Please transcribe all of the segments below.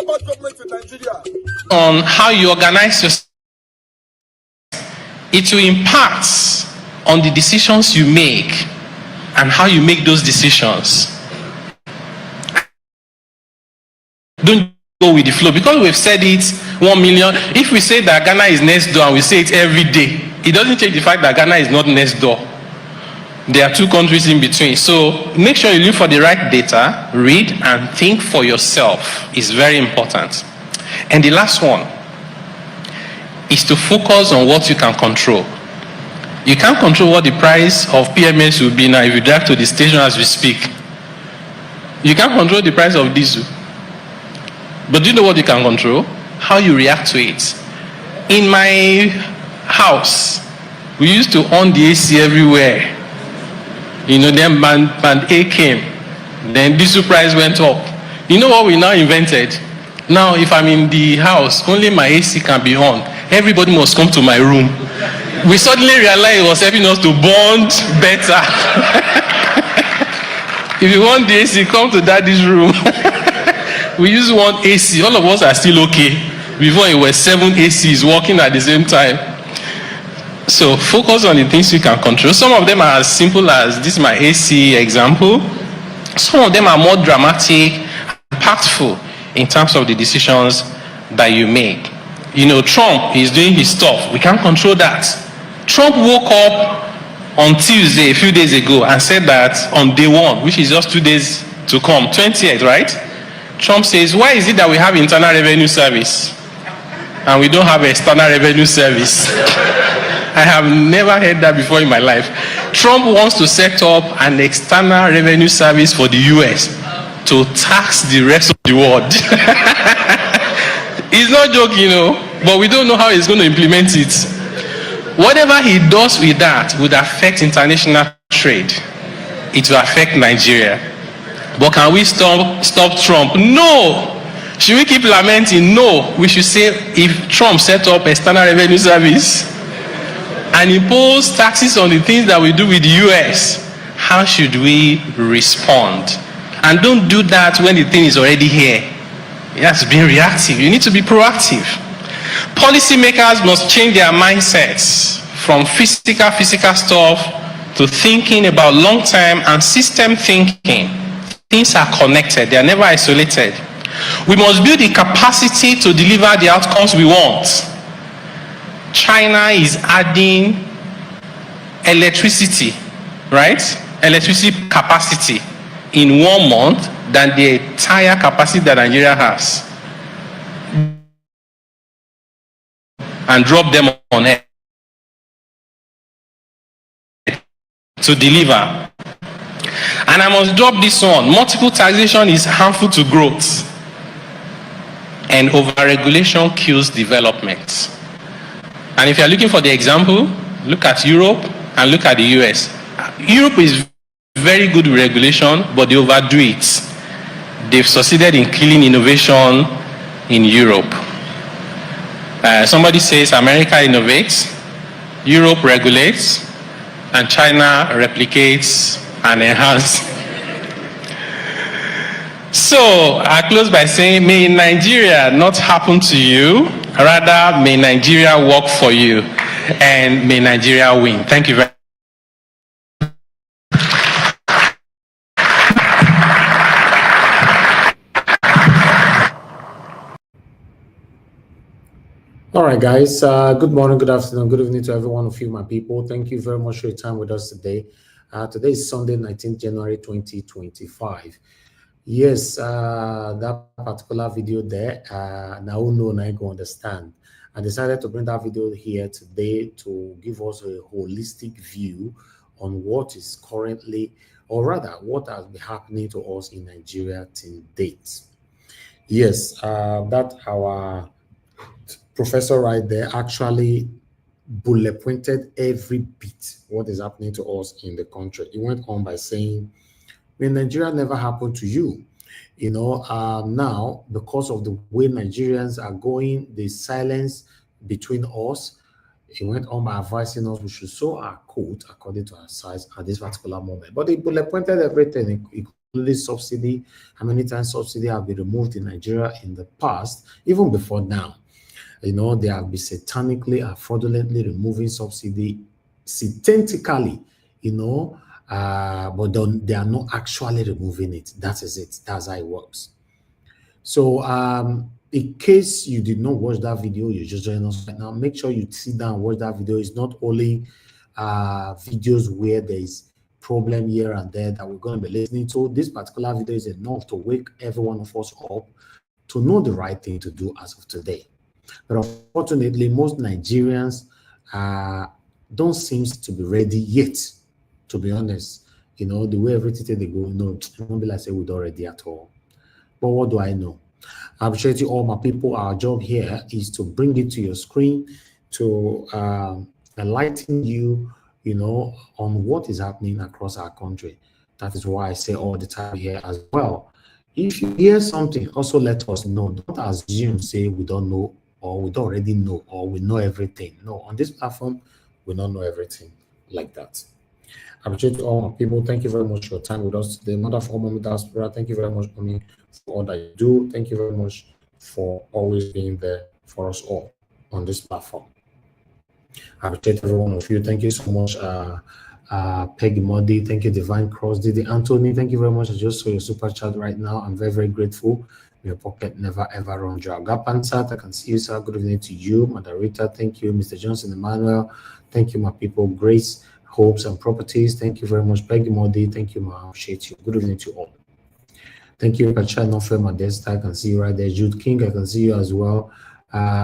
about government in Nigeria. On how you organize yourself, it will impact on the decisions you make and how you make those decisions. Don't go with the flow, because we've said it 1 million. If we say that Ghana is next door and we say it every day, it doesn't change the fact that Ghana is not next door. There are two countries in between. So make sure you look for the right data, read and think for yourself. It's very important. And the last one is to focus on what you can control. You can't control what the price of PMS will be now if you drive to the station as we speak. You can't control the price of diesel. But do you know what you can control? How you react to it. In my house, we used to on the AC everywhere. You know, then band A came. Then diesel price went up. You know what we now invented? Now, if I'm in the house, only my AC can be on. Everybody must come to my room. We suddenly realized it was helping us to bond better. If you want the AC, come to daddy's room. We use one AC. All of us are still okay. Before it was 7 ACs working at the same time. So focus on the things you can control. Some of them are as simple as this is my AC example. Some of them are more dramatic, impactful in terms of the decisions that you make. You know, Trump is doing his stuff. We can't control that. Trump woke up on Tuesday, a few days ago, and said that on day 1, which is just 2 days to come, 20th, right? Trump says, why is it that we have internal revenue service and we don't have external revenue service? I have never heard that before in my life. Trump wants to set up an external revenue service for the US to tax the rest of the world. He's not joking, you know, but we don't know how he's going to implement it. Whatever he does with that would affect international trade. It will affect Nigeria. But can we stop Trump? No. Should we keep lamenting? No. We should say, if Trump set up external revenue service and impose taxes on the things that we do with the US, how should we respond? And don't do that when the thing is already here. It has to be reactive. You need to be proactive. Policymakers must change their mindsets from physical stuff to thinking about long-term and system thinking. Things are connected. They are never isolated. We must build the capacity to deliver the outcomes we want. China is adding electricity, right? Electricity capacity in 1 month than the entire capacity that Nigeria has. And drop them on air to deliver. And I must drop this one. Multiple taxation is harmful to growth. And over-regulation kills development. And if you're looking for the example, look at Europe and look at the US. Europe is very good with regulation, but they overdo it. They've succeeded in killing innovation in Europe. Somebody says America innovates, Europe regulates, and China replicates and enhances. So I close by saying, may Nigeria not happen to you, rather may Nigeria work for you, and may Nigeria win. Thank you very much. All right, guys. Good morning, good afternoon, good evening to every one of you, my people. Thank you very much for your time with us today. Today is Sunday, 19th January 2025. Yes, that particular video there, now no, I go understand. I decided to bring that video here today to give us a holistic view on what is currently, or rather, what has been happening to us in Nigeria till date. Yes, that our professor right there actually bullet pointed every bit what is happening to us in the country. He went on by saying, "When Nigeria never happened to you, you know, now because of the way Nigerians are going, the silence between us." He went on by advising us we should sow our coat according to our size at this particular moment. But he bullet pointed everything. He subsidy, how many times subsidy have been removed in Nigeria in the past, even before now. They have been satanically and fraudulently removing subsidy synthetically, but they are not actually removing it. That is it. That's how it works. So in case you did not watch that video, you just join us right now. Make sure you sit down and watch that video. It's not only videos where there is problem here and there that we're going to be listening to. This particular video is enough to wake every one of us up to know the right thing to do as of today. But unfortunately, most Nigerians don't seem to be ready yet, to be honest. The way everything they go, it won't be like say we're not ready at all. But what do I know? I appreciate you all, my people. Our job here is to bring it to your screen to enlighten you, on what is happening across our country. That is why I say all the time here as well. If you hear something, also let us know. Don't assume, say we don't know, or we don't already know, or we know everything. No, on this platform, we don't know everything like that. I appreciate all my people. Thank you very much for your time with us today. Mother of all Mommy Diaspora, thank you very much, Mommy, for all that you do. Thank you very much for always being there for us all on this platform. I appreciate every one of you. Thank you so much, Peggy Muddy. Thank you, Divine Cross. Didi Anthony, thank you very much. I just saw your super chat right now. I'm very, very grateful. Your pocket never ever run dry. Gapansat, I can see you, sir. Good evening to you. Madarita, thank you. Mr. Johnson Emmanuel, thank you, my people. Grace, Hopes and Properties, thank you very much. Peggy Modi, thank you, ma. Appreciate you. Good evening to all. Thank you, Kacha Nofe Modesta. I can see you right there. Jude King, I can see you as well.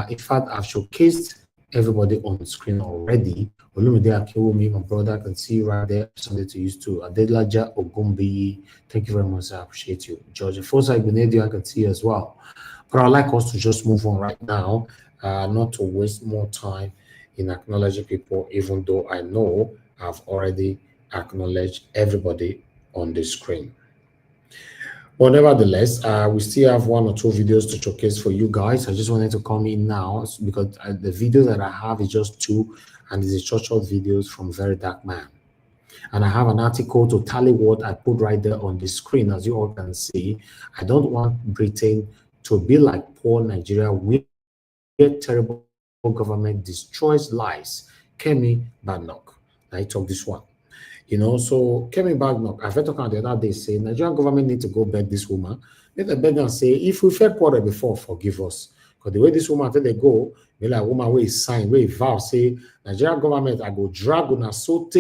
In fact, I've showcased everybody on the screen already. Olumide Akiwumi, my brother, I can see you right there. Something to use too. Adelaja Ogumbi, thank you very much. I appreciate you. George Fosa Igbenedio, I can see you as well. But I'd like us to just move on right now, not to waste more time in acknowledging people, even though I know I've already acknowledged everybody on the screen. But nevertheless, we still have one or two videos to showcase for you guys. I just wanted to come in now because the video that I have is just two, and it's a short videos from Very Dark Man. And I have an article to tally what I put right there on the screen, as you all can see. I don't want Britain to be like poor Nigeria, where terrible government destroys lives. Kemi, Badenock. I talk this one. So Kemi Badenock, I've heard talking the other day, say Nigerian government need to go beg this woman. Let the beg and say, if we fed quarrel before, forgive us. Because the way this woman they go, be like woman where is sign, where vow, say Nigerian government, I go drag una sote,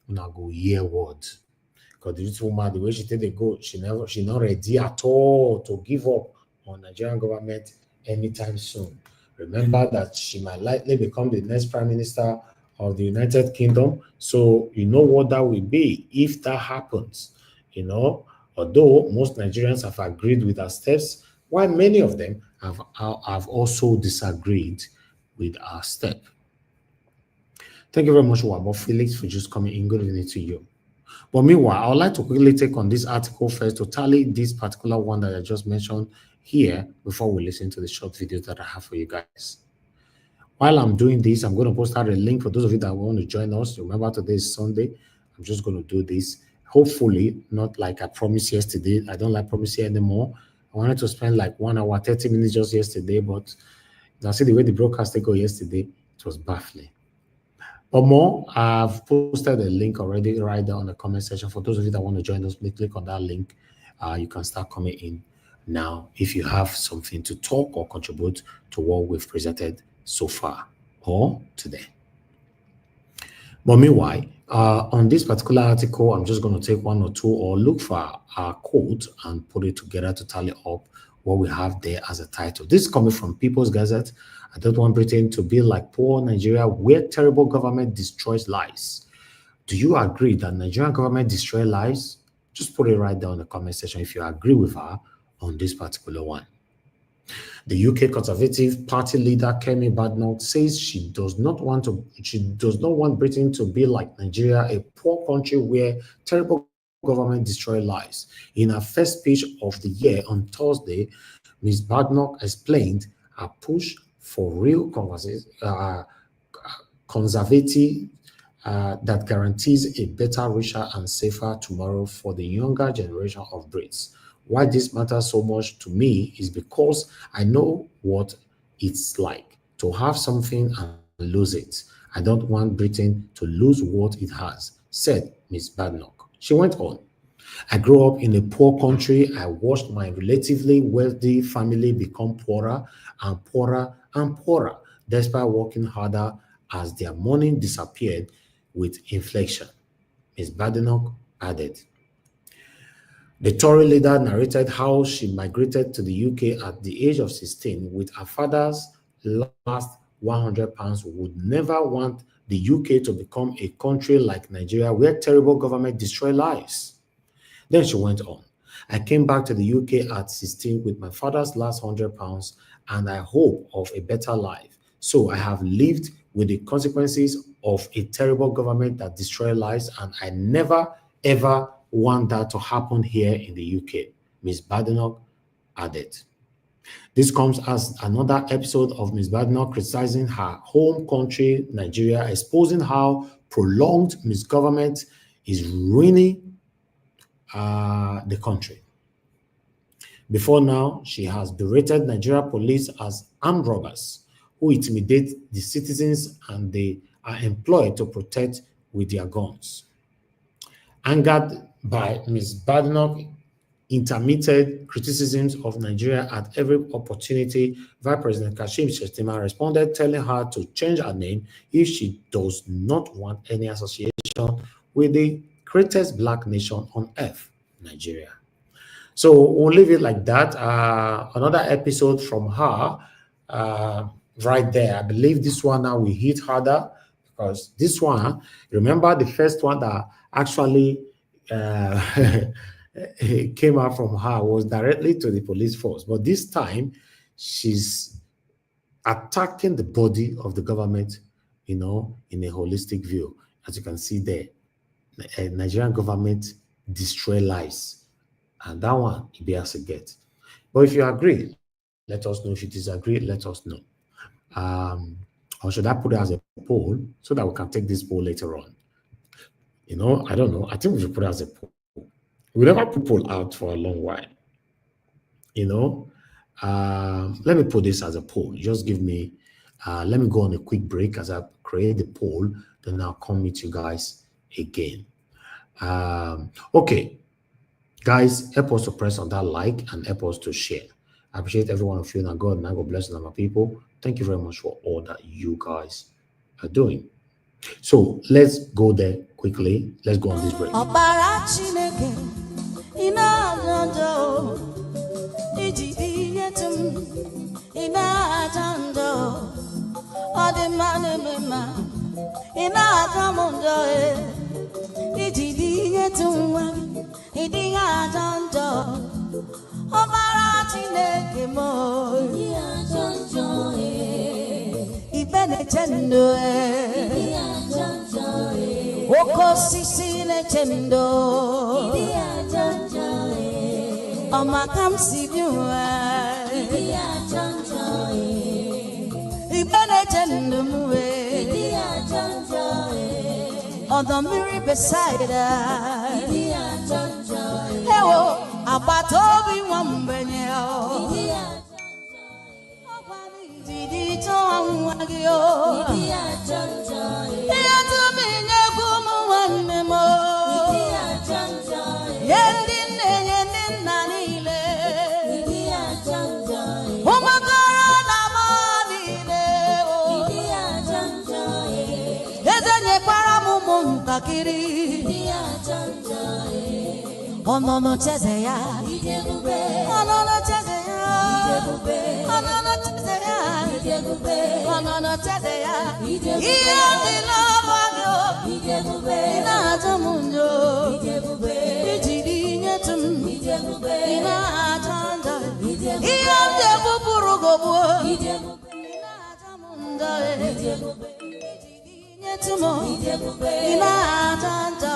una go hear word. Because this woman, the way she they go, she not ready at all to give up on Nigerian government anytime soon. Remember that she might likely become the next prime minister of the United Kingdom. So you know what that will be if that happens. Although most Nigerians have agreed with our steps, while many of them have also disagreed with our step. Thank you very much, Wabo Felix, for just coming in. Good evening to you. But meanwhile, I would like to quickly take on this article first to tally this particular one that I just mentioned here before we listen to the short videos that I have for you guys. While I'm doing this, I'm going to post out a link for those of you that want to join us. Remember, today is Sunday. I'm just going to do this. Hopefully, not like I promised yesterday. I don't like promising anymore. I wanted to spend like 1 hour, 30 minutes just yesterday, but now see the way the broadcast go yesterday, it was baffling. But more, I've posted a link already right there on the comment section. For those of you that want to join us, please click on that link. You can start coming in now if you have something to talk or contribute to what we've presented so far or today. But meanwhile, on this particular article, I'm just going to take one or two or look for a quote and put it together to tally up what we have there as a title. This is coming from People's Gazette. I don't want Britain to be like poor Nigeria, where terrible government destroys lives. Do you agree that Nigerian government destroys lives? Just put it right down in the comment section if you agree with her on this particular one. The UK Conservative Party leader Kemi Badenock says she does not want Britain to be like Nigeria, a poor country where terrible government destroys lives. In her first speech of the year on Thursday, Ms. Badenock explained her push for real conservative that guarantees a better, richer, and safer tomorrow for the younger generation of Brits. Why this matters so much to me is because I know what it's like to have something and lose it. I don't want Britain to lose what it has, said Miss Badenock. She went on. I grew up in a poor country. I watched my relatively wealthy family become poorer and poorer and poorer, despite working harder as their money disappeared with inflation. Ms. Badenock added. The Tory leader narrated how she migrated to the UK at the age of 16 with her father's last £100 would never want the UK to become a country like Nigeria where terrible government destroy lives. Then she went on. I came back to the UK at 16 with my father's last £100 and I hope of a better life. So I have lived with the consequences of a terrible government that destroy lives, and I never ever want that to happen here in the UK, Ms. Badenock added. This comes as another episode of Ms. Badenock criticizing her home country, Nigeria, exposing how prolonged misgovernment is ruining the country. Before now, she has berated Nigeria police as armed robbers who intimidate the citizens and they are employed to protect with their guns. Angered by Ms. Badenock, intermittent criticisms of Nigeria at every opportunity, Vice President Kashim Shettima responded, telling her to change her name if she does not want any association with the greatest black nation on earth, Nigeria. So we'll leave it like that. Another episode from her right there. I believe this one now will hit harder because this one, remember the first one that actually came out from her was directly to the police force. But this time, she's attacking the body of the government, in a holistic view. As you can see there, the Nigerian government destroy lives. And that one, it be as a get. But if you agree, let us know. If you disagree, let us know. Or should I put it as a poll so that we can take this poll later on? I don't know. I think we should put it as a poll. We never put poll out for a long while. Let me put this as a poll. Just give me, let me go on a quick break as I create the poll. Then I'll come meet you guys again. Okay. Guys, help us to press on that like and help us to share. I appreciate every one of you. Now God bless you, my people. Thank you very much for all that you guys are doing. So let's go there quickly. Let's go on this break. On the mirror beside her, hello, about Toby Wambenio. Did it on Wagio? Here to me, Yagumo, one more. Yendin, Nanile. Womakara, Namani, Takiri. Oh no no chezeya, oh no no chezeya, oh no no chezeya, oh no no chezeya. Iya dilamago, ina jamunjo, ijidi nyetum, ina atanda, iya debuburugobu, ina jamunda. Ina atanda,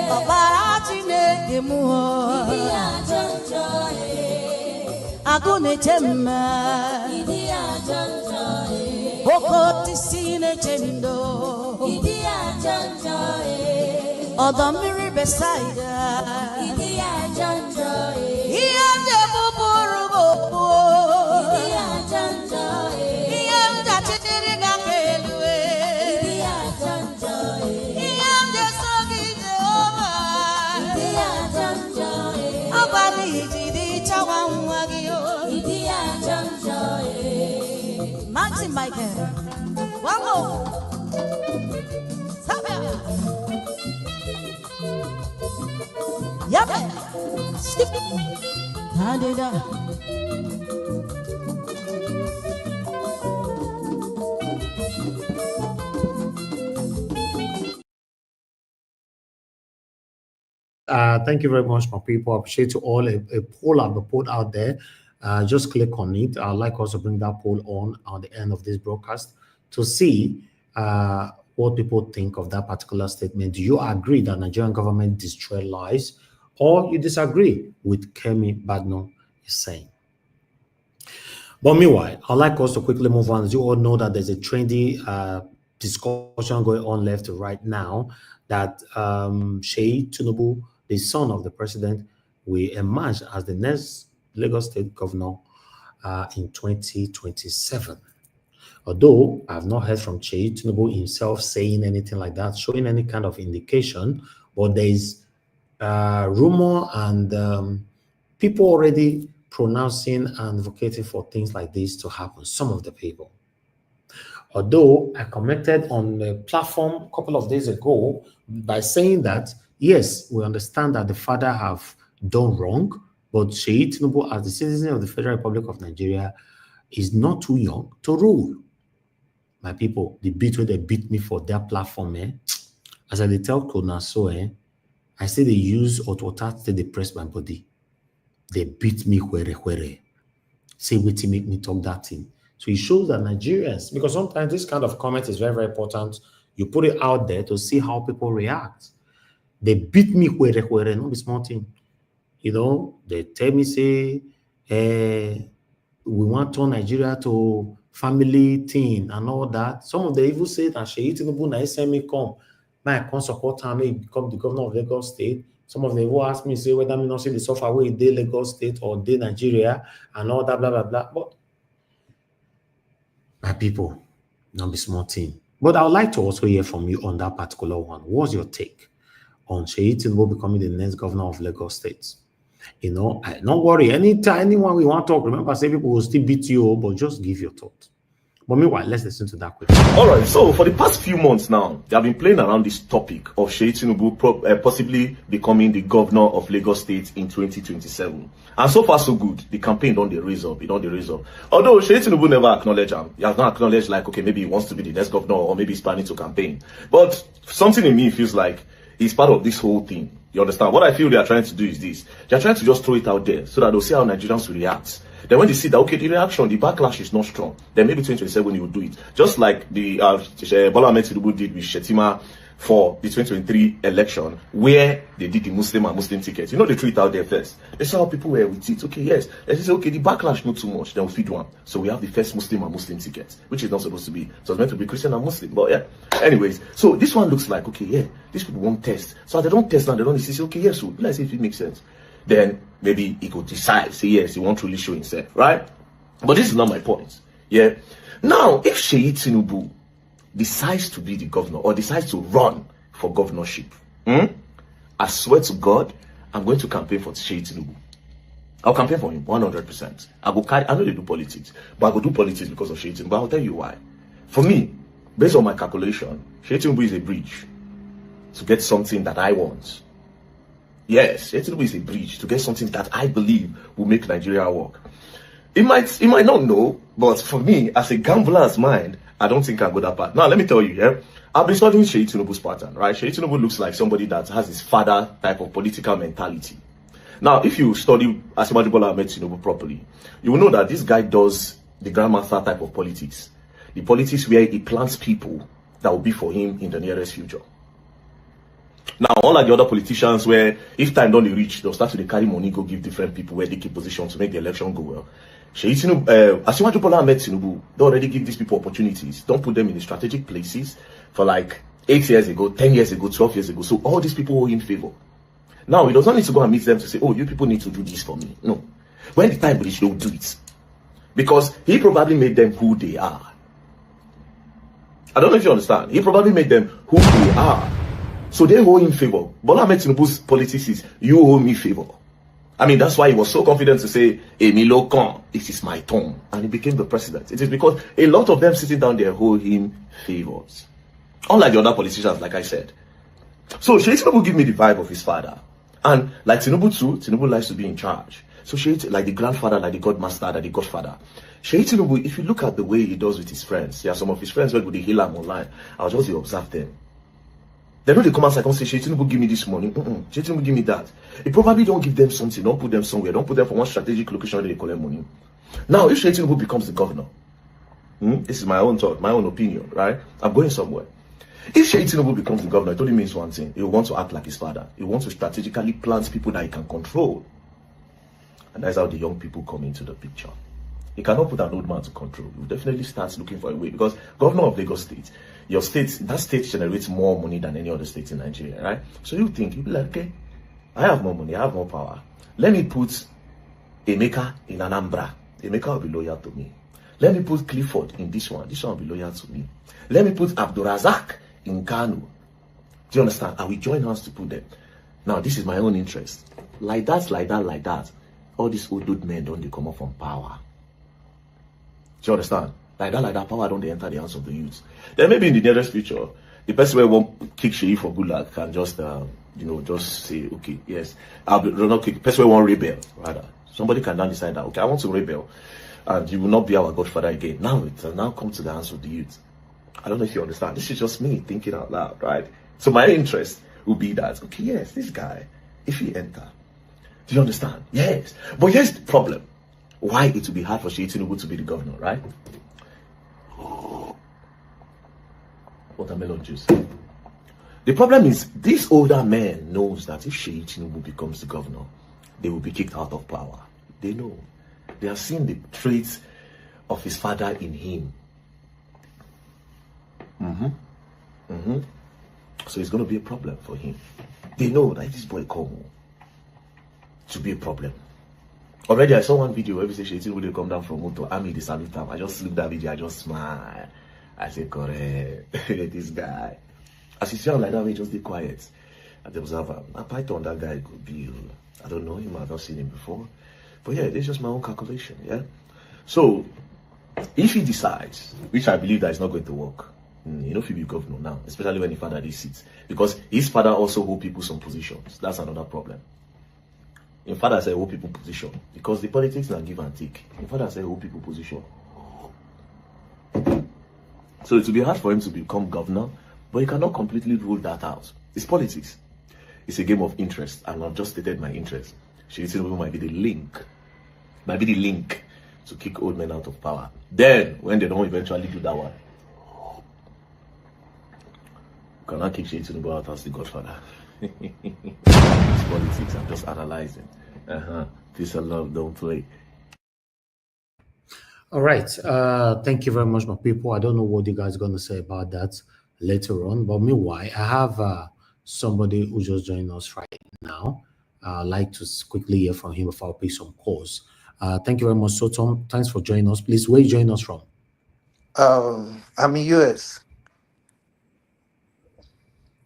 Babarachi Negemuo, Agune Chema, Boko Tisine Chendo, Other mirror beside Maxim Michael. One more. Yep. Skip. Thank you very much, my people. I appreciate you all. A poll I've put out there. Just click on it. I'd like also bring that poll on the end of this broadcast to see what people think of that particular statement. Do you agree that Nigerian government destroy lives, or you disagree with Kemi Badenock is saying? But meanwhile, I'd like us to quickly move on. As you all know that there's a trendy discussion going on left to right now that Sheyi Tinubu, the son of the president, will emerge as the next Lagos State governor in 2027. Although I've not heard from Sheyi Tinubu himself saying anything like that, showing any kind of indication, but there is rumor and people already pronouncing and advocating for things like this to happen, some of the people. Although I commented on the platform a couple of days ago by saying that, yes, we understand that the father have done wrong, but Sheyi Tinubu, as the citizen of the Federal Republic of Nigeria, is not too young to rule. My people, the beat where they beat me for their platform, as I tell Kona, so I say they use auto to depress my body. They beat me where. Say what to make me talk that thing. So it shows that Nigerians, because sometimes this kind of comment is very, very important. You put it out there to see how people react. They beat me where, not be small thing. You know, they tell me, say, we want to turn Nigeria to family thing and all that. Some of them even say that Sheyi Tinubu na SME come. I can't support him, he become the governor of Lagos State. Some of them will ask me, say, whether me not see the software where they Lagos State or they Nigeria and all that, blah, blah, blah. But my people, not be small thing. But I would like to also hear from you on that particular one. What's your take on Sheyi Tinubu becoming the next governor of Lagos State? You know, don't worry. Anyone we want to talk, remember, say people will still beat you, but just give your thought. But meanwhile, let's listen to that quickly. All right, so for the past few months now, they have been playing around this topic of Sheyi Tinubu possibly becoming the governor of Lagos State in 2027. And so far, so good. The campaign don't raise up. It don't raise up. Although Sheyi Tinubu never acknowledged him. He has not acknowledged, like, okay, maybe he wants to be the next governor or maybe he's planning to campaign. But something in me feels like he's part of this whole thing. You understand? What I feel they are trying to do is this. They are trying to just throw it out there so that they'll see how Nigerians will react. Then when they see that, okay, the reaction, the backlash is not strong, then maybe 2027 you will do it. Just like the Bola Ahmed Tinubu did with Shetima for the 2023 election, where they did the Muslim and Muslim tickets. You know, they threw it out there first. They saw how people were with it. Okay, yes. They say, okay, the backlash not too much. Then we feed one. So we have the first Muslim and Muslim tickets, which is not supposed to be. So it's meant to be Christian and Muslim. But yeah. Anyways, so this one looks like, okay, yeah, these people won't test. So they don't test now, they don't say, okay, yes, so let's see if it makes sense. Then maybe he could decide, say yes, he won't really show himself, right? But this is not my point. Yeah. Now, if Sheyi Tinubu decides to be the governor or decides to run for governorship, I swear to God, I'm going to campaign for Sheyi Tinubu. I'll campaign for him 100%. I know they do politics, but I will do politics because of Sheyi Tinubu. But I'll tell you why. For me, based on my calculation, Sheyi Tinubu is a bridge to get something that I want. Yes, Sheyi Tinubu is a bridge to get something that I believe will make Nigeria work. It might not know, but for me, as a gambler's mind, I don't think I'll go that part. Now, let me tell you, yeah, I've been studying Sheyi Tinubu's pattern, right? Sheyi Tinubu looks like somebody that has his father type of political mentality. Now, if you study Asiwaju Bola Ahmed Tinubu properly, you will know that this guy does the grandmaster type of politics. The politics where he plants people that will be for him in the nearest future. Now, unlike the other politicians where if time don't reach, they'll start to carry money, go give different people where they keep position to make the election go well. Sheyi Tinubu, Asiwaju Bola Ahmed Tinubu, they already give these people opportunities. Don't put them in the strategic places for like 8 years ago, 10 years ago, 12 years ago. So all these people owe him favor. Now, he does not need to go and meet them to say, oh, you people need to do this for me. No. When the time reaches, they will do it. Because he probably made them who they are. I don't know if you understand. He probably made them who they are. So they owe him favor. Bola Ahmed Tinubu's politics is, you owe me favor. I mean, that's why he was so confident to say, Emilio Khan, this is my turn. And he became the president. It is because a lot of them sitting down there owe him favors. Unlike the other politicians, like I said. So Sheyi Tinubu give me the vibe of his father. And like Tinubu too, Tinubu likes to be in charge. So Sheyi, like the grandfather, like the godmaster, like the godfather. Sheyi Tinubu, if you look at the way he does with his friends, yeah, some of his friends went with the healer online. I'll just observe them. They know they come outside and say, Sheyi Tinubu give me this money. Sheyi Tinubu give me that. He probably don't give them something, don't put them somewhere, don't put them for one strategic location where they collect money. Now, if Sheyi Tinubu becomes the governor, this is my own thought, my own opinion, right? I'm going somewhere. If Sheyi Tinubu becomes the governor, it only means one thing. He will want to act like his father. He wants to strategically plant people that he can control. And that's how the young people come into the picture. He cannot put an old man to control. He will definitely start looking for a way. Because governor of Lagos State, your state, that state generates more money than any other state in Nigeria, right? So you think, you'll be like, okay, I have more money, I have more power. Let me put Emeka in Anambra. Emeka will be loyal to me. Let me put Clifford in this one will be loyal to me. Let me put Abdurazak in Kano. Do you understand? I will join hands to put them. Now, this is my own interest. Like that. All these old men don't they come up from power. Do you understand? Like that, power don't they enter the hands of the youth. Then maybe in the nearest future, the person who won't kick Sheyi for good luck can just, just say, okay, yes, I'll be not kick. The person who won't rebel, rather. Somebody can now decide that, okay, I want to rebel, and you will not be our godfather again. Now it will now come to the hands of the youth. I don't know if you understand. This is just me thinking out loud, right? So my interest will be that, okay, yes, this guy, if he enter, do you understand? Yes. But here's the problem. Why it will be hard for Sheyi Tinubu to be the governor, right? Watermelon juice. The problem is, this older man knows that if Sheyi Tinubu becomes the governor, they will be kicked out of power. They know. They have seen the traits of his father in him. So it's going to be a problem for him. They know that this boy come to be a problem. Already I saw one video where Sheyi Tinubu will come down from motor, army, they salute him. I just looked at that video, I just smile. I said, correct, this guy. As you see him like that, he just be quiet. And the observer, a python, that guy could be, I don't know him, I've not seen him before. But yeah, it's just my own calculation, yeah? So, if he decides, which I believe that is not going to work, if he be governor now, especially when he father these seats, because his father also hold people some positions. That's another problem. In father said hold people position, because the politics are give and take. In father said hold people position. So it will be hard for him to become governor, but he cannot completely rule that out. It's politics. It's a game of interest, and I've just stated my interest. Sheyi Tinubu might be the link to kick old men out of power. Then, when they don't eventually do that one, you cannot kick Sheyi Tinubu out as the godfather. It's politics. I'm just analyzing. Peace and love. Don't play. All right. Thank you very much, my people. I don't know what you guys are going to say about that later on. But meanwhile, I have somebody who just joined us right now. I'd like to quickly hear from him before I pick some calls. Thank you very much. So, Tom, thanks for joining us. Please, where are you joining us from? I'm in US.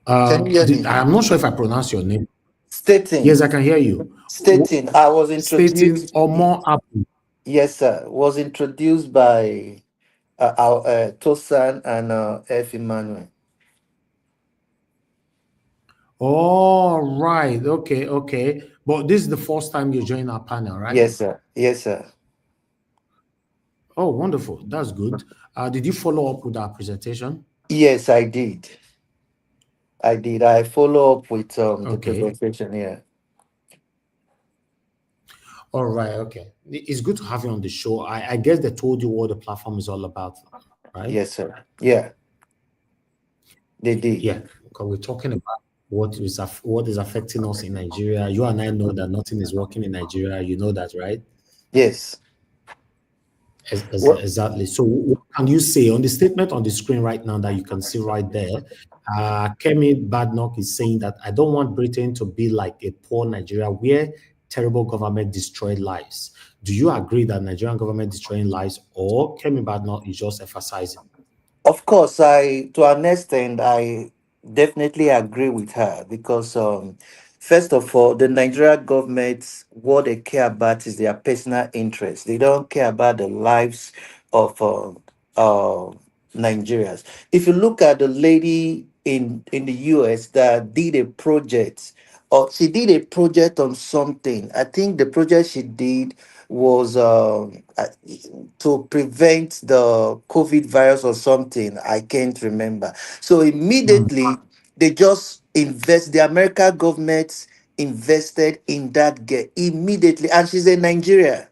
Can you hear me? I'm not sure if I pronounce your name. Staten. Yes, I can hear you. Staten. I was introduced. Staten or more Apple. Yes, sir. Was introduced by our Tosan and F. Emmanuel. Oh, right. Okay. But this is the first time you join our panel, right? Yes, sir. Yes, sir. Oh, wonderful. That's good. Did you follow up with our presentation? Yes, I did. I follow up with the presentation, yeah. All right, okay. It's good to have you on the show. I guess they told you what the platform is all about, right? Yes, sir. Yeah. They did. Yeah, because we're talking about what is affecting us in Nigeria. You and I know that nothing is working in Nigeria. You know that, right? Yes. Exactly. So what can you say on the statement on the screen right now that you can see right there? Kemi Badenock is saying that I don't want Britain to be like a poor Nigeria where terrible government destroyed lives. Do you agree that Nigerian government destroying lives, or Kemi Badenock is just emphasizing? Of course, to an extent, I definitely agree with her because, first of all, the Nigeria government, what they care about is their personal interest. They don't care about the lives of Nigerians. If you look at the lady in the US that did a project, or she did a project on something. I think the project she did was to prevent the COVID virus or something. I can't remember. So Mm. immediately they just invest. The American government invested in that girl immediately, and she's a Nigerian.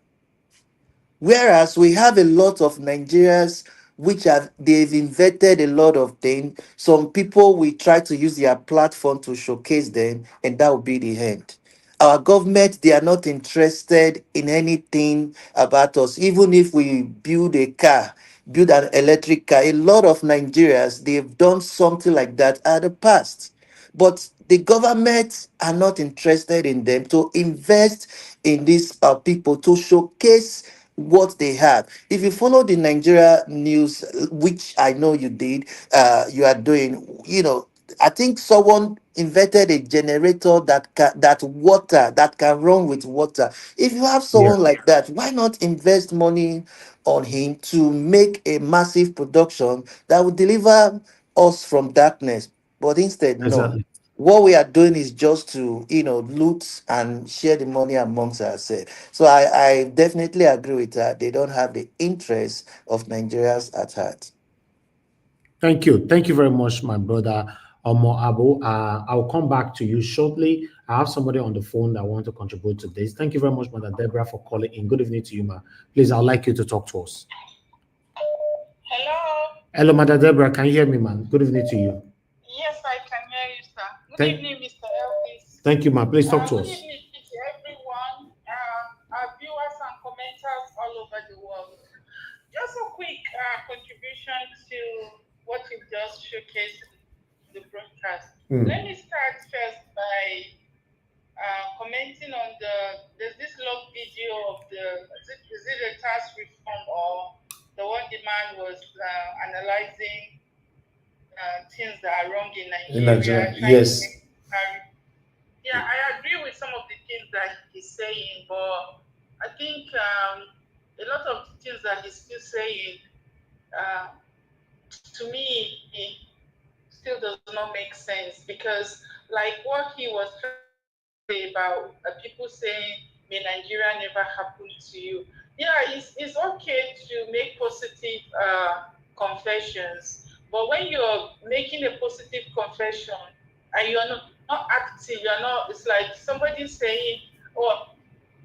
Whereas we have a lot of Nigerians which have they've invented a lot of things. Some people will try to use their platform to showcase them, and that will be the end. Our government, they are not interested in anything about us. Even if we build a car, build an electric car, a lot of Nigerians they've done something like that at the past, but the government are not interested in them to invest in these people to showcase what they have. If you follow the Nigeria news, which I know you did, you are doing, I think someone invented a generator that can run with water. If you have Yeah. someone like that, why not invest money on him to make a massive production that will deliver us from darkness? But instead, no. Exactly. What we are doing is just to, loot and share the money amongst ourselves. So I definitely agree with that. They don't have the interest of Nigerians at heart. Thank you. Thank you very much, my brother Omo Abu. I'll come back to you shortly. I have somebody on the phone that want to contribute to this. Thank you very much, Mother Deborah, for calling in. Good evening to you, ma. Please, I'd like you to talk to us. Hello. Hello, Mother Deborah. Can you hear me, man? Good evening to you. Yes, I can hear you, sir. Good Thank, evening, Mr. Elvis. thank you, ma. Please talk to Good us. evening to everyone, our viewers and commenters all over the world. Just a quick contribution to what you've just showcased in the broadcast. Let me start first by commenting on there's this long video of is it a tax reform or the one the man was analyzing things that are wrong in Nigeria, trying to Yes. make yeah, I agree with some of the things that he's saying, but I think a lot of the things that he's still saying, uh, to me, it still does not make sense because, like what he was trying to say about people saying, "May Nigeria never happen to you." Yeah, it's okay to make positive confessions, but when you're making a positive confession and you're not active, you're not. It's like somebody saying, "Oh,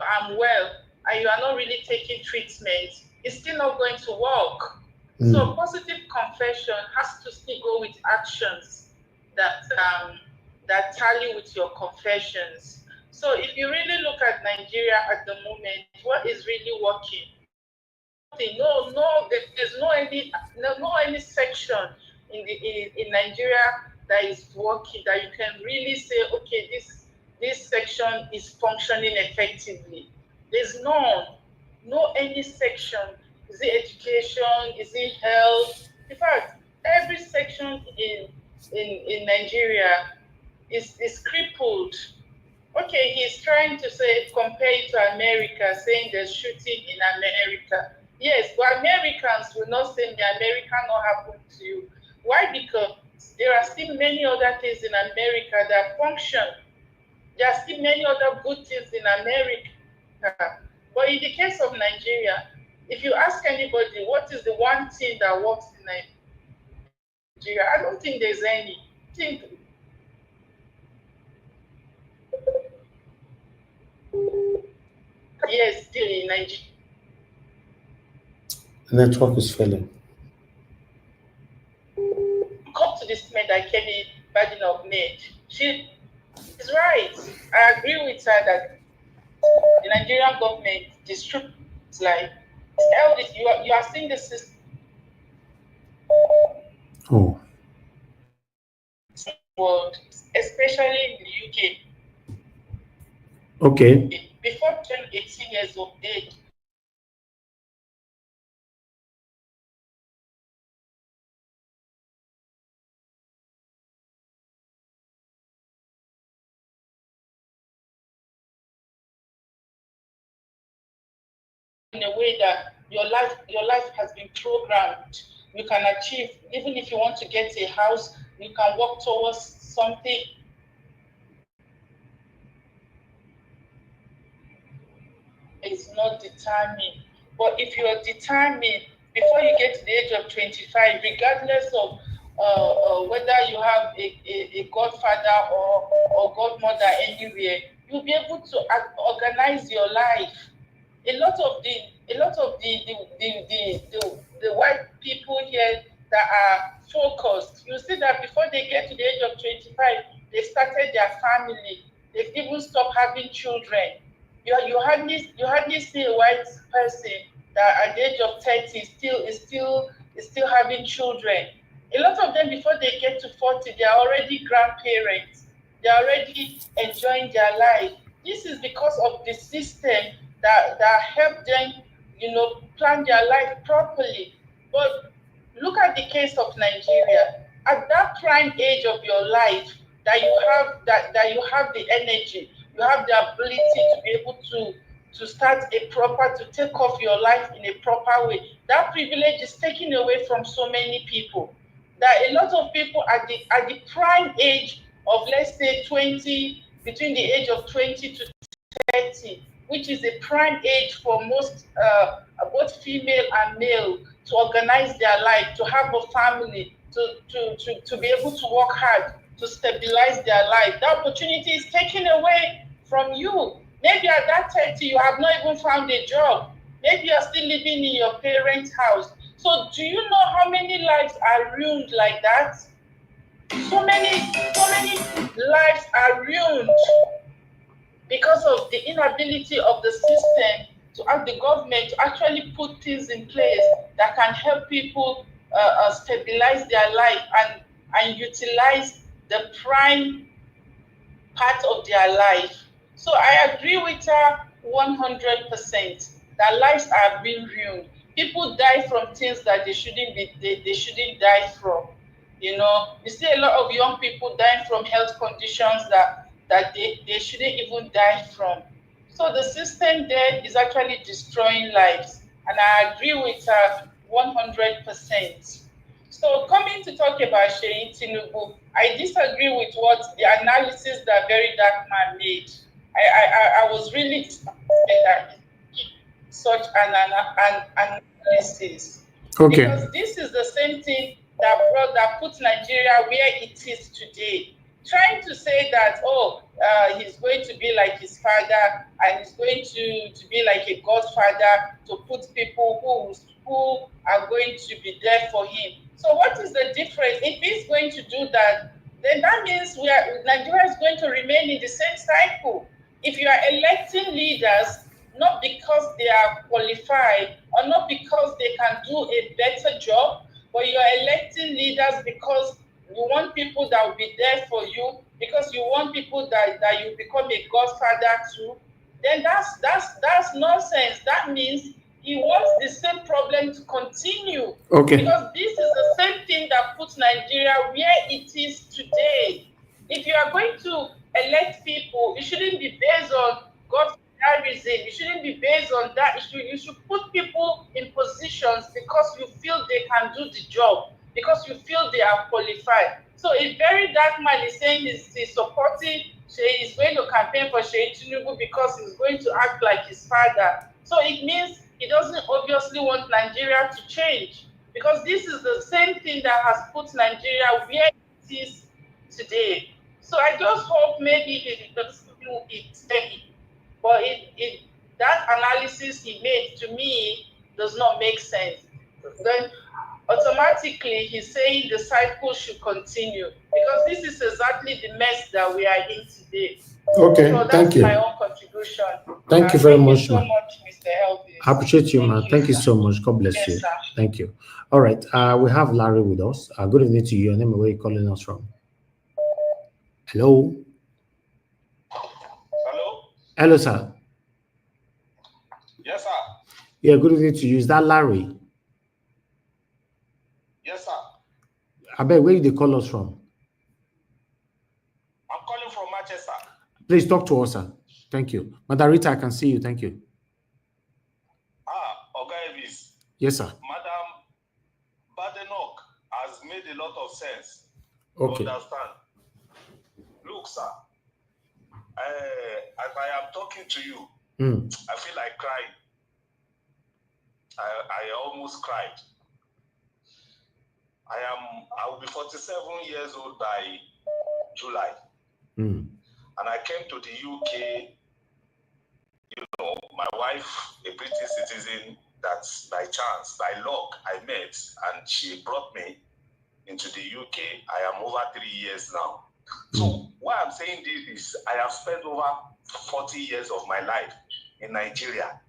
I'm well," and you are not really taking treatment. It's still not going to work. So positive confession has to still go with actions that that tally with your confessions. So if you really look at Nigeria at the moment, what is really working? There's no any section in Nigeria that is working that you can really say, okay, this section is functioning effectively. There's no any section. Is it education? Is it health? In fact, every section in Nigeria is crippled. Okay, he's trying to say compare it to America, saying there's shooting in America. Yes, but Americans will not say the America not happen to you. Why? Because there are still many other things in America that function. There are still many other good things in America. But in the case of Nigeria, if you ask anybody what is the one thing that works in Nigeria, I don't think there's any. I think yes, still in Nigeria. Network is failing. Come to the statement that Kemi Badenock made. She is right. I agree with her that the Nigerian government distributes like Elvis, you are seeing the system. Oh. world, especially in the UK. Okay. Before turning 18 years of age, in a way that your life has been programmed. You can achieve, even if you want to get a house, you can work towards something. It's not determined. But if you are determined before you get to the age of 25, regardless of whether you have a godfather or godmother anywhere, you'll be able to organize your life. A lot of the white people here that are focused, you see that before they get to the age of 25, they started their family. They've even stopped having children. You hardly see a white person that at the age of 30 is still having children. A lot of them before they get to 40, they are already grandparents. They're already enjoying their life. This is because of the system that help them, plan their life properly. But look at the case of Nigeria. At that prime age of your life, that you have the energy, you have the ability to be able to start to take off your life in a proper way. That privilege is taken away from so many people. That a lot of people at the prime age of, let's say, 20, between the age of 20 to 30, which is a prime age for most both female and male, to organize their life, to have a family, to be able to work hard, to stabilize their life. The opportunity is taken away from you. Maybe at that 30, you have not even found a job. Maybe you're still living in your parents' house. So do you know how many lives are ruined like that? So many lives are ruined because of the inability of the system to ask the government to actually put things in place that can help people stabilize their life and utilize the prime part of their life. So I agree with her 100% that lives are being ruined. People die from things that they shouldn't die from. You see a lot of young people dying from health conditions that they shouldn't even die from. So the system there is actually destroying lives. And I agree with her 100%. So coming to talk about Sheyi Tinubu, I disagree with what the analysis that Very Dark Man made. I was really disappointed that he did such an analysis. Okay. Because this is the same thing that put Nigeria where it is today. Trying to say that, he's going to be like his father and he's going to be like a godfather, to put people who are going to be there for him. So what is the difference? If he's going to do that, then that means Nigeria is going to remain in the same cycle. If you are electing leaders, not because they are qualified or not because they can do a better job, but you are electing leaders because you want people that will be there for you, because you want people that you become a godfather to, then that's nonsense. That means he wants the same problem to continue. Okay. Because this is the same thing that puts Nigeria where it is today. If you are going to elect people, it shouldn't be based on godfatherism. It shouldn't be based on that. You should put people in positions because you feel they can do the job, because you feel they are qualified. So a Very Dark Man is saying he's supporting Sheyi, he's going to campaign for Sheyi Tinubu because he's going to act like his father. So it means he doesn't obviously want Nigeria to change, because this is the same thing that has put Nigeria where it is today. So I just hope maybe he doesn't do it. But that analysis he made, to me, does not make sense. Then automatically he's saying the cycle should continue, because this is exactly the mess that we are in today. Okay, so thank you. That's my own contribution. Thank you very much, Thank you so much, Mr. Elvis. I appreciate you, man. Thank you so much. God bless Yes, you. sir. Thank you. All right. We have Larry with us. Good evening to you. Your name and where you're calling us from. Hello. Hello? Hello, sir. Yes, sir. Yeah, good evening to you. Is that Larry? Yes, sir. I bet where did they call us from? I'm calling from Manchester. Please talk to us, sir. Thank you. Madam Rita, I can see you. Thank you. Okay, Elvis. Yes, sir. Madam Badenock has made a lot of sense. Okay. You understand? Look, sir, as I am talking to you, I feel like crying. I almost cried. I will be 47 years old by July. And I came to the UK, my wife, a British citizen, that by chance, by luck, I met, and she brought me into the UK. I am over 3 years now. So why I'm saying this is I have spent over 40 years of my life in Nigeria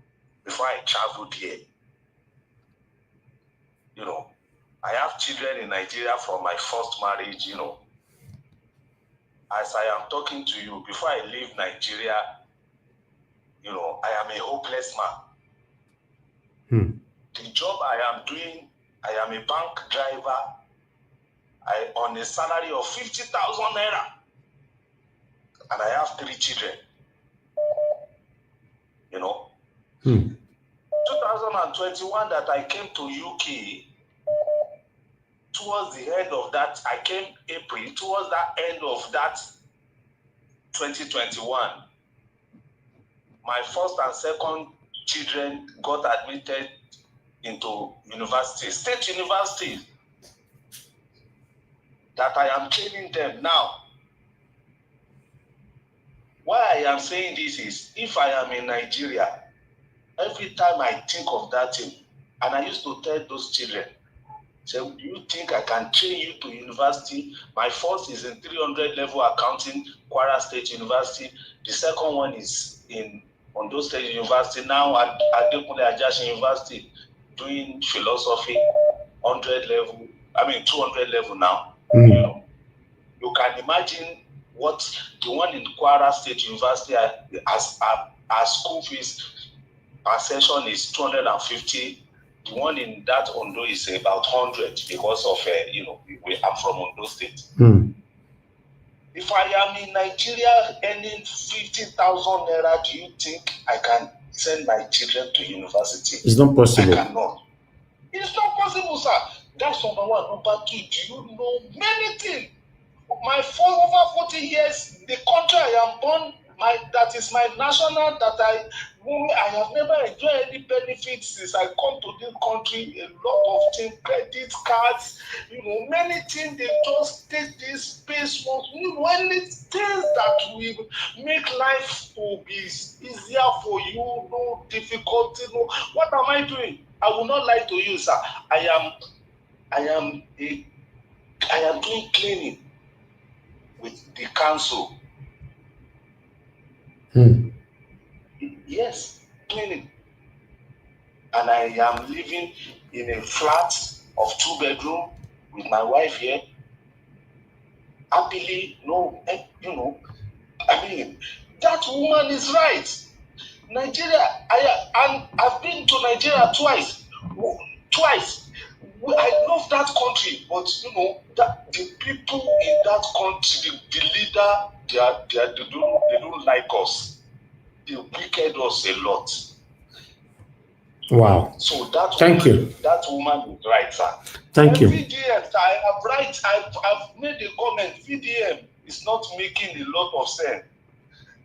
before I traveled here. I have children in Nigeria from my first marriage, As I am talking to you, before I leave Nigeria, I am a hopeless man. The job I am doing, I am a bank driver. On a salary of 50,000 naira. And I have 3 children. 2021 that I came to UK, towards the end of that, I came April, towards that end of that 2021, my first and second children got admitted into university, state university, that I am training them now. Why I am saying this is, if I am in Nigeria, every time I think of that thing, and I used to tell those children, so do you think I can train you to university? My first is in 300 level accounting, Kwara State University. The second one is in Ondo State University, now at Adekunle Ajasin University, doing philosophy, 200 level now. You can imagine what the one in Kwara State University as school fees per session is 250. The one in that Ondo is about 100 because of I'm from Ondo State. If I am in Nigeria earning 50,000 naira, do you think I can send my children to university? It's not possible. I cannot. It's not possible, sir. That's number one. Number two, do you know many things? Over 40 years, the country I am born, that is my national, that I have never enjoyed any benefits since I come to this country. A lot of things, credit cards, many things. They just take this space. Any things that will make life to be easier for you, no difficulty. No. What am I doing? I will not lie to you, sir. I am doing cleaning with the council. Yes, cleaning. And I am living in a flat of 2 bedrooms with my wife here. Happily, that woman is right. Nigeria, I've been to Nigeria twice. I love that country, but that the people in that country, the leader, they don't like us. They wicked us a lot. Wow. So that Thank you. That woman is right, sir. Thank you. VDM, I've made a comment. VDM is not making a lot of sense.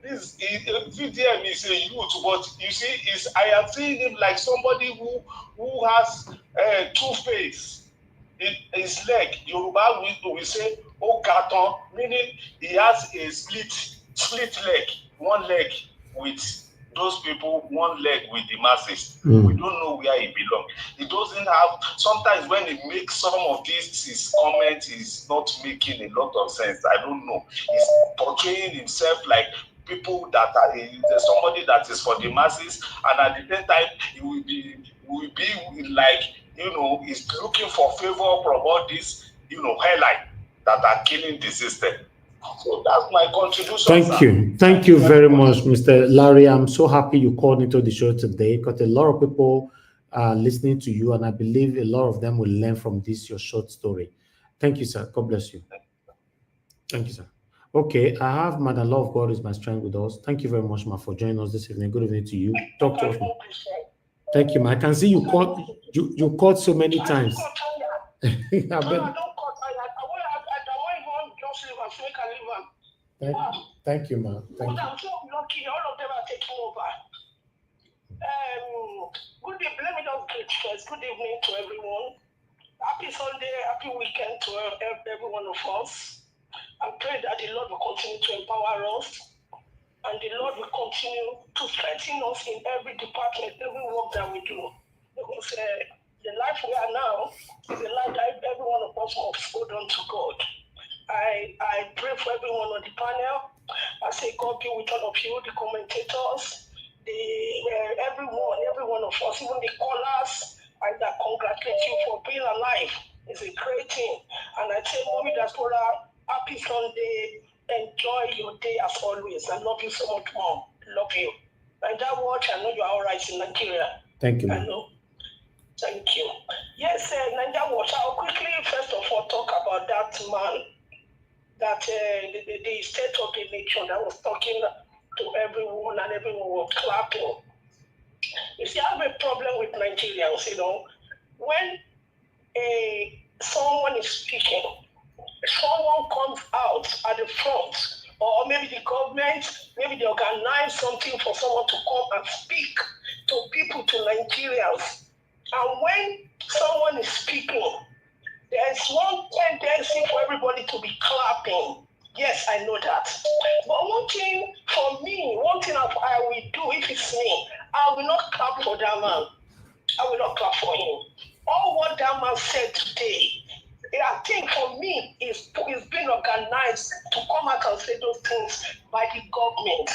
VDM is a youth, but you see, I am seeing him like somebody who has 2 faces. His leg, Yoruba we say, Okaton, meaning he has a split leg, one leg with those people, one leg with the masses. We don't know where he belongs. He doesn't have, sometimes when he makes some of his comments, he's not making a lot of sense. I don't know. He's portraying himself like people that are somebody that is for the masses, and at the same time, he will be like, he's looking for favor from all these, hairline that are killing the system. So that's my contribution. Thank sir. you. Thank you very much, Mr. Larry. I'm so happy you called into the show today because a lot of people are listening to you, and I believe a lot of them will learn from this, your short story. Thank you, sir. God bless you. Thank you, sir. Okay, I have Madam Law of God is my strength with us. Thank you very much, ma, for joining us this evening. Good evening to you. Talk to us, ma. Thank you, ma. I can see you called you called so many times. Thank you, ma. Thank you. I'm so lucky. All of them are taking over. Good evening. Let me just greet first. Good evening to everyone. Happy Sunday, happy weekend to every one of us. I pray that the Lord will continue to empower us and the Lord will continue to strengthen us in every department, every work that we do. Because the life we are now is a life that every one of us must hold on to God. I pray for everyone on the panel. I say God be with all of you, the commentators, every one of us, even the callers. I congratulate you for being alive. It's a great thing. And I say, Mommy Diaspora, happy Sunday. Enjoy your day as always. I love you so much, Mom. Love you. And that watch, I know you are all right in Nigeria. Thank you. I know. Thank you. Yes, Nigeria Watch, I'll quickly, first of all, talk about that man, that the state of the nation that was talking to everyone and everyone was clapping. You see, I have a problem with Nigerians, when someone is speaking, someone comes out at the front, or maybe the government, maybe they organize something for someone to come and speak to people, to Nigerians. And when someone is speaking, there's one tendency for everybody to be clapping. Yes, I know that. But one thing for me, one thing I will do, if it's me, I will not clap for that man. I will not clap for him. All what that man said today, I think for me, is being organized to come out and say those things by the government.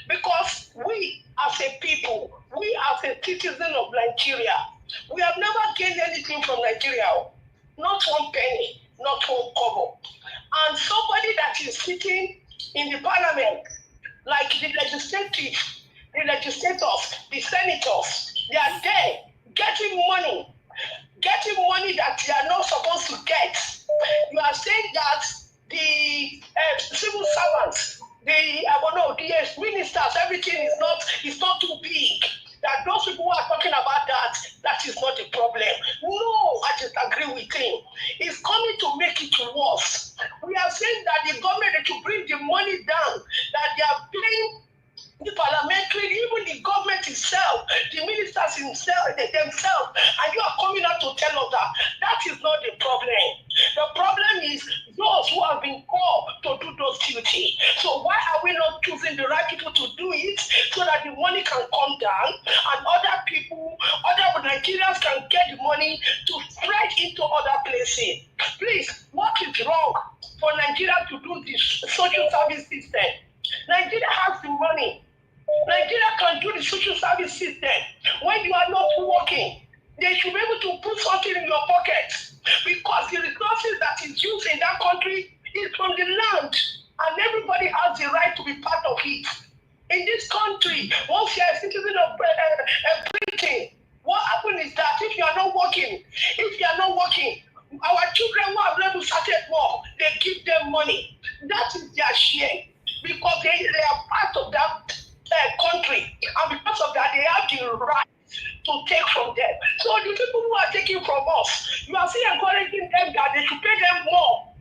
Because we as a people, we as a citizen of Nigeria, we have never gained anything from Nigeria. Not one penny, not one kobo. And somebody that is sitting in the parliament, like the legislative, the legislators, the senators, they are there getting money that they are not supposed to get. You are saying that the civil servants, the ministers, everything is not too big. That those people who are talking about that is not the problem. No, I just agree with him. It's coming to make it worse. We are saying that the government should bring the money down, that they are paying the parliamentary, even the government itself, the ministers themselves, and you are coming out to tell us that is not the problem. The problem is those who have been called to do those duties. So why are we not choosing the right people to do it so that the money can come down and other people, other Nigerians can get the money to spread into other places? Please, what is wrong for Nigeria to do this social service system? Nigeria has the money. Nigeria can do the social service system. When you are not working, they should be able to put something in your pocket, because the resources that is used in that country is from the land, and everybody has the right to be part of it. In this country, once you are a citizen of Britain, what happens is that if you are not working, our children who have never started work, they give them money. That is their share, because they are part of that country, and because of that, they have the right to take from them. So the people who are taking from us, you are still encouraging them that they should pay them more.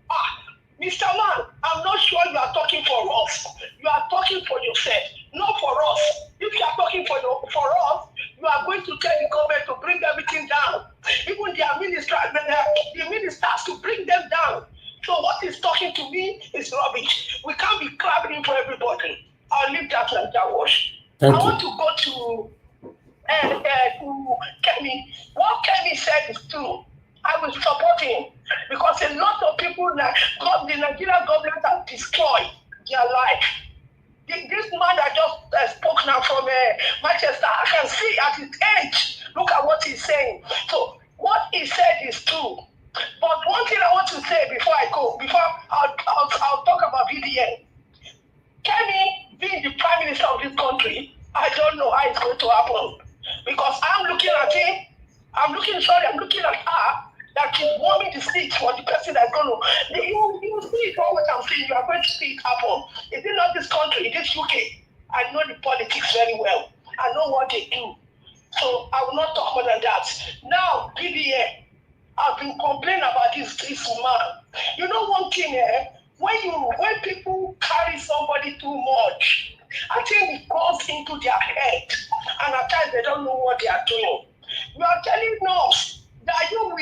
Mr. Man, I'm not sure you are talking for us. You are talking for yourself, not for us. If you are talking for us, you are going to tell the government to bring everything down. Even the ministers to bring them down. So what is talking to me is rubbish. We can't be clapping for everybody. I'll leave that like that wash. I want to go to Kemi. What Kemi said is true. I will support him, because a lot of people, the Nigerian government has destroyed their life. This man that just spoke now from Manchester, I can see at his age, look at what he's saying. So what he said is true. But one thing I want to say before I go, I'll talk about VDM BDN. Kemi being the prime minister of this country, I don't know how it's going to happen. Because I'm looking at him, I'm looking at her, that she's warming the seat for the person that's going to, you see it all what I'm saying, you are going to see it happen. Is it not this country, it is UK? I know the politics very well. I know what they do. So I will not talk more than that. Now, BDN, I've been complaining about this man. You know one thing, when people carry somebody too much, I think it goes into their head, and at times they don't know what they are doing. You are telling us that you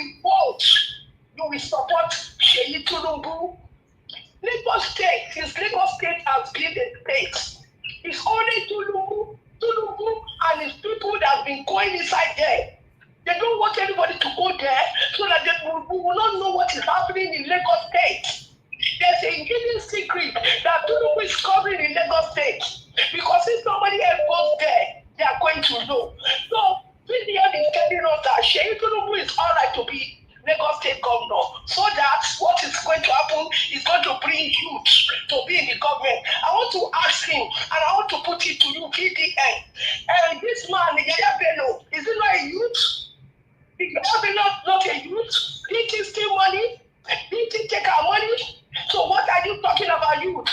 will support Sheyi Tinubu. Lagos State, Lagos State has been a state. It's only Tinubu and his people that have been going inside there. They don't want anybody to go there so that we will not know what is happening in Lagos State. There's a hidden secret that Tinubu is covering in Lagos State. Because if somebody else goes there, they are going to know. So, VDM is telling us that Sheyi Tinubu is all right to be Lagos State governor. So that what is going to happen is going to bring youth to be in the government. I want to ask him, and I want to put it to you, VDM. And this man, Badenock, is he not a youth? Is not a youth? Did he steal money? Did he take our money? So what are you talking about youth?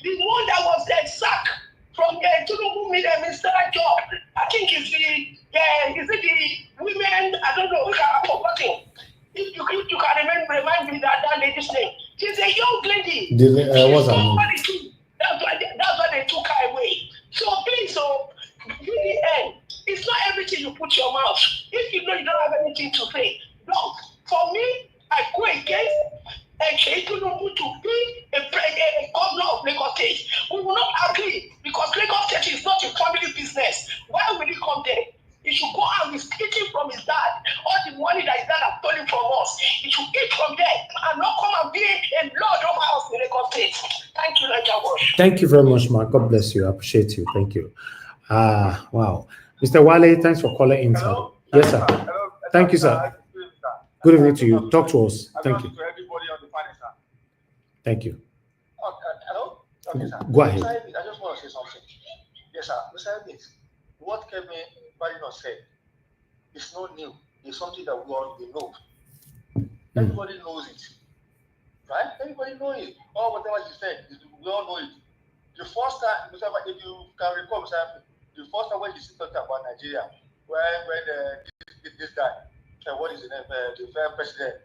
The one that was then sacked from the Tinubu ministerial job, I think is it the women, I don't know, I've forgotten. If you can remind me that lady's name. She's a young lady. What's her name? Too. That's why they took her away. So please, in the end, it's not everything you put your mouth. If you know you don't have anything to say, don't. For me, I go against Sheyi Tinubu to be a governor of Lagos State. We will not agree because Lagos State is not a family business. Why will he come there? He should go and be stealing from his dad. All the money that his dad has stolen from us, he should eat from there and not come and be a lord of house in Lagos State. Thank you, Nigerian. Thank you very much, Mark. God bless you. I appreciate you. Thank you. Wow. Mr. Wale, thanks for calling in. Hello? Yes, sir. Hello? Thank you, sir. Good evening to you. Talk to us. Thank you. To everybody on the panel, sir. Thank you. Hello? Okay, sir. Go ahead. I just want to say something. Yes, sir. Mr. Evans, what Kemi Badenock said is not new. It's something that we all know. Everybody knows it. Right? Everybody knows it. Or whatever she said, we all know it. The first time, if you can recall, the first time when she talked about Nigeria, when this guy, what is the name, the first president,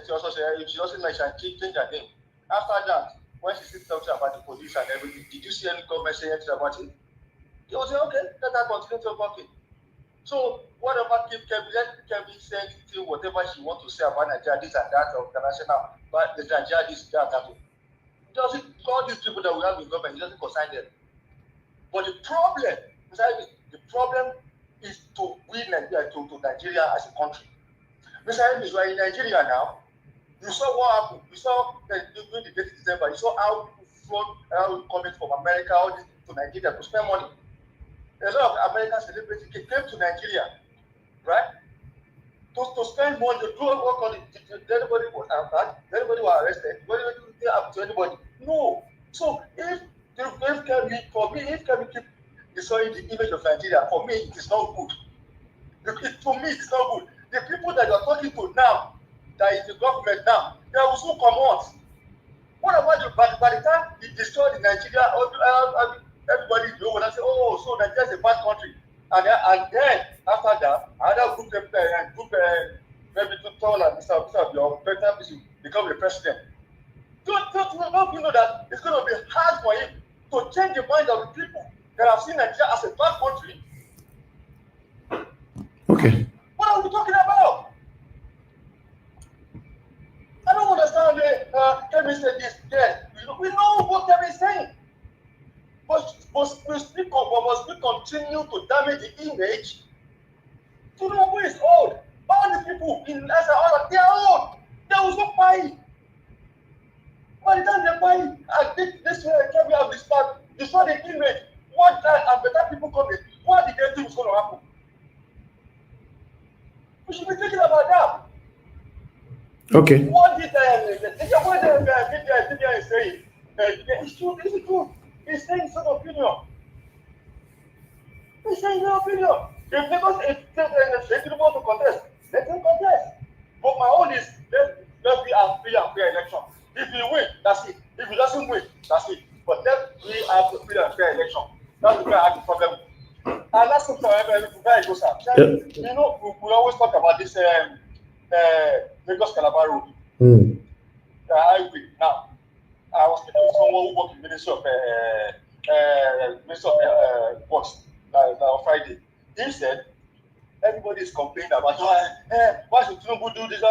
she also said, if she doesn't like, she change her name. After that, when she talks about the police and everything, did you see any comment saying anything about it? They will say, okay, let her continue talking. So, whatever Kemi say whatever she wants to say about Nigeria, this and that, international, but the Nigeria, this, that. It doesn't, all these people that we have in government, it doesn't concern them. But the problem is to win Nigeria, to Nigeria as a country. Mr. Evans, we are in Nigeria now. You saw what happened. You saw during the 30th December, you saw how people coming from America, all this to Nigeria to spend money. A lot of American celebrities came to Nigeria, right? To spend money, to do work on it. Anybody was anybody was arrested. What did it happen to anybody? No. So if Kemi keep destroying the image of Nigeria, for me it is not good. For me, it's not good. The people that you are talking to now, that is the government now, they will soon come out. What about by the time he destroyed Nigeria, everybody know when I say, oh, so Nigeria is a bad country. And then after that, another group maybe to tell and Mr. your better people become the president. Don't you know that it's going to be hard for him to change the mind of the people that have seen Nigeria as a bad country? Okay. What are we talking about? I don't understand Kemi said this. Yes, we know what Kemi is saying. But must we continue to damage the image? Tinubu is old. All the people in Nigeria, they are old. They will not buy. By the time they buy, this Kemi have destroy the image. What and better people coming? What did they think is going to happen? We should be thinking about that. Okay. What did the is saying? It's true. It's true. He's saying his own opinion. He's saying his own opinion. If Lagos if they want to contest, let him contest. But my own is let's be a free and fair election. If he win, that's it. If he doesn't win, that's it. But let we have a free and fair election. That's where I have the problem. And that's something where it goes up. You know, we always talk about this Lagos Calabar road. Highway. Now, I was speaking with someone who works in the Ministry of Works on Friday. He said everybody is complaining about why should Tinubu do this? He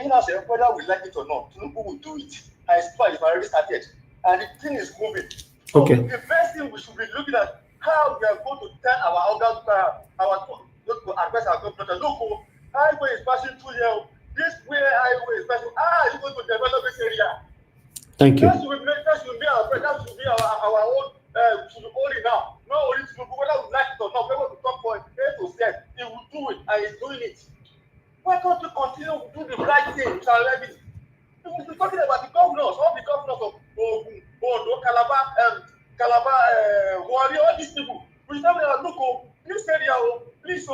now said whether we like it or not, Tinubu will do it. And it's already started, and the thing is moving. So the first thing we should be looking at how we are going to tell our elders, to advise our government. Look, highway is passing through here. This way highway is passing. You're going to develop this area. Thank you. That should be our own. Should be only now. Not only to whether we like it or not. Whether we talk for A to Z, he will do it, and he's doing it. Why can't we continue to do the right thing with our revenue? We will be talking about the governors, all the governors of Ondo, Calabar, Warrior, all these people. We tell them, look, this area, please.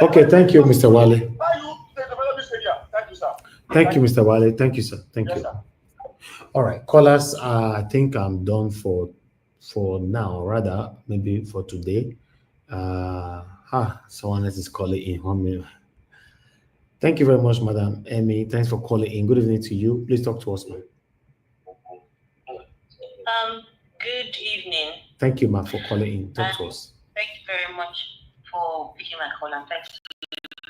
Okay, thank you, Mr. Wale. How you develop this area? Thank you, sir. Thank you, Mr. Wale. Thank you, sir. Thank you. Sir. All right, callers. I think I'm done for now. Rather, maybe for today. Someone else is calling in. 1 minute. Thank you very much, Madam Emmy. Thanks for calling in. Good evening to you. Please talk to us, ma'am. Good evening. Thank you, ma'am, for calling in. Talk to us. Thank you very much for picking my call, and thanks to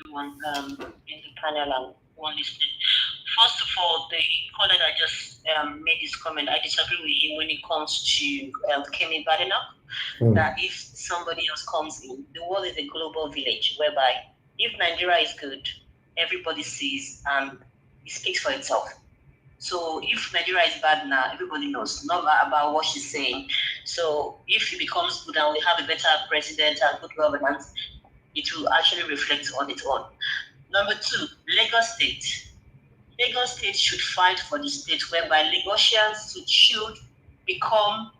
everyone in the panel and one listening. First of all, the caller that just made this comment, I disagree with him when it comes to Kemi Badenock, that if somebody else comes in, the world is a global village whereby if Nigeria is good, everybody sees and it speaks for itself. So if Nigeria is bad now, everybody knows, not about what she's saying. So if it becomes good and we have a better president and good governance, it will actually reflect on its own. Number two, Lagos State. Lagos State should fight for the state whereby Lagosians should become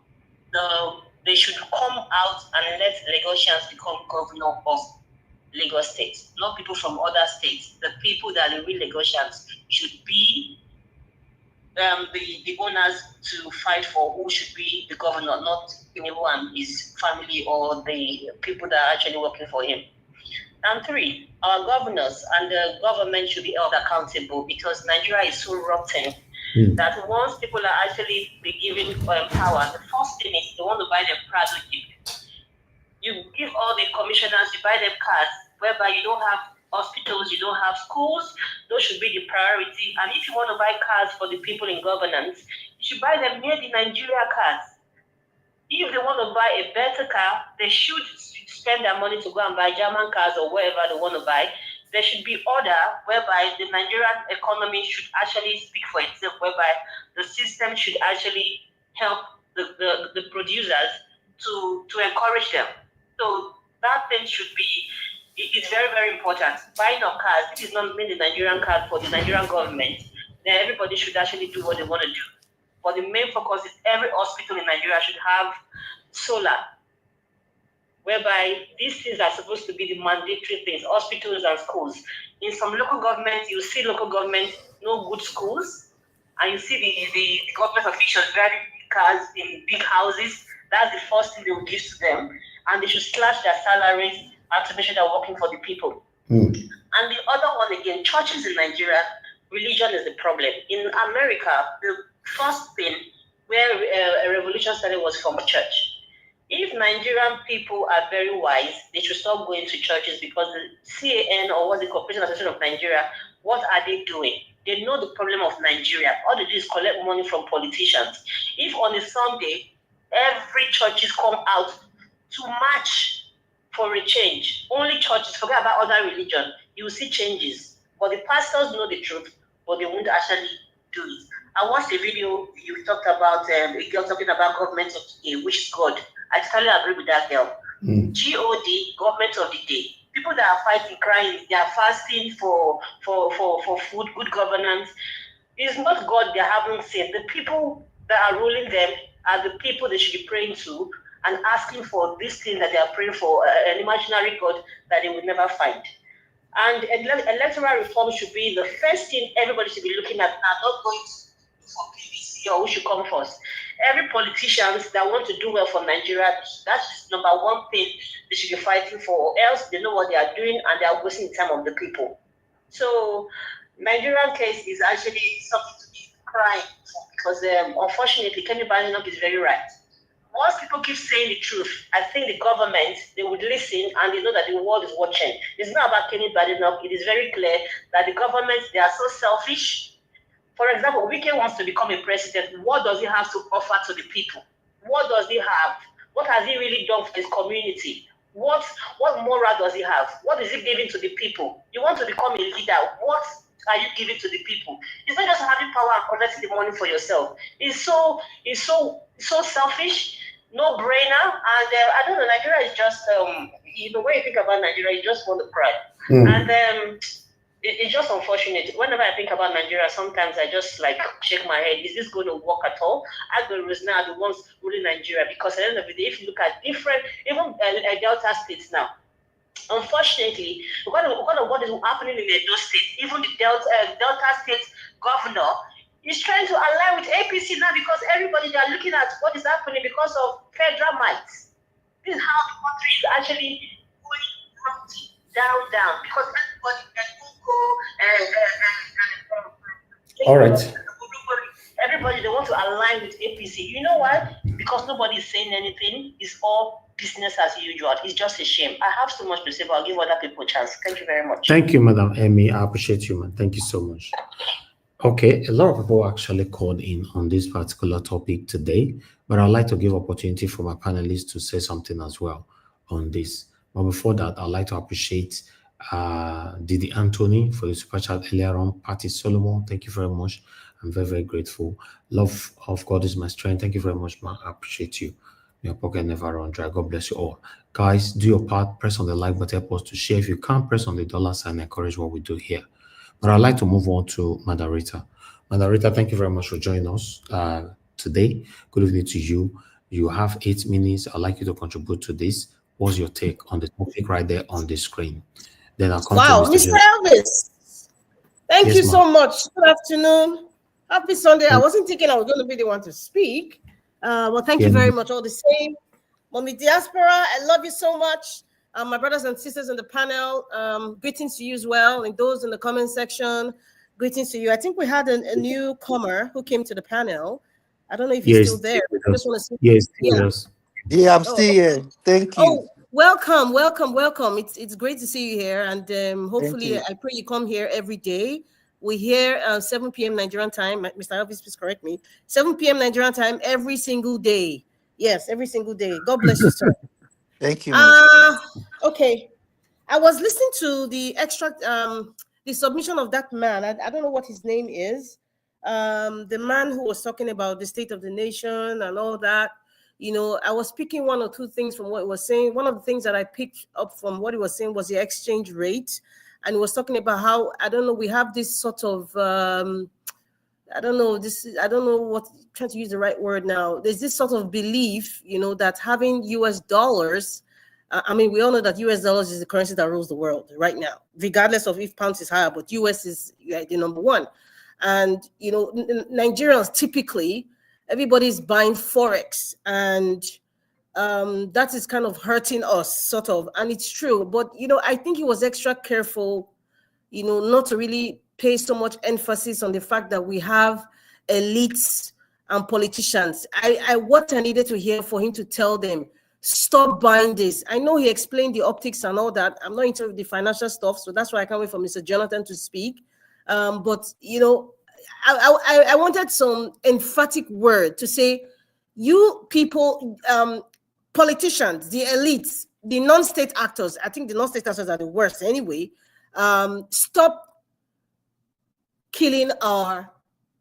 they should come out and let Lagosians become governor of Lagos State, not people from other states. The people that are real Lagosians should be the owners to fight for who should be the governor, not anyone, his family or the people that are actually working for him. And three, our governors and the government should be held accountable because Nigeria is so rotten that once people are actually be given power, the first thing is they want to buy them Prado Jeep. You give all the commissioners, you buy them cars, whereby you don't have hospitals, you don't have schools. Those should be the priority. And if you want to buy cars for the people in governance, you should buy them near the Nigeria cars. If they want to buy a better car, they should spend their money to go and buy German cars or whatever they want to buy. There should be order whereby the Nigerian economy should actually speak for itself, whereby the system should actually help the producers to encourage them. So that thing should be, it is very, very important. Buying of cars, this is not only the Nigerian card for the Nigerian government. Then everybody should actually do what they want to do. But the main focus is every hospital in Nigeria should have solar, whereby these things are supposed to be the mandatory things, hospitals and schools. In some local governments, you see local governments, no good schools, and you see the government officials driving cars in big houses. That's the first thing they will give to them. And they should slash their salaries and to make sure they're working for the people. And the other one again, churches in Nigeria, religion is the problem. In America, the first thing where a revolution started was from church. If Nigerian people are very wise, they should stop going to churches because the CAN or what's the Corporation Association of Nigeria, what are they doing? They know the problem of Nigeria. All they do is collect money from politicians. If on a Sunday, every churches come out to march for a change, only churches, forget about other religion, you will see changes. But the pastors know the truth, but they won't actually do it. I watched a video you talked about, a girl talking about government of the day, which is God. I totally agree with that girl. G-O-D, government of the day. People that are fighting, crying, they are fasting for food, good governance. It's not God they haven't seen. The people that that are ruling them are the people they should be praying to and asking for this thing that they are praying for, an imaginary God that they will never find. And electoral reform should be the first thing everybody should be looking at, not going for PVC or who should come first. Every politicians that want to do well for Nigeria, that's number one thing they should be fighting for, or else they know what they are doing and they are wasting the time of the people. So Nigerian case is actually something to be crying for, because unfortunately Kemi Badenock is very right. Once people keep saying the truth, I think the government, they would listen and they know that the world is watching. It's not about Kemi Badenock. It is very clear that the government, they are so selfish. For example, Wike wants to become a president. What does he have to offer to the people? What does he have? What has he really done for his community? What moral does he have? What is he giving to the people? You want to become a leader. What are you giving to the people? It's not just having power and collecting the money for yourself. It's so selfish, no brainer. And I don't know, Nigeria is just when you think about Nigeria, you just want to cry. And it's just unfortunate. Whenever I think about Nigeria, sometimes I just shake my head. Is this going to work at all? Agberos now are the ones ruling Nigeria, because at the end of the day, if you look at different, even Delta states now, unfortunately, because of what is happening in Edo State, even the Delta State governor is trying to align with APC now, because everybody, they are looking at what is happening because of federal might. This is how the country is actually going down, because everybody can go. All right. Everybody, they want to align with APC. You know why? Because nobody is saying anything. It's all business as usual. It's just a shame. I have so much to say, but I'll give other people a chance. Thank you very much. Thank you, Madam Emmy. I appreciate you, man. Thank you so much. Okay, a lot of people actually called in on this particular topic today, but I'd like to give opportunity for my panelists to say something as well on this. But before that, I'd like to appreciate Didi Anthony for the super chat earlier on. Patty Solomon, thank you very much. I'm very, very grateful. Love of God is my strength. Thank you very much, man. I appreciate you. Your pocket never run dry. God bless you all. Guys, do your part. Press on the like button. Help us to share. If you can't, press on the dollar sign. Encourage what we do here. But I'd like to move on to Madarita. Madarita, thank you very much for joining us today. Good evening to you. You have 8 minutes. I'd like you to contribute to this. What's your take on the topic right there on the screen? Then I'll come to Mr. Elvis. Thank you so much. Good afternoon. Happy Sunday. I wasn't thinking I was going to be the one to speak. Well, thank you very much all the same. Mommy Diaspora, I love you so much. My brothers and sisters in the panel, greetings to you as well. And those in the comment section, greetings to you. I think we had a newcomer who came to the panel. I don't know if he's still there. I just want to see. Yes, yeah, I'm still here. Thank you. Oh, welcome. It's great to see you here. And hopefully, I pray you come here every day. We're here 7 p.m. Nigerian time. Mr. Elvis, please correct me. 7 p.m. Nigerian time every single day. Yes, every single day. God bless you, sir. Thank you. Okay. I was listening to the extract, the submission of that man. I don't know what his name is. The man who was talking about the state of the nation and all that. I was picking one or two things from what he was saying. One of the things that I picked up from what he was saying was the exchange rate. And he was talking about how, we have this sort of, I don't know what, trying to use the right word now. There's this sort of belief, that having US dollars, we all know that US dollars is the currency that rules the world right now, regardless of if pounds is higher, but US is the number one. And, Nigerians typically, everybody's buying Forex, and that is kind of hurting us, sort of. And it's true. But, I think he was extra careful, not to really pay so much emphasis on the fact that we have elites and politicians. What I needed to hear for him to tell them, stop buying this. I know he explained the optics and all that. I'm not into the financial stuff, so that's why I can't wait for Mr. Jonathan to speak. But, I wanted some emphatic word to say, you people, politicians, the elites, the non-state actors, I think the non-state actors are the worst anyway, stop killing our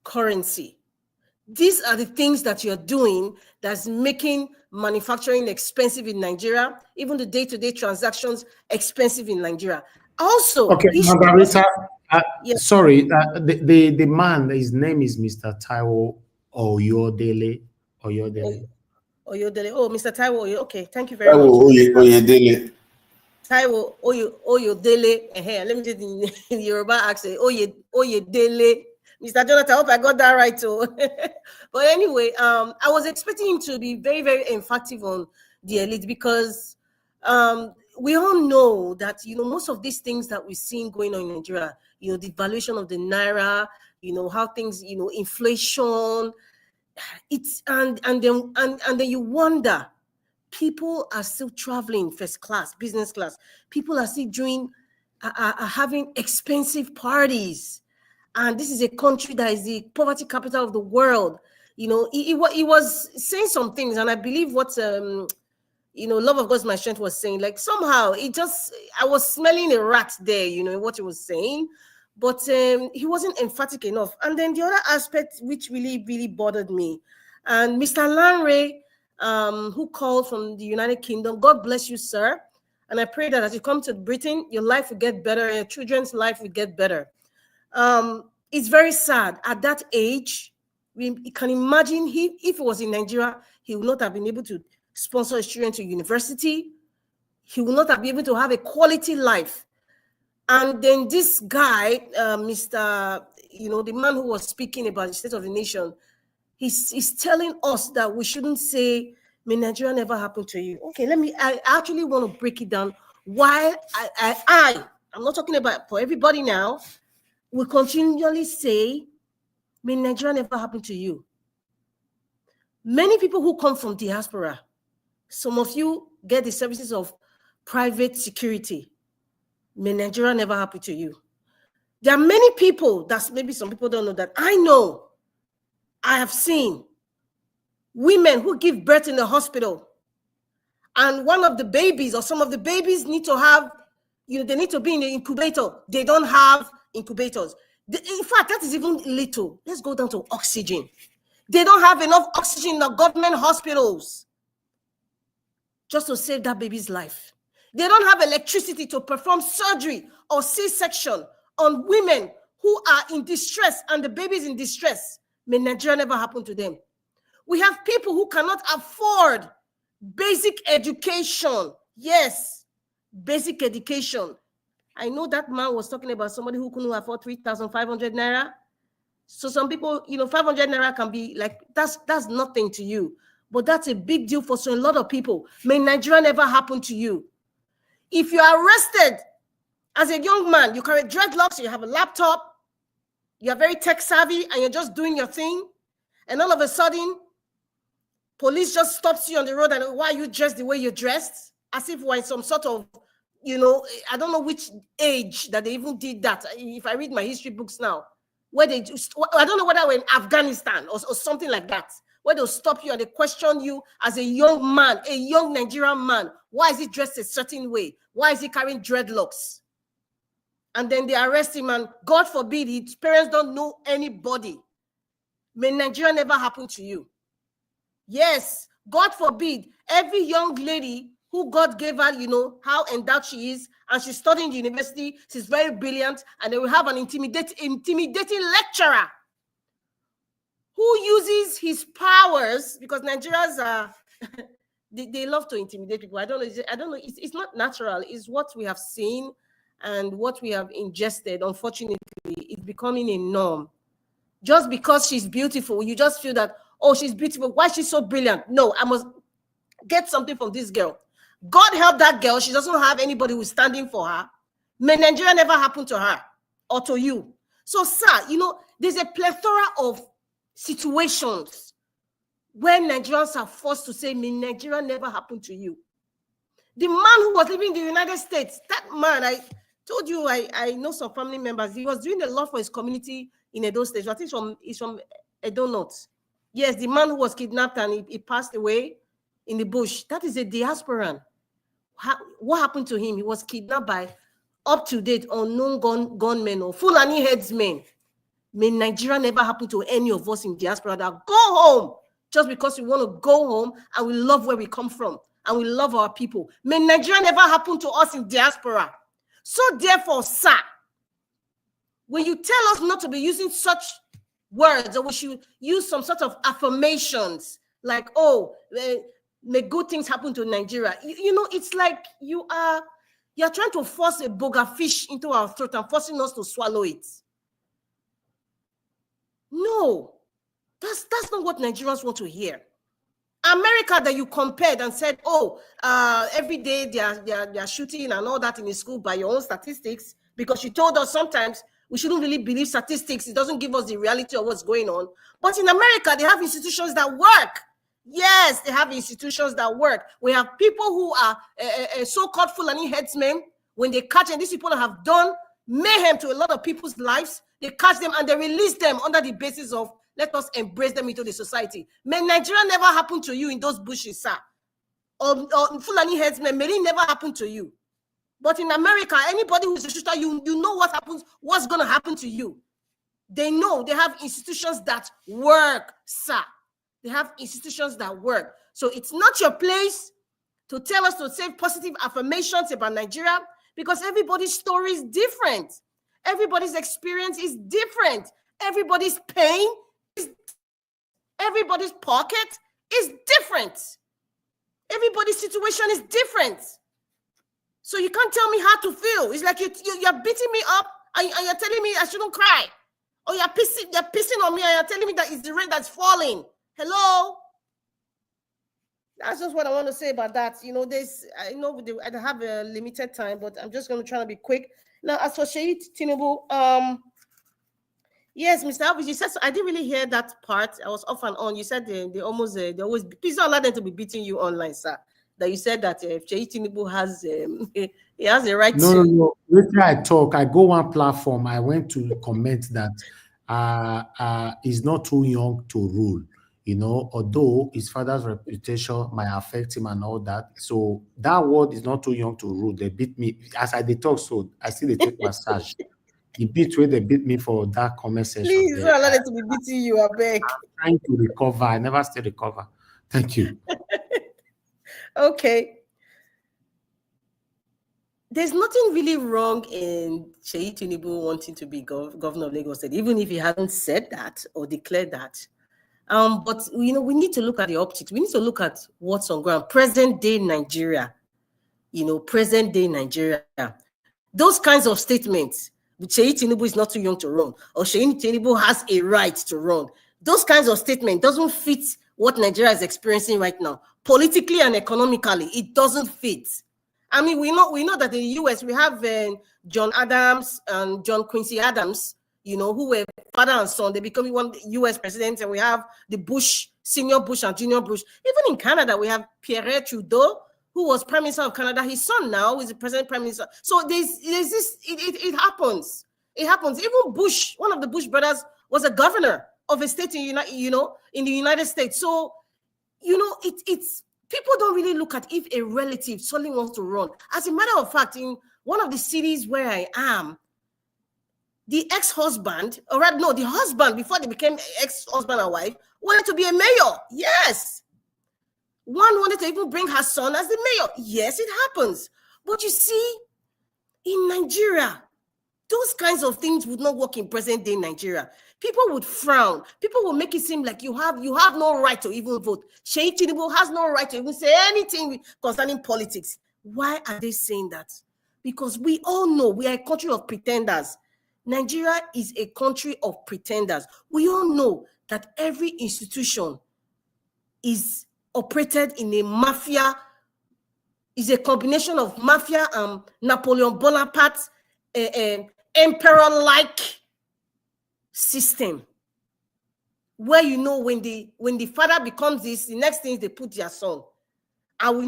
currency. These are the things that you're doing that's making manufacturing expensive in Nigeria, even the day-to-day transactions expensive in Nigeria. Also, okay, Margarita, sorry, the man, his name is Mr. Taiwo Oyodele. Oh, Mr. Taiwo. Okay, thank you very much. Oyedele. Taiwo Oyodele. Let me just in Yoruba accent. Oyedele. Mr. Jonathan, I hope I got that right too. But anyway, I was expecting him to be very, very emphatic on the elite because we all know that, most of these things that we're seeing going on in Nigeria, the valuation of the naira, how things, inflation, it's and then you wonder, people are still traveling first class, business class. People are still are having expensive parties. And this is a country that is the poverty capital of the world. He was saying some things, and I believe what Love of God's My Strength was saying, like somehow I was smelling a rat there, what he was saying, but he wasn't emphatic enough. And then the other aspect which really, really bothered me, and Mr. Lanre, who called from the United Kingdom, God bless you, sir. And I pray that as you come to Britain, your life will get better, and your children's life will get better. It's very sad. At that age, we can imagine if he was in Nigeria, he would not have been able to sponsor his children to university. He will not have been able to have a quality life. And then this guy, Mr. The man who was speaking about the state of the nation, he's telling us that we shouldn't say, may Nigeria never happen to you. Okay, I actually want to break it down. Why I'm not talking about for everybody now, we continually say, may Nigeria never happen to you. Many people who come from diaspora, some of you get the services of private security. May Nigeria never happen to you. There are many people, that's maybe some people don't know that. I know, I have seen women who give birth in the hospital, and one of the babies or some of the babies need to have, they need to be in the incubator. They don't have incubators. In fact, that is even little. Let's go down to oxygen. They don't have enough oxygen in the government hospitals just to save that baby's life. They don't have electricity to perform surgery or C-section on women who are in distress and the baby's in distress. May Nigeria never happen to them. We have people who cannot afford basic education. Yes, basic education. I know that man was talking about somebody who couldn't afford 3,500 naira. So some people, 500 naira can be like, that's nothing to you. But that's a big deal for a lot of people. May Nigeria never happen to you. If you are arrested as a young man, you carry dreadlocks, you have a laptop, you're very tech savvy, and you're just doing your thing, and all of a sudden, police just stops you on the road, and why are you dressed the way you're dressed? As if we're in some sort of, I don't know which age that they even did that. If I read my history books now, where I don't know whether we're in Afghanistan or something like that, where they'll stop you and they question you as a young man, a young Nigerian man. Why is he dressed a certain way? Why is he carrying dreadlocks? And then they arrest him, and God forbid his parents don't know anybody. May Nigeria never happen to you. Yes, God forbid every young lady who God gave her, how endowed she is, and she's studying the university, she's very brilliant, and they will have an intimidating lecturer who uses his powers, because Nigerians are, they love to intimidate people. I don't know. It's not natural. It's what we have seen and what we have ingested. Unfortunately, it's becoming a norm. Just because she's beautiful, you just feel that, oh, she's beautiful. Why is she so brilliant? No, I must get something from this girl. God help that girl. She doesn't have anybody who's standing for her. May Nigeria never happen to her or to you. So, sir, there's a plethora of situations where Nigerians are forced to say, may Nigeria never happen to you. The man who was living in the United States, that man, I told you, I know some family members. He was doing a lot for his community in Edo State. I think he's from Edo North. Yes, the man who was kidnapped and he passed away in the bush. That is a diasporan. What happened to him? He was kidnapped by up-to-date unknown gunmen or Fulani headsmen. May Nigeria never happen to any of us in diaspora that go home just because we want to go home and we love where we come from and we love our people. May Nigeria never happen to us in diaspora. So therefore, sir, when you tell us not to be using such words, or we should use some sort of affirmations like, oh, may good things happen to Nigeria. You know, it's like you're trying to force a boga fish into our throat and forcing us to swallow it. No, that's not what Nigerians want to hear. America that you compared and said, oh, every day they are shooting and all that in the school by your own statistics, because you told us sometimes we shouldn't really believe statistics. It doesn't give us the reality of what's going on. But in America, they have institutions that work. Yes, they have institutions that work. We have people who are so-called Fulani headsmen. When they catch, and these people have done mayhem to a lot of people's lives, they catch them and they release them under the basis of, let us embrace them into the society. May Nigeria never happen to you in those bushes, sir. Or Fulani headsmen, may it never happen to you. But in America, anybody who's a shooter, you know what happens, what's going to happen to you. They know they have institutions that work, sir. They have institutions that work. So it's not your place to tell us to say positive affirmations about Nigeria, because everybody's story is different. Everybody's experience is different. Everybody's pain is, everybody's pocket is different. Everybody's situation is different. So you can't tell me how to feel. It's like you're beating me up and you're telling me I shouldn't cry. Or you're pissing on me and you're telling me that it's the rain that's falling. Hello? That's just what I want to say about that. You know, I know I have a limited time, but I'm just going to try to be quick. Now, as for Sheyi Tinubu, yes, Mr. Alvis, you said, so I didn't really hear that part. I was off and on. You said they always, please don't allow them to be beating you online, sir. That you said that Sheyi Tinubu has, he has a right to. No. Later I talk, I go one platform, I went to comment that he's not too young to rule. You know, although his father's reputation might affect him and all that. So that word is not too young to rule. They beat me as I talk, so I still they take massage. The beat where they beat me for that comment section. Please don't allow them to be beating you, I beg. I'm trying to recover. I never still recover. Thank you. Okay. There's nothing really wrong in Sheyi Tinubu wanting to be governor of Lagos State, even if he hasn't said that or declared that. But you know, we need to look at the optics. We need to look at what's on ground. Present day Nigeria, you know, present day Nigeria. Those kinds of statements, Sheyi Tinubu is not too young to run, or Sheyi Tinubu has a right to run. Those kinds of statements doesn't fit what Nigeria is experiencing right now, politically and economically. It doesn't fit. I mean, we know that in the US we have John Adams and John Quincy Adams, you know, who were father and son. They become one US president, and we have the Bush, senior Bush and junior Bush. Even in Canada, we have Pierre Trudeau, who was Prime Minister of Canada. His son now is the President Prime Minister. So there's this, it happens. It happens. Even Bush, one of the Bush brothers, was a governor of a state in the United States. So, you know, it's people don't really look at if a relative suddenly wants to run. As a matter of fact, in one of the cities where I am, the ex-husband, or rather, no, the husband, before they became ex-husband and wife, wanted to be a mayor. Yes. One wanted to even bring her son as the mayor. Yes, it happens. But you see, in Nigeria, those kinds of things would not work in present day Nigeria. People would frown. People will make it seem like you have no right to even vote. Sheyi Tinubu has no right to even say anything concerning politics. Why are they saying that? Because we all know we are a country of pretenders. Nigeria is a country of pretenders. We all know that every institution is operated in a mafia, is a combination of mafia and Napoleon Bonaparte's emperor-like system, where you know when the father becomes this, the next thing is they put their son. And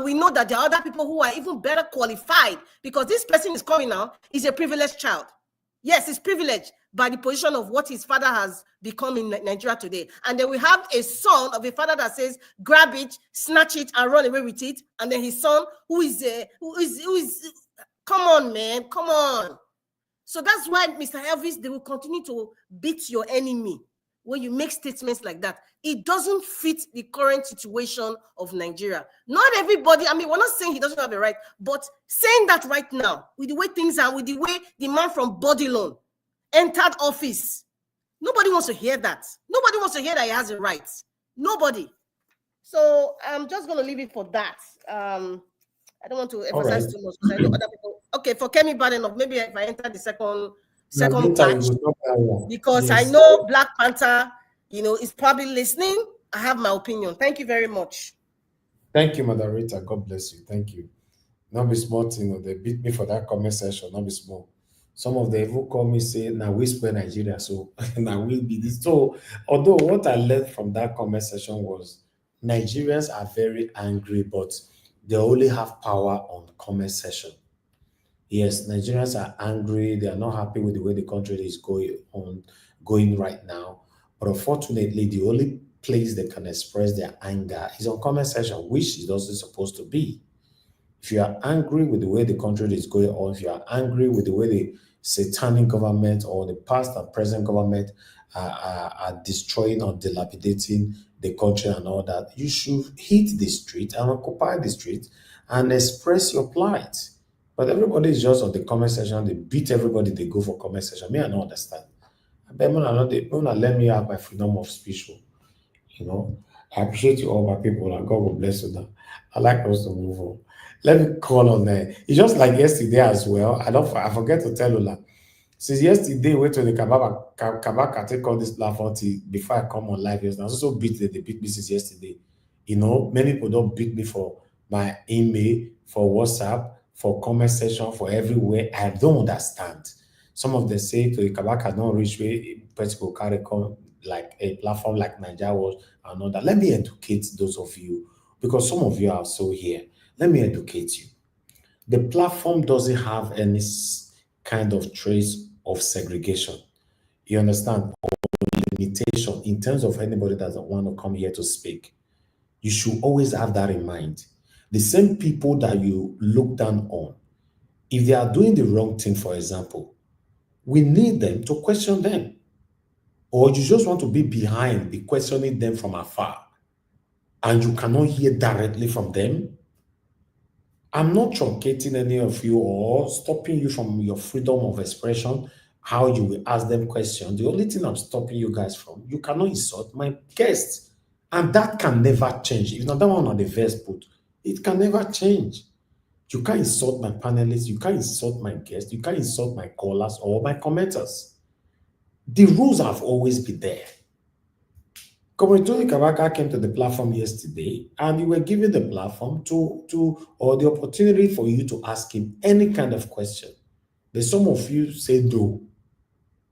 we know that there are other people who are even better qualified, because this person is coming now is a privileged child. Yes, he's privileged by the position of what his father has become in Nigeria today. And then we have a son of a father that says, grab it, snatch it, and run away with it. And then his son, who is come on, man, come on. So that's why, Mr. Elvis, they will continue to beat your enemy when you make statements like that. It doesn't fit the current situation of Nigeria. Not everybody, I mean, we're not saying he doesn't have a right, but saying that right now, with the way things are, with the way the man from Badenock entered office, Nobody wants to hear that. Nobody wants to hear that he has a right. Nobody. So I'm just going to leave it for that. I don't want to emphasize too much because I know other people. Okay, for Kemi Badenock, maybe if I enter the second batch, because I know Black Panther, is probably listening. I have my opinion. Thank you very much. Thank you, Madam Rita. God bless you. Thank you. Not be small, they beat me for that comment section. Not be small. Some of them even call me say, "Now we spare Nigeria." So now we be this. So although what I learned from that comment section was Nigerians are very angry, but they only have power on comment section. Yes, Nigerians are angry. They are not happy with the way the country is going right now. But unfortunately, the only place they can express their anger is on comment section, which is also supposed to be. If you are angry with the way the country is going on, if you are angry with the way the satanic government or the past and present government are destroying or dilapidating the country and all that, you should hit the street and occupy the street and express your plight. But everybody is just on the comment section. They beat everybody. They go for comment section. Me, I don't understand. I bet they let me have my freedom of speech. I appreciate you all, my people, and God will bless you now. I like us to move on. Let me call on there. It's just like yesterday as well. I forget to tell you that. Since yesterday, went to the Kabaka take all this platform before I come on live. Yes, I also beat they beat me since yesterday. Many people don't beat me for my email, for WhatsApp, for comment section, for everywhere. I don't understand. Some of them say to the Kabaka not reach where people carry come like a platform like Nigeria was and all that. Let me educate those of you because some of you are so here. Let me educate you. The platform doesn't have any kind of trace of segregation. You understand? Or limitation in terms of anybody that doesn't want to come here to speak. You should always have that in mind. The same people that you look down on, if they are doing the wrong thing, for example, we need them to question them. Or you just want to be behind, be questioning them from afar, and you cannot hear directly from them. I'm not truncating any of you or stopping you from your freedom of expression, how you will ask them questions. The only thing I'm stopping you guys from, you cannot insult my guests. And that can never change. If not that one on the verse put, it can never change. You can't insult my panelists, you can't insult my guests, you can't insult my callers or my commenters. The rules have always been there. Comrade Kabaka came to the platform yesterday and you were given the platform or the opportunity for you to ask him any kind of question. But some of you say no.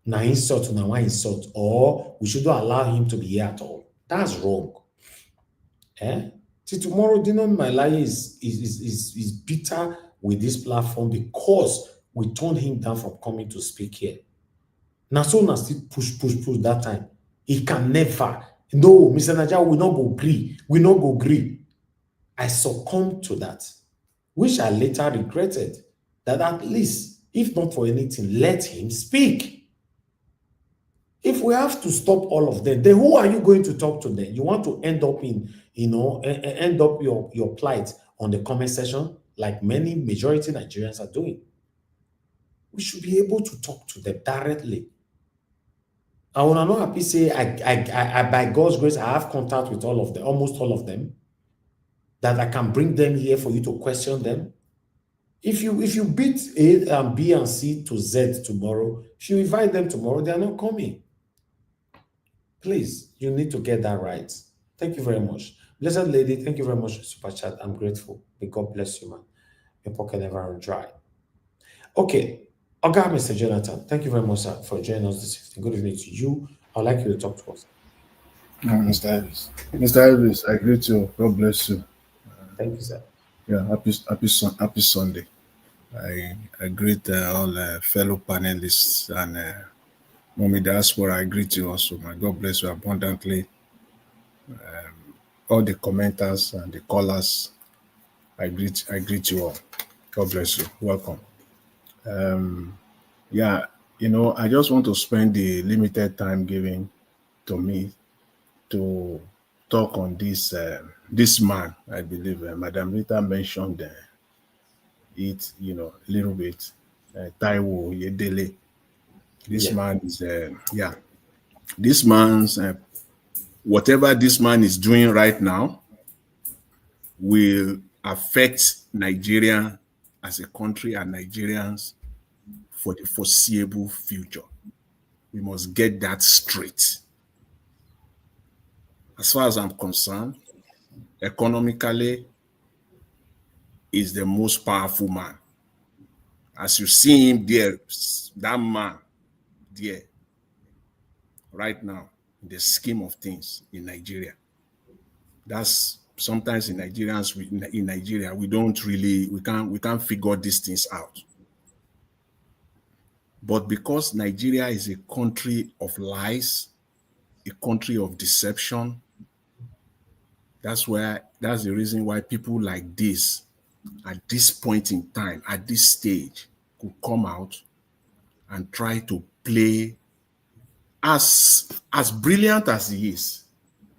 Now insult, now why insult, or we shouldn't allow him to be here at all. That's wrong. See, tomorrow, my life is bitter with this platform because we turned him down from coming to speak here. Now, so now still push that time. He can never. No, Mr. Naja will not go agree. We not go agree. I succumbed to that, which I later regretted. That at least, if not for anything, let him speak. If we have to stop all of them, then who are you going to talk to then? You want to end up your plight on the comment section, like many majority Nigerians are doing. We should be able to talk to them directly. I will not happy say I by God's grace I have contact with all of them, almost all of them, that I can bring them here for you to question them. If you beat A and B and C to Z tomorrow, if you invite them tomorrow, they are not coming. Please, you need to get that right. Thank you very much. Blessed lady, thank you very much for super chat. I'm grateful. May God bless you, man. Your pocket never run dry. Okay. Okay, Mr. Jonathan, thank you very much, sir, for joining us this evening. Good evening to you. I'd like you to talk to us. Mr. Elvis. Mr. Elvis, I greet you. God bless you. Thank you, sir. Yeah, happy Sunday. I greet all fellow panelists and Mommy Diaspora. I greet you also. My God bless you abundantly. All the commenters and the callers, I greet you all. God bless you. Welcome. Yeah, I just want to spend the limited time given to me to talk on this man. I believe Madam Rita mentioned it, a little bit. Taiwo Yedele. This man is, This man's whatever this man is doing right now will affect Nigeria as a country and Nigerians for the foreseeable future. We must get that straight. As far as I'm concerned, economically, is the most powerful man. As you see him there, that man there, right now, in the scheme of things in Nigeria. That's sometimes in Nigeria, we don't really, we can't figure these things out. But because Nigeria is a country of lies, a country of deception, that's the reason why people like this, at this point in time, at this stage, could come out and try to play as brilliant as he is.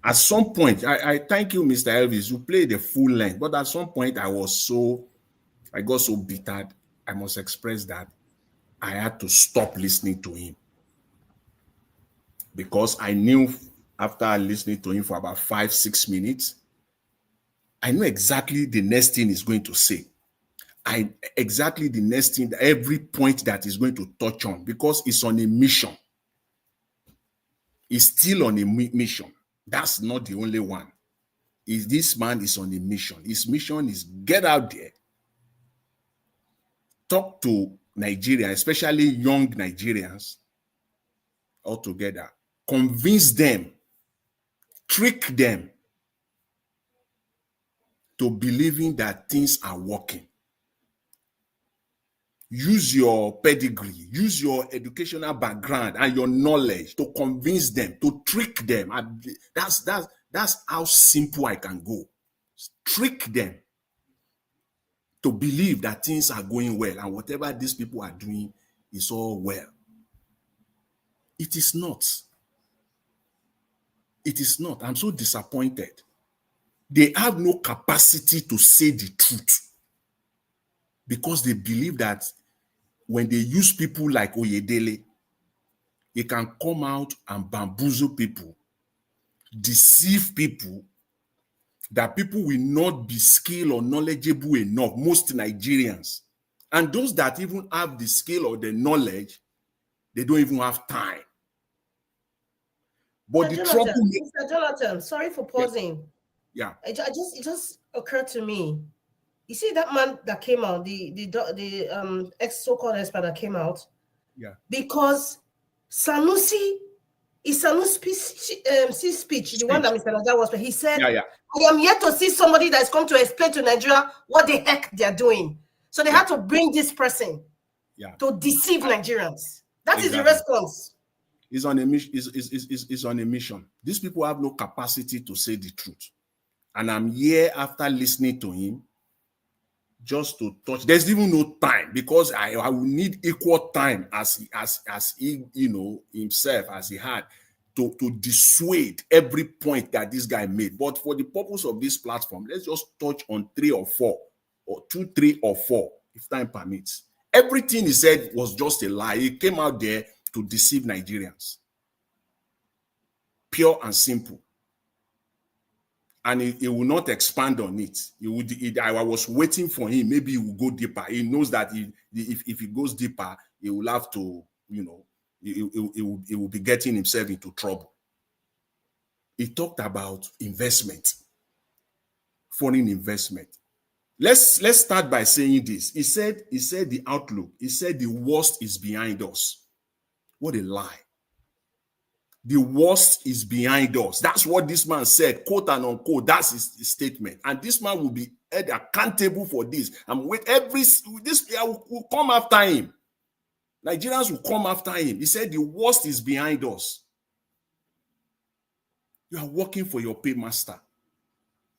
At some point, I thank you, Mr. Elvis, you played the full length, but at some point I got so bitter, I must express that I had to stop listening to him. Because I knew after listening to him for about 5-6 minutes, I knew exactly the next thing he's going to say. Exactly the next thing, every point that he's going to touch on, because it's on a mission. He's still on a mission. That's not the only one. This man is on a mission. His mission is get out there, talk to Nigeria, especially young Nigerians altogether, convince them, trick them to believing that things are working. Use your pedigree, use your educational background and your knowledge to convince them, to trick them. That's how simple I can go. Trick them to believe that things are going well and whatever these people are doing is all well. It is not. It is not. I'm so disappointed. They have no capacity to say the truth because they believe that when they use people like Oyedele, they can come out and bamboozle people, deceive people, that people will not be skilled or knowledgeable enough, most Nigerians. And those that even have the skill or the knowledge, they don't even have time. But Mr. Jonathan, sorry for pausing. Yeah. It just occurred to me. You see that man that came out, the so-called expert that came out, yeah, because Sanusi speech, the one that Mr. Naja was, he said, yeah. I am yet to see somebody that's come to explain to Nigeria what the heck they're doing. So they had to bring this person to deceive Nigerians. That is the response. He's on a mission. Is on a mission. These people have no capacity to say the truth. And I'm here after listening to him just to touch. There's even no time because I will need equal time as he himself as he had to dissuade every point that this guy made. But for the purpose of this platform, let's just touch on 3 or 4 or 2, 3 or 4 if time permits. Everything he said was just a lie. He came out there to deceive Nigerians. Pure and simple. And he will not expand on it. I was waiting for him. Maybe he will go deeper. He knows that if he goes deeper, he will have to, he will be getting himself into trouble. He talked about investment, foreign investment. Let's start by saying this. He said the outlook. He said the worst is behind us. What a lie. The worst is behind us. That's what this man said, quote and unquote. That's his statement. And this man will be held accountable for this. And with this player will come after him. Nigerians will come after him. He said the worst is behind us. You are working for your paymaster.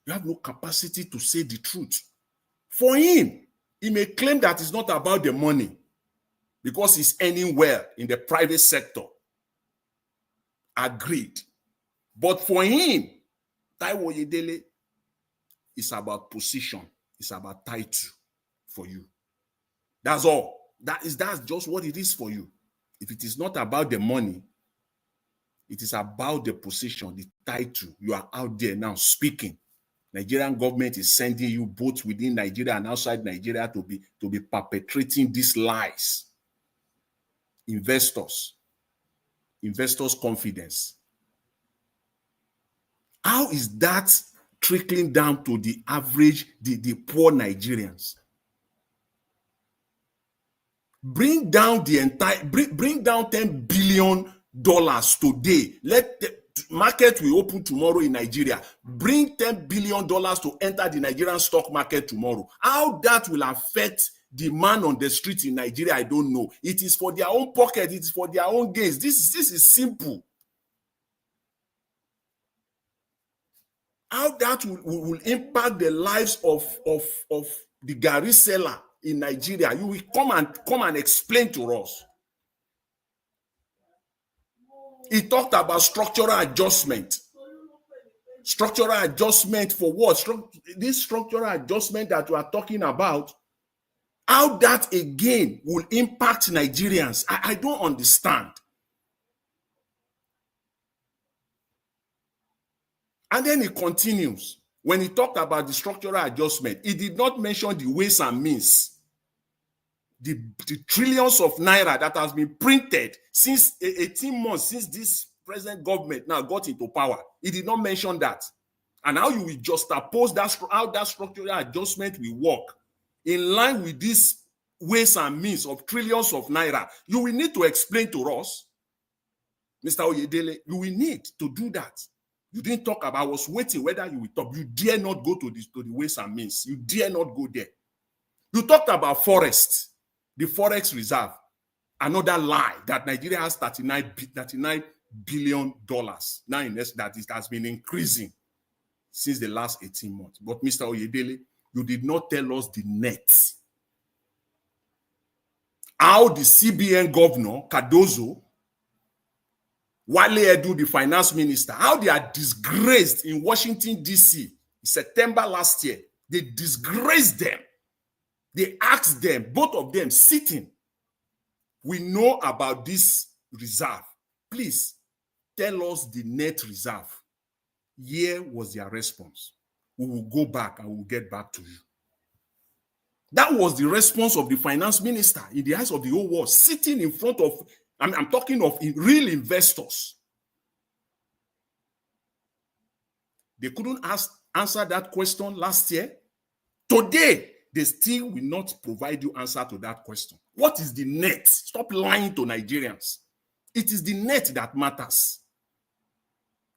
You have no capacity to say the truth. For him, he may claim that it's not about the money because he's earning well in the private sector. Agreed. But for him, Taiwo Oyedele is about position. It's about title for you. That's all. That's just what it is for you. If it is not about the money, It is about the position, the title. You are out there now speaking. Nigerian government is sending you both within Nigeria and outside Nigeria to be perpetrating these lies. Investors confidence. How is that trickling down to the average, the poor Nigerians? Bring down the entire, bring down $10 billion today. Let the market will open tomorrow in Nigeria. Bring $10 billion to enter the Nigerian stock market tomorrow. How that will affect the man on the street in Nigeria, I don't know. It is for their own pocket. It is for their own gains. This is simple. How that will impact the lives of the Gary seller in Nigeria, you will come and explain to us. He talked about structural adjustment. Structural adjustment for what? This structural adjustment that we are talking about, how that again will impact Nigerians, I don't understand. And then he continues. When he talked about the structural adjustment, he did not mention the ways and means. The trillions of naira that has been printed since 18 months, since this present government now got into power. He did not mention that. And how you will juxtapose that, how that structural adjustment will work in line with these ways and means of trillions of naira. You will need to explain to us, Mr. Oyedele, you will need to do that. You didn't talk about, I was waiting whether you will talk. You dare not go to the ways and means. You dare not go there. You talked about forests, the Forex Reserve, another lie that Nigeria has $39 billion now in this, that it has been increasing since the last 18 months. But Mr. Oyedele, you did not tell us the net. How the CBN governor, Cardozo, Wale Edu, the finance minister, how they are disgraced in Washington, D.C. in September last year. They disgraced them. They asked them, both of them sitting, we know about this reserve. Please tell us the net reserve. Here was their response. We will go back and we'll get back to you. That was the response of the finance minister in the eyes of the whole world, sitting in front of, I'm talking of real investors. They couldn't answer that question last year. Today, they still will not provide you answer to that question. What is the net? Stop lying to Nigerians. It is the net that matters.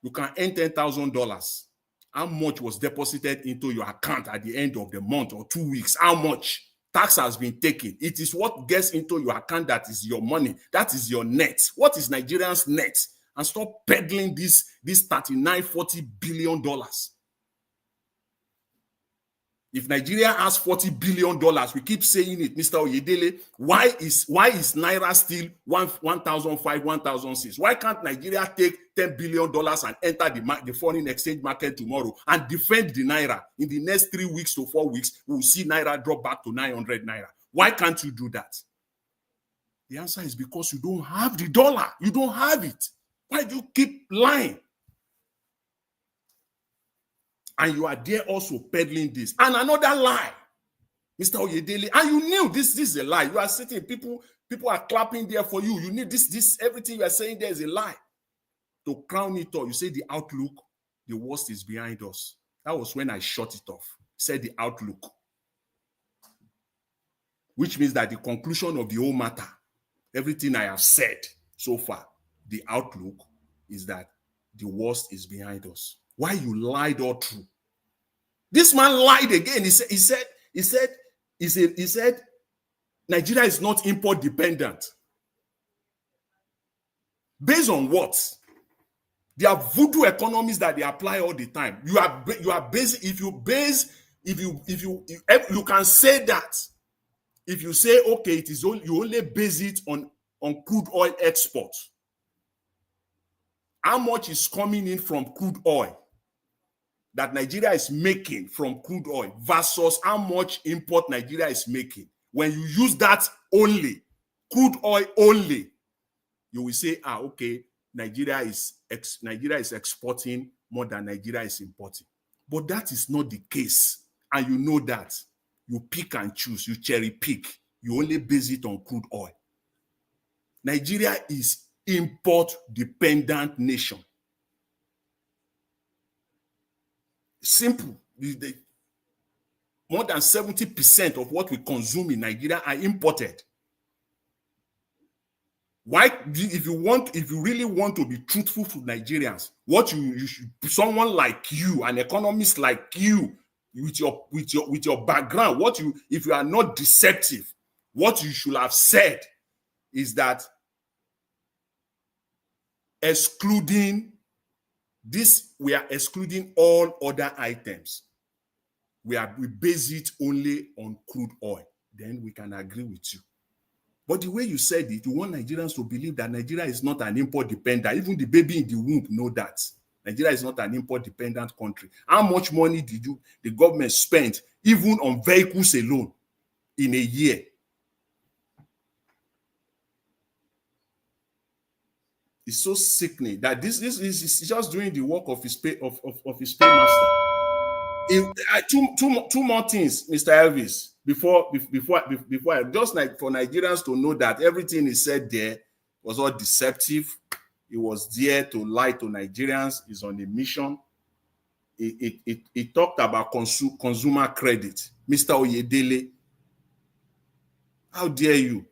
You can earn $10,000. How much was deposited into your account at the end of the month or 2 weeks? How much? Tax has been taken. It is what gets into your account that is your money. That is your net. What is Nigerians' net? And stop peddling this $39-40 billion. If Nigeria has $40 billion, we keep saying it, Mr. Oyedele, why is Naira still 1,005, 1,006? Why can't Nigeria take $10 billion and enter the foreign exchange market tomorrow and defend the Naira? In the next 3 weeks to 4 weeks, we'll see Naira drop back to 900 Naira. Why can't you do that? The answer is because you don't have the dollar. You don't have it. Why do you keep lying? And you are there also peddling this. And another lie, Mr. Oyedele. And you knew this is a lie. You are sitting, people are clapping there for you. You need this, everything you are saying there is a lie. To crown it all, you say the outlook, the worst is behind us. That was when I shut it off. Said the outlook. Which means that the conclusion of the whole matter, everything I have said so far, the outlook is that the worst is behind us. Why you lied all through? This man lied again. He said Nigeria is not import dependent. Based on what? They are voodoo economies that they apply all the time. You are based. If you can say that. If you say okay, it is only, you only base it on crude oil exports. How much is coming in from crude oil that Nigeria is making from crude oil versus how much import Nigeria is making? When you use that only, crude oil only, you will say, okay, Nigeria is exporting more than Nigeria is importing. But that is not the case. And you know that. You pick and choose, you cherry pick. You only base it on crude oil. Nigeria is import dependent nation. Simple. More than 70% of what we consume in Nigeria are imported. Why, if you really want to be truthful to Nigerians, what you should, someone like you, an economist like you, with your background, if you are not deceptive, what you should have said is that excluding this, we are excluding all other items. We base it only on crude oil. Then we can agree with you. But the way you said it, you want Nigerians to believe that Nigeria is not an import dependent. Even the baby in the womb know that. Nigeria is not an import dependent country. How much money did the government spend even on vehicles alone in a year? It's so sickening that this is just doing the work of his paymaster. Two more things, Mr. Elvis, before just like for Nigerians to know that everything he said there was all deceptive. He was there to lie to Nigerians. He's on a mission. He talked about consumer credit. Mr. Oyedele, how dare you?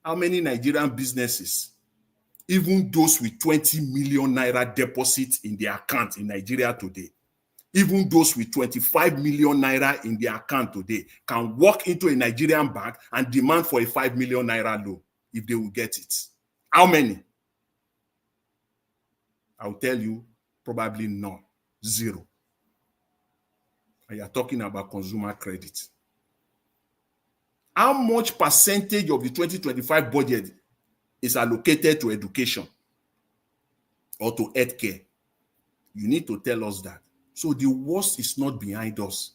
How many Nigerian businesses, even those with 20 million naira deposits in their account in Nigeria today, even those with 25 million naira in their account today, can walk into a Nigerian bank and demand for a 5 million naira loan if they will get it? How many? I'll tell you, probably none. Zero. And you're talking about consumer credit. How much percentage of the 2025 budget is allocated to education or to healthcare? You need to tell us that. So the worst is not behind us.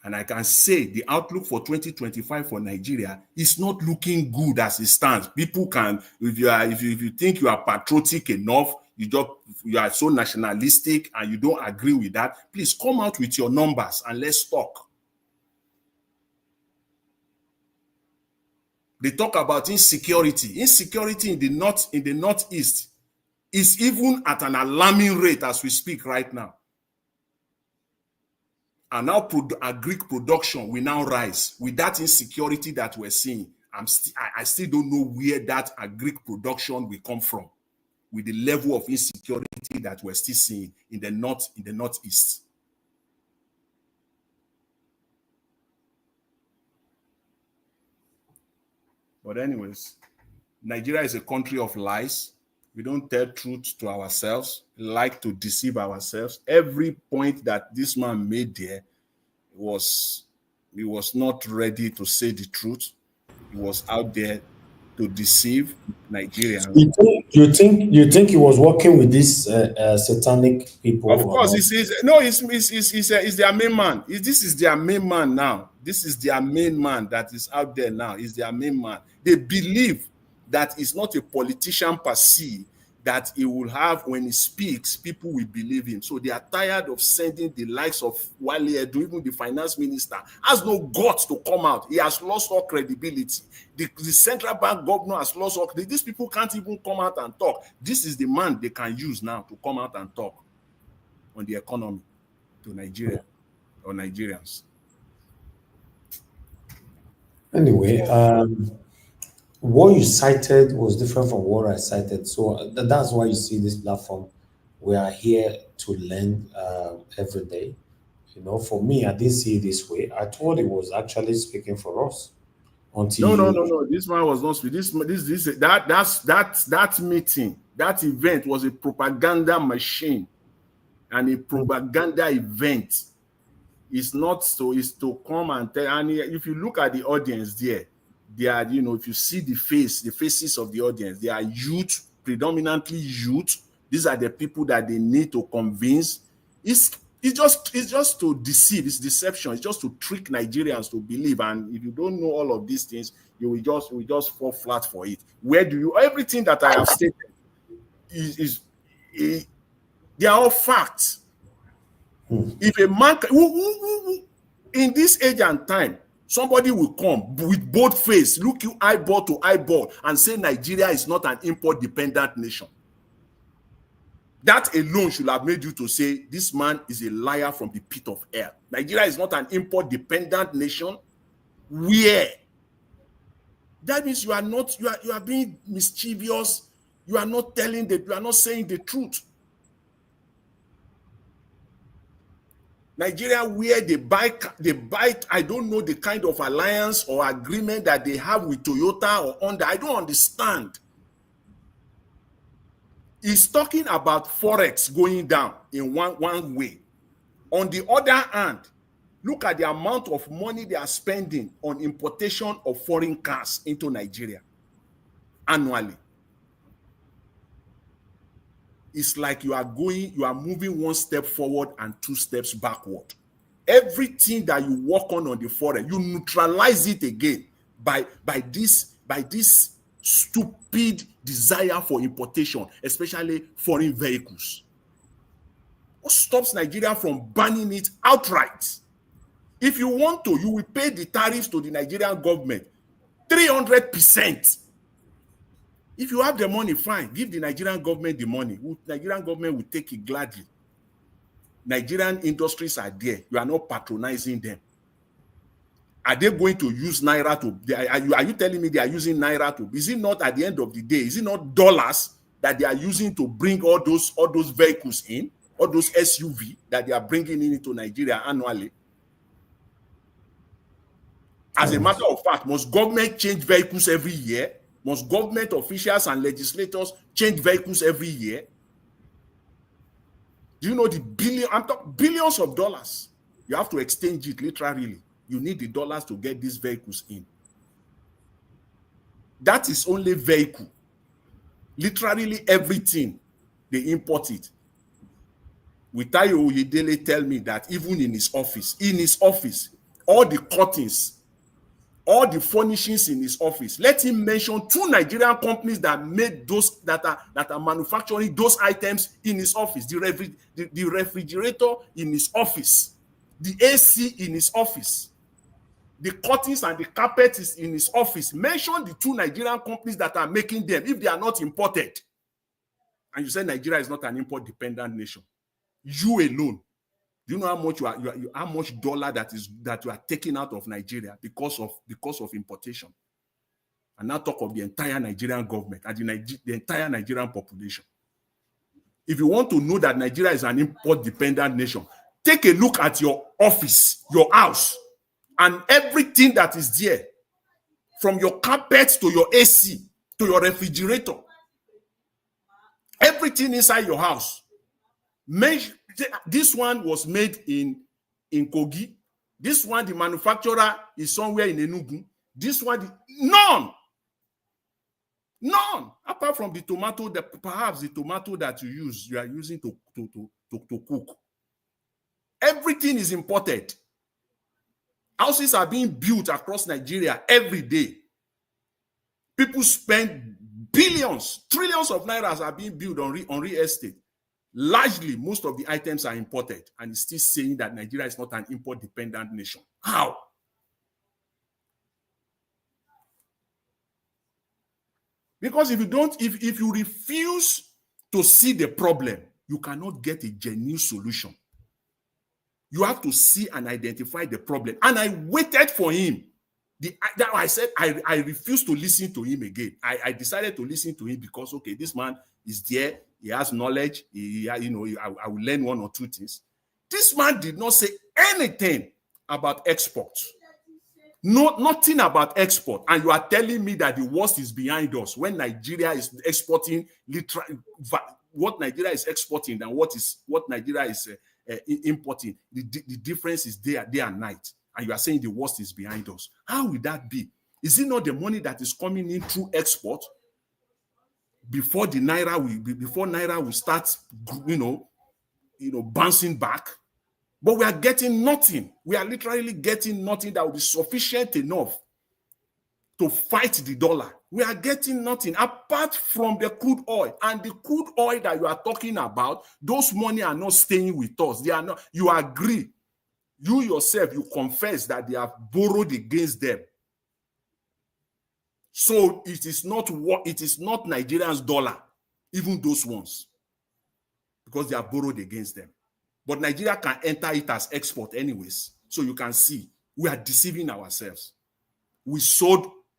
And I can say the outlook for 2025 for Nigeria is not looking good as it stands. People can, if you think you are patriotic enough, you are so nationalistic and you don't agree with that, please come out with your numbers and let's talk. They talk about insecurity. Insecurity in the northeast is even at an alarming rate as we speak right now. And now agric production will now rise with that insecurity that we're seeing. I still don't know where that agric production will come from with the level of insecurity that we're still seeing in the northeast. But anyways, Nigeria is a country of lies. We don't tell truth to ourselves. We like to deceive ourselves. Every point that this man made there he was not ready to say the truth. He was out there to deceive Nigerians. You think he was working with these satanic people? Of course, he's their main man. This is their main man now. This is their main man that is out there now. He's their main man. They believe that it's not a politician per se, that he will have, when he speaks, people will believe him. So they are tired of sending the likes of Wale Edu, even the finance minister, has no guts to come out. He has lost all credibility. The central bank governor has lost all credibility. These people can't even come out and talk. This is the man they can use now to come out and talk on the economy to Nigeria or Nigerians. Anyway, what you cited was different from what I cited. So that's why you see this platform. We are here to learn every day. You know, for me, I didn't see it this way. I thought it was actually speaking for us. No. This man was not speaking. That meeting, that event was a propaganda machine and a propaganda event. It's not so. It's to come and tell. And if you look at the audience there, they are, if you see the faces of the audience, they are youth, predominantly youth. These are the people that they need to convince. It's it's just to deceive. It's deception. It's just to trick Nigerians to believe. And if you don't know all of these things, you will just fall flat for it. Where do you? Everything that I have stated is they are all facts. If a man in this age and time, somebody will come with both face, look you eyeball to eyeball, and say Nigeria is not an import-dependent nation. That alone should have made you to say this man is a liar from the pit of hell. Nigeria is not an import-dependent nation. Where? That means you are being mischievous. You are not saying the truth. Nigeria, where they buy, I don't know the kind of alliance or agreement that they have with Toyota or Honda. I don't understand. He's talking about Forex going down in one way. On the other hand, look at the amount of money they are spending on importation of foreign cars into Nigeria annually. It's like you are moving one step forward and two steps backward. Everything that you work on the Forex, you neutralize it again by this stupid desire for importation, especially foreign vehicles. What stops Nigeria from banning it outright? If you want to, you will pay the tariffs to the Nigerian government 300%. If you have the money, fine. Give the Nigerian government the money. Nigerian government will take it gladly. Nigerian industries are there. You are not patronizing them. Are they going to use Naira to? Are you telling me they are using Naira to? Is it not at the end of the day? Is it not dollars that they are using to bring all those vehicles in, all those SUV that they are bringing into Nigeria annually? As a matter of fact, must government change vehicles every year? Must government officials and legislators change vehicles every year? Do you know the billions of dollars? You have to exchange it literally. You need the dollars to get these vehicles in. That is only vehicle. Literally everything, they import it. Witayo Oyedele tell me that even in his office, all the curtains, all the furnishings in his office, let him mention 2 Nigerian companies that made those that are manufacturing those items in his office. The refrigerator in his office, the AC in his office, the curtains and the carpet is in his office. Mention the 2 Nigerian companies that are making them if they are not imported. And you say Nigeria is not an import-dependent nation. You alone. Do you know how much how much dollar that you are taking out of Nigeria because of importation? And now talk of the entire Nigerian government and the entire Nigerian population. If you want to know that Nigeria is an import-dependent nation, take a look at your office, your house, and everything that is there, from your carpet to your AC to your refrigerator, everything inside your house. This one was made in Kogi. This one, the manufacturer is somewhere in Enugu. This one, none. Apart from the tomato, perhaps the tomato that you are using to cook. Everything is imported. Houses are being built across Nigeria every day. People spend billions, trillions of nairas are being built on real estate. Largely, most of the items are imported, and it's still saying that Nigeria is not an import-dependent nation. How? Because if you refuse to see the problem, you cannot get a genuine solution. You have to see and identify the problem. And I waited for him. I said I refused to listen to him again. I decided to listen to him because, okay, this man is there. He has knowledge. I will learn 1 or 2 things. This man did not say anything about exports. Nothing about export. And you are telling me that the worst is behind us when Nigeria is exporting what Nigeria is exporting and what Nigeria is importing. The difference is day and night. And you are saying the worst is behind us. How will that be? Is it not the money that is coming in through export before Naira will start, bouncing back? But we are getting nothing. We are literally getting nothing that will be sufficient enough to fight the dollar. We are getting nothing apart from the crude oil. And the crude oil that you are talking about, those money are not staying with us. They are not. You agree. You yourself, you confess that they have borrowed against them. So it is not Nigerians' dollar, even those ones, because they have borrowed against them. But Nigeria can enter it as export anyways. So you can see we are deceiving ourselves. You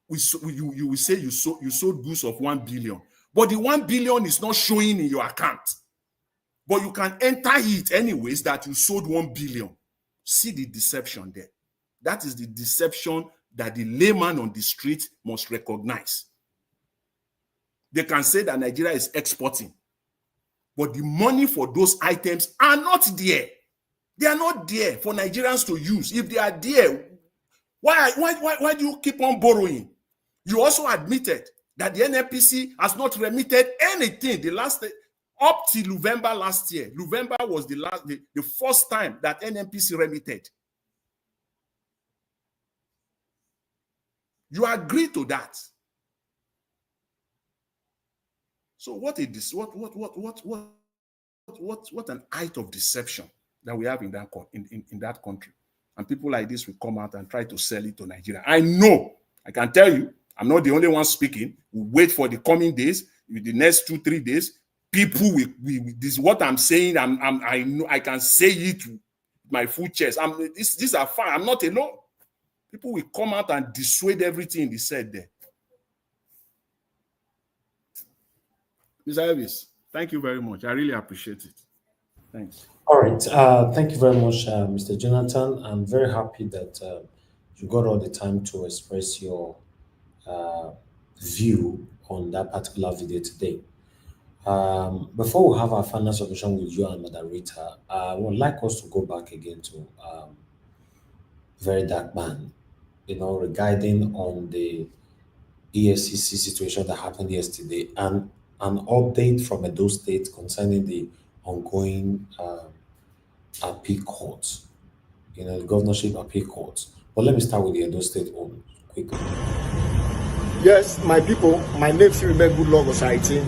will say you sold goods of 1 billion, but the 1 billion is not showing in your account. But you can enter it anyways that you sold 1 billion. See the deception there. That is the deception that the layman on the street must recognize. They can say that Nigeria is exporting, but the money for those items are not there. They are not there for Nigerians to use. If they are there, why do you keep on borrowing? You also admitted that the NNPC has not remitted anything. Up till November last year. November was the first time that NNPC remitted. You agree to that. So what an height of deception that we have in that country. And people like this will come out and try to sell it to Nigeria. I know, I can tell you, I'm not the only one speaking. We'll wait for the coming days, with the next 2-3 days. People will this is what I'm saying. I know I can say it with my full chest. These are fine. I'm not alone. People will come out and dissuade everything they said there. Mr. Elvis, thank you very much. I really appreciate it. Thanks. All right. Thank you very much, Mr. Jonathan. I'm very happy that you got all the time to express your view on that particular video today. Before we have our final submission with you and Madam Rita, I would like us to go back again to Very Dark Man, regarding on the EFCC situation that happened yesterday and an update from Edo State concerning the ongoing appeal court, the governorship appeal court. But let me start with the Edo State one quickly. Yes, my people, my name is Good Luck Society.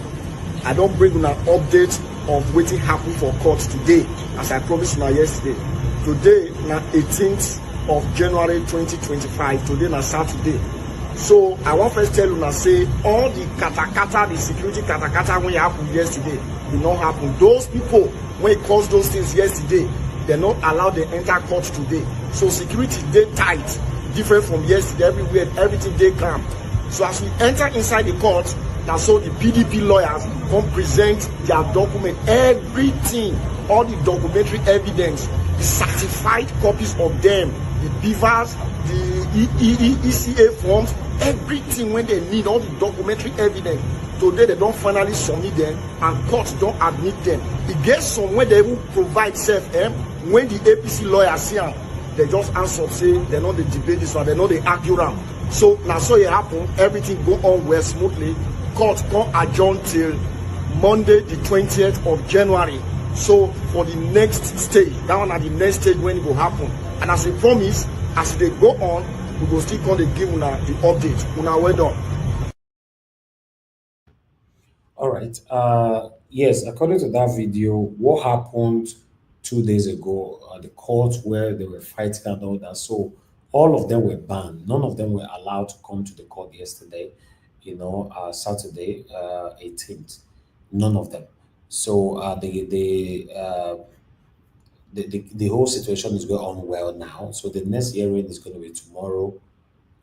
I don't bring an update of what happened for court today, as I promised yesterday. Today, na 18th of January 2025. Today, na Saturday. So I want first tell you say all the katakata, the security katakata when it happened yesterday, did not happen. Those people when it caused those things yesterday, they're not allowed to enter court today. So security they tight, different from yesterday. Everywhere, everything they calm. So as we enter inside the court, now so the PDP lawyers come present their document, everything, all the documentary evidence, the certified copies of them, the beavers, the ECA forms, everything when they need, all the documentary evidence. Today they don't finally submit them and courts don't admit them. It gets somewhere they will provide self-help. When the APC lawyers see them, they just answer, say they know they debate this one, they know they argue around. So now so it happen, everything go on well smoothly. Court come adjourn till Monday the 20th of January. So for the next stage, that one at the next stage when it will happen. And as we promise, as they go on, we will still come to give una the update. Una well done. All right. Yes, according to that video, what happened 2 days ago at the court where they were fighting and all that. So all of them were banned. None of them were allowed to come to the court yesterday, Saturday, 18th. None of them. So the whole situation is going on well now. So the next hearing is going to be tomorrow,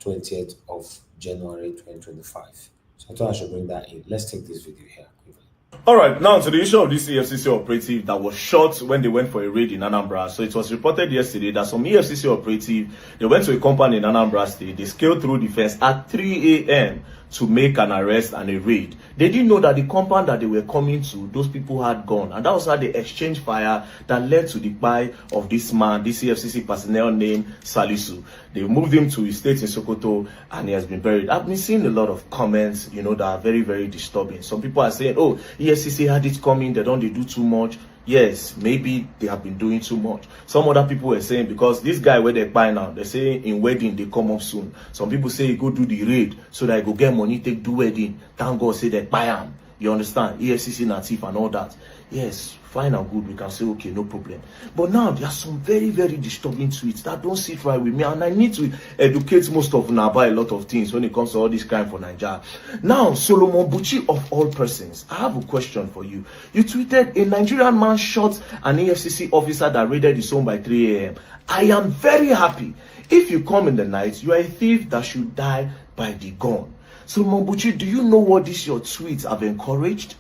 20th of January 2025. So I thought I should bring that in. Let's take this video here. All right, now to the issue of this EFCC operative that was shot when they went for a raid in Anambra. So it was reported yesterday that some EFCC operative, they went to a compound in Anambra State. They scaled through the fence at 3 a.m. to make an arrest and a raid. They didn't know that the compound that they were coming to, those people had gone. And that was how they exchanged fire that led to the death of this man, this EFCC personnel named Salisu. They moved him to his state in Sokoto and he has been buried. I've been seeing a lot of comments, that are very, very disturbing. Some people are saying, oh, EFCC had it coming, they do too much. yes, maybe they have been doing too much. Some other people were saying, because this guy where they buy now, they're saying in wedding they come up soon. Some people say go do the raid so that I go get money, take do wedding. Thank God say they buy him. You understand? EFCC native and all that. Yes, fine and good. We can say okay, no problem. But now there are some very, very disturbing tweets that don't sit right with me, and I need to educate most of them about a lot of things when it comes to all this crime for Nigeria. Now, Solomon Buchi of all persons, I have a question for you. You tweeted a Nigerian man shot an EFCC officer that raided his home by 3 a.m. I am very happy. If you come in the night, you are a thief that should die by the gun. So, Mombuchi, do you know what this your tweets have encouraged?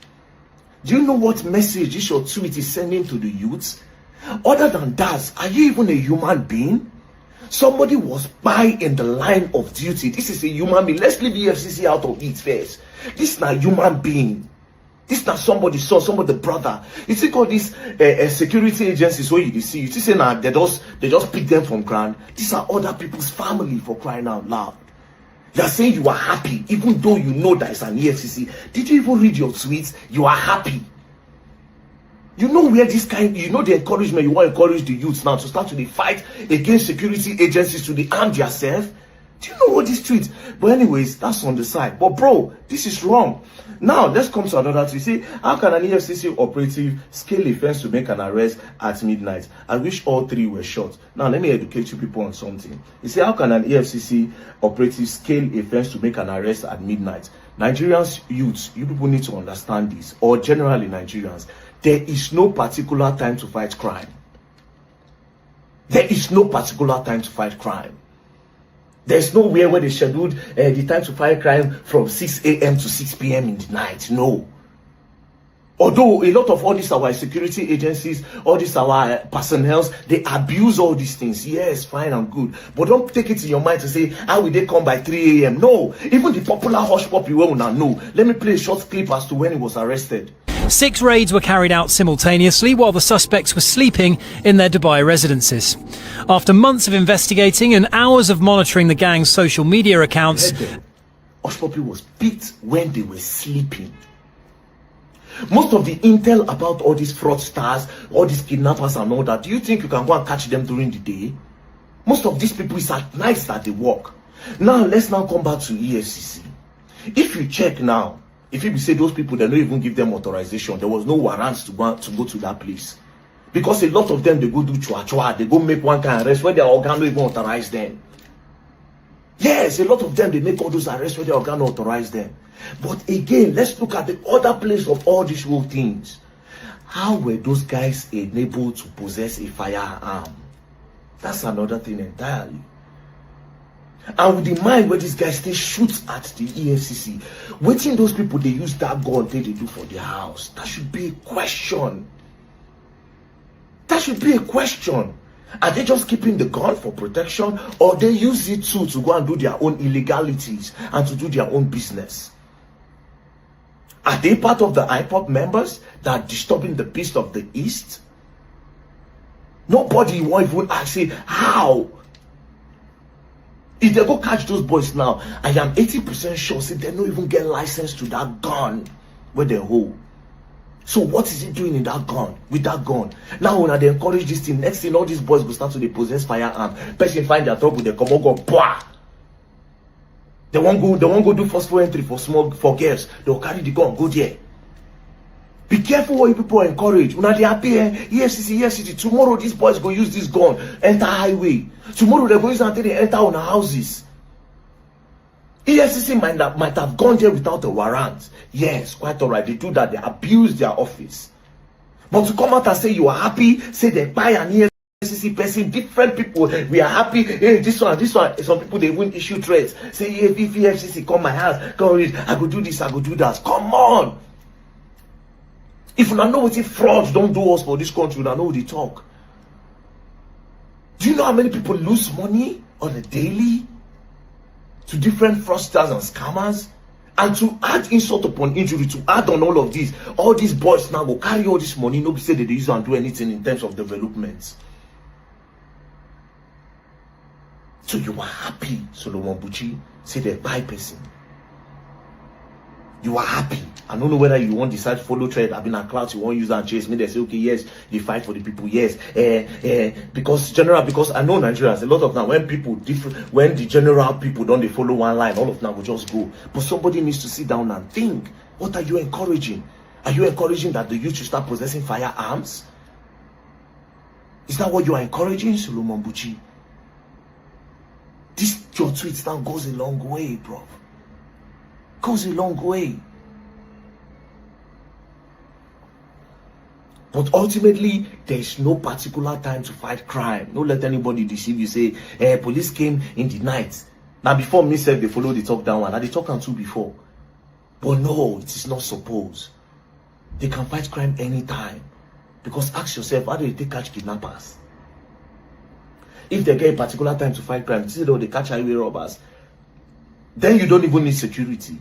Do you know what message this your tweet is sending to the youths? Other than that, are you even a human being? Somebody was by in the line of duty. This is a human being. Let's leave the FCC out of it first. This is not a human being. This is not somebody's son, somebody's brother. You see all these security agencies where you see, you see now they just pick them from ground. These are other people's family, for crying out loud. You are saying you are happy, even though you know that it's an EFCC. Did you even read your tweets? You are happy. You know where this kind, you know the encouragement you want to encourage the youths now to start to the fight against security agencies to the arm yourself. Do you know what this tweet? But anyways, that's on the side. But bro, this is wrong. Now let's come to another tweet. See, how can an EFCC operative scale a fence to make an arrest at midnight? I wish all three were shot. Now let me educate you people on something. You see, how can an EFCC operative scale a fence to make an arrest at midnight? Nigerians youths, you people need to understand this, or generally Nigerians. There is no particular time to fight crime. There is no particular time to fight crime. There's nowhere where they scheduled the time to fight crime from 6 a.m. to 6 p.m. in the night. No. Although a lot of all these our security agencies, all these our personnel, they abuse all these things. Yes, fine and good. But don't take it in your mind to say, how will they come by 3 a.m.? No. Even the popular hush puppy will not know. Let me play a short clip as to when he was arrested. 6 raids were carried out simultaneously while the suspects were sleeping in their Dubai residences. After months of investigating and hours of monitoring the gang's social media accounts, hush puppy was picked when they were sleeping. Most of the intel about all these fraudsters, all these kidnappers and all that, do you think you can go and catch them during the day? Most of these people, is at night that they work. Now, let's now come back to EFCC. If you check now, if you say those people, they don't even give them authorization. There was no warrants to go to that place. Because a lot of them, they go do chua-chua. They go make one kind of arrest where their organ don't even authorize them. Yes, a lot of them, they make all those arrests where their organ don't authorize them. But again, let's look at the other place of all these whole things. How were those guys enabled to possess a firearm? That's another thing entirely. And with the mind where this guy still shoots at the EFCC, waiting those people, they use that gun they do for their house. That should be a question. That should be a question. Are they just keeping the gun for protection, or they use it too to go and do their own illegalities and to do their own business? Are they part of the IPOP members that are disturbing the peace of the East? Nobody won't even ask, say, how? If they go catch those boys now, I am 80% sure say they don't even get license to that gun where they hold. So what is he doing in that gun, with that gun? Now when they encourage this thing, next thing all these boys will start to possess firearm. Person find their trouble, they come on go bah. They won't go do forceful entry for girls. They'll carry the gun, go there. Be careful what you people encourage. When they appear, EFCC, tomorrow these boys go use this gun, enter highway. Tomorrow they go use it until they enter on the houses. EFCC might have gone there without a warrant. Yes, quite alright. They do that. They abuse their office. But to come out and say you are happy, say they buy an EFCC person, different people, we are happy. Hey, this one. Some people they won't issue threats. Say if EFCC come my house, come read, I go do this, I go do that. Come on. If you don't know what frauds don't do us for this country, you don't know what they talk. Do you know how many people lose money on a daily to different fraudsters and scammers? And to add insult upon injury, to add on all of this, all these boys now will carry all this money, nobody say that they use and do anything in terms of development. So you are happy, Solomon Buchi, say they buy person. You are happy. I don't know whether you want to decide to follow trend. I've been a class, you want to use and chase me. They say, okay, yes, they fight for the people, yes. Because I know Nigerians, a lot of now when the general people don't they follow one line, all of them will just go. But somebody needs to sit down and think. What are you encouraging? Are you encouraging that the youth should start possessing firearms? Is that what you are encouraging, Solomon Buchi? This your tweet now goes a long way, bro. Goes a long way. But ultimately, there is no particular time to fight crime. Don't let anybody deceive you. Say, police came in the night. Now, before me said they follow the talk down one. I did talk on two before. But no, it is not supposed. They can fight crime anytime. Because ask yourself, how do they catch kidnappers? If they get a particular time to fight crime, they catch highway robbers, then you don't even need security.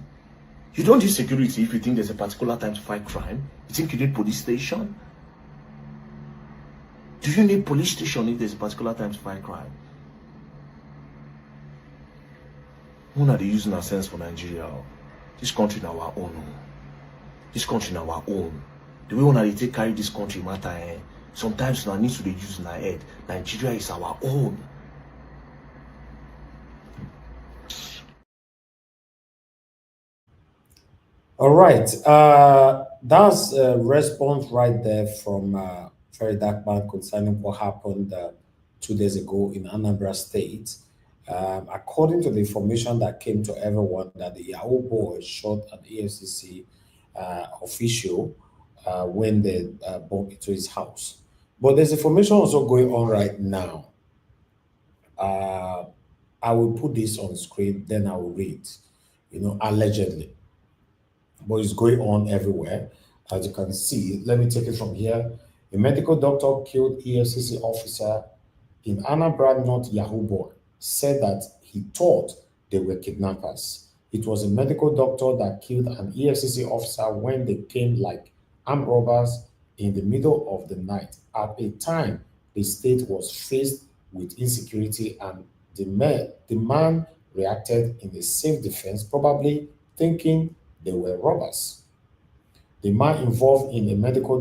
You don't need security if you think there's a particular time to fight crime. You think you need police station? Do you need police station if there's a particular time to fight crime? Who are they using our sense for Nigeria? This country in our own. This country in our own. The way when they take carry this country matter, sometimes now needs to be used in our head. Nigeria is our own. All right. That's a response right there from Ferry Darkman concerning what happened 2 days ago in Anambra State. According to the information that came to everyone, that the Yahoo boy shot an EFCC official when they broke into his house. But there's information also going on right now. I will put this on screen, then I will read, allegedly. But it's going on everywhere. As you can see, let me take it from here. A medical doctor killed EFCC officer in Anambra North. Yahoo boy said that he thought they were kidnappers. It was a medical doctor that killed an EFCC officer when they came like armed robbers in the middle of the night. At a time, the state was faced with insecurity, and the man reacted in a self-defense, probably thinking they were robbers. The man involved is a medical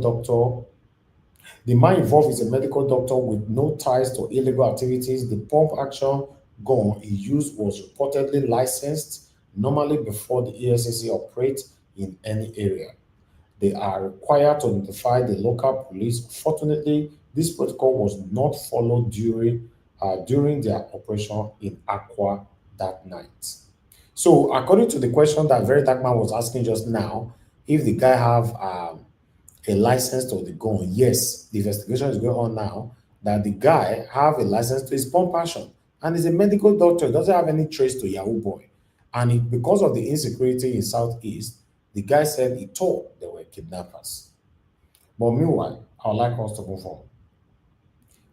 doctor with no ties to illegal activities. The pump action gun he used was reportedly licensed normally before the EFCC operate in any area. They are required to notify the local police. Fortunately, this protocol was not followed during their operation in Aqua that night. So, according to the question that Very Dark Man was asking just now, if the guy have a license to the gun, yes, the investigation is going on now that the guy have a license to his pump action and is a medical doctor. He doesn't have any trace to Yahoo boy, and because of the insecurity in Southeast, the guy said he thought they were kidnappers. But meanwhile, I would like us to move on.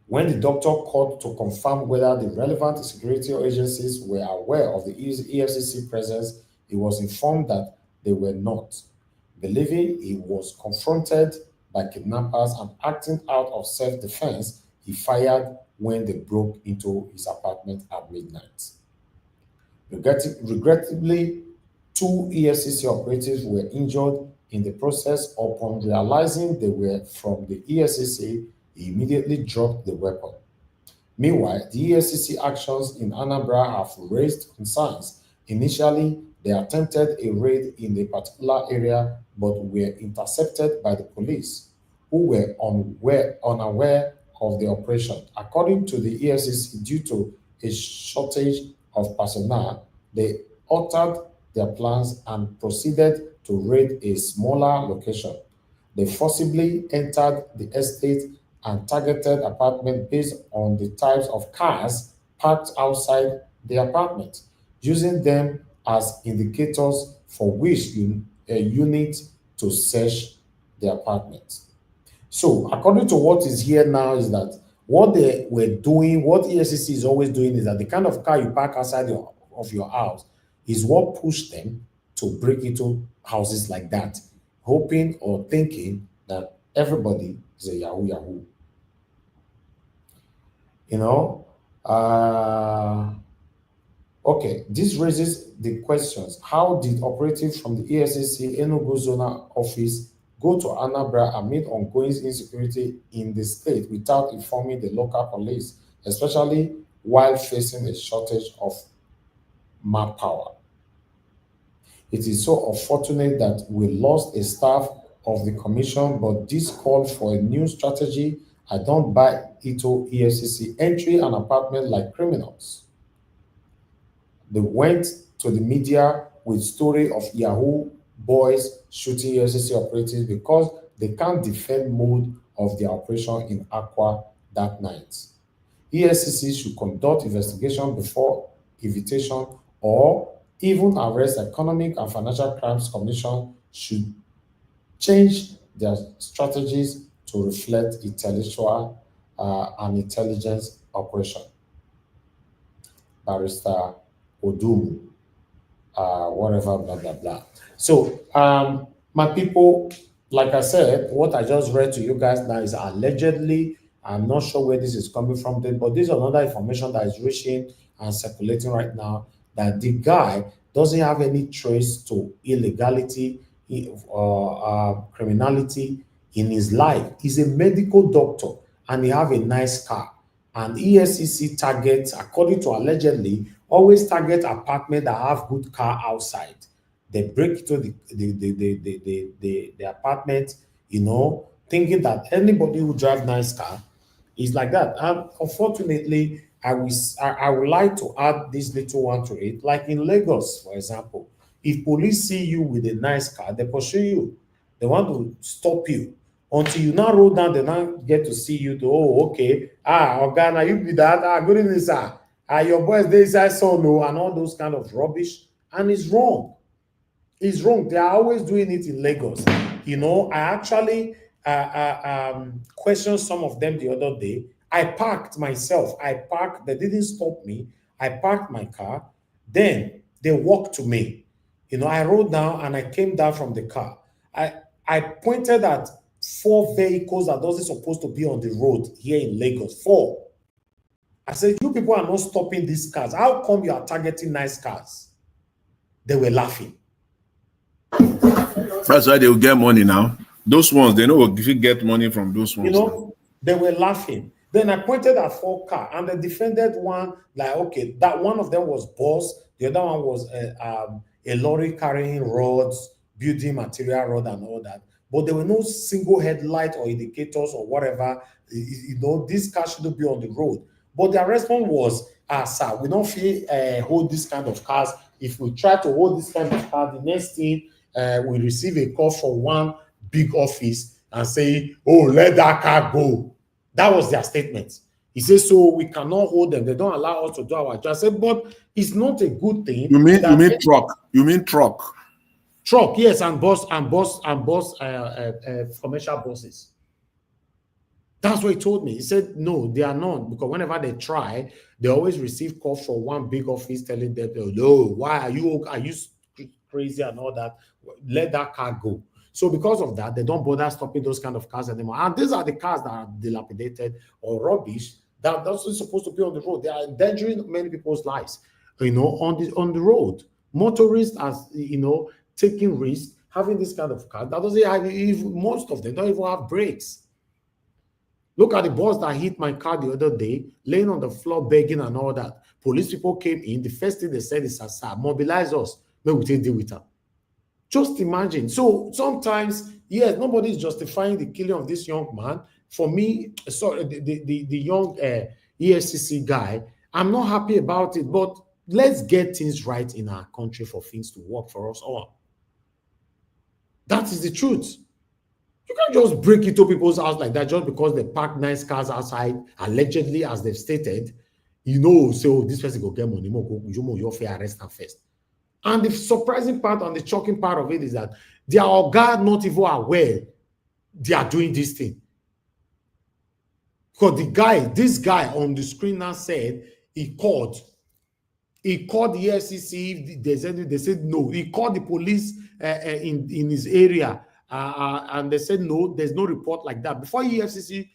When the doctor called to confirm whether the relevant security agencies were aware of the EFCC presence, he was informed that they were not. Believing he was confronted by kidnappers and acting out of self-defense, he fired when they broke into his apartment at midnight. Regrettably, 2 EFCC operatives were injured in the process. Upon realizing they were from the EFCC, he immediately dropped the weapon. Meanwhile, the EFCC actions in Anambra have raised concerns. Initially, they attempted a raid in a particular area but were intercepted by the police, who were unaware of the operation. According to the EFCC, due to a shortage of personnel, they altered their plans and proceeded to raid a smaller location. They forcibly entered the estate and targeted apartments based on the types of cars parked outside the apartment, using them as indicators for which unit to search the apartment. So, according to what is here now, is that what they were doing, what EFCC is always doing, is that the kind of car you park outside of your house is what pushed them to break into houses like that, hoping or thinking that everybody is a Yahoo. Okay, this raises the questions. How did operatives from the EFCC Enugu Zonal Office go to Anambra amid ongoing insecurity in the state without informing the local police, especially while facing a shortage of manpower? It is so unfortunate that we lost a staff of the commission, but this call for a new strategy. I don't buy Ito EFCC entry an apartment like criminals. They went to the media with story of Yahoo boys shooting EFCC operatives because they can't defend mode of their operation in Aqua that night. EFCC should conduct investigation before invitation, or even arrest. Economic and Financial Crimes Commission should change their strategies to reflect intellectual and intelligence operation. Barrister Odumu, whatever, blah, blah, blah. So, my people, like I said, what I just read to you guys now is allegedly. I'm not sure where this is coming from, but this is another information that is reaching and circulating right now, that the guy doesn't have any trace to illegality or criminality in his life. He's a medical doctor and he have a nice car. And EFCC targets, according to allegedly, always target apartment that have good car outside. They break into the apartment, thinking that anybody who drive nice car is like that. And unfortunately, I would like to add this little one to it. Like in Lagos, for example, if police see you with a nice car, they pursue you. They want to stop you. Until you now roll down, they now get to see you. Okay. Organa, you be that. Good evening, sir. Your boys, they say so no, and all those kind of rubbish. And it's wrong. It's wrong. They are always doing it in Lagos. I actually questioned some of them the other day. I parked myself. They didn't stop me. I parked my car. Then they walked to me. I rolled down and I came down from the car. I pointed at 4 vehicles that wasn't supposed to be on the road here in Lagos. 4. I said, you people are not stopping these cars. How come you are targeting nice cars? They were laughing. That's why they will get money now. Those ones, they know if you get money from those ones. They were laughing. Then I pointed at 4 cars, and the defended one, like, okay, that one of them was boss. The other one was a lorry carrying rods, building material rod and all that. But there were no single headlight or indicators or whatever. This car shouldn't be on the road. But their response was, sir, we don't feel hold this kind of cars. If we try to hold this kind of car, the next thing we receive a call from one big office and say, oh, let that car go. That was their statement. He says, so we cannot hold them. They don't allow us to do our job. I said, but it's not a good thing. You mean truck? You mean truck? Truck, yes, and bus commercial buses. That's what he told me. He said, no, they are not, because whenever they try, they always receive calls from one big office telling them, no, why are you crazy and all that? Let that car go. So because of that, they don't bother stopping those kind of cars anymore. And these are the cars that are dilapidated or rubbish that are supposed to be on the road. They are endangering many people's lives, on the road. Motorists, as taking risks, having this kind of car, that doesn't have, most of them don't even have brakes. Look at the bus that hit my car the other day, laying on the floor begging and all that. Police people came in. The first thing they said is, sir, mobilize us. Then we take deal with them. Just imagine. So sometimes, yes, nobody is justifying the killing of this young man. For me, sorry, the young EFCC guy, I'm not happy about it, but let's get things right in our country for things to work for us all. That is the truth. You can't just break into people's house like that just because they park nice cars outside, allegedly, as they've stated. So this person go get money, you fair arrest them first. And the surprising part and the shocking part of it is that they are not even aware they are doing this thing. Because this guy on the screen now said he called the EFCC. They said no. He called the police in his area. And they said, no, there's no report like that. Before EFCC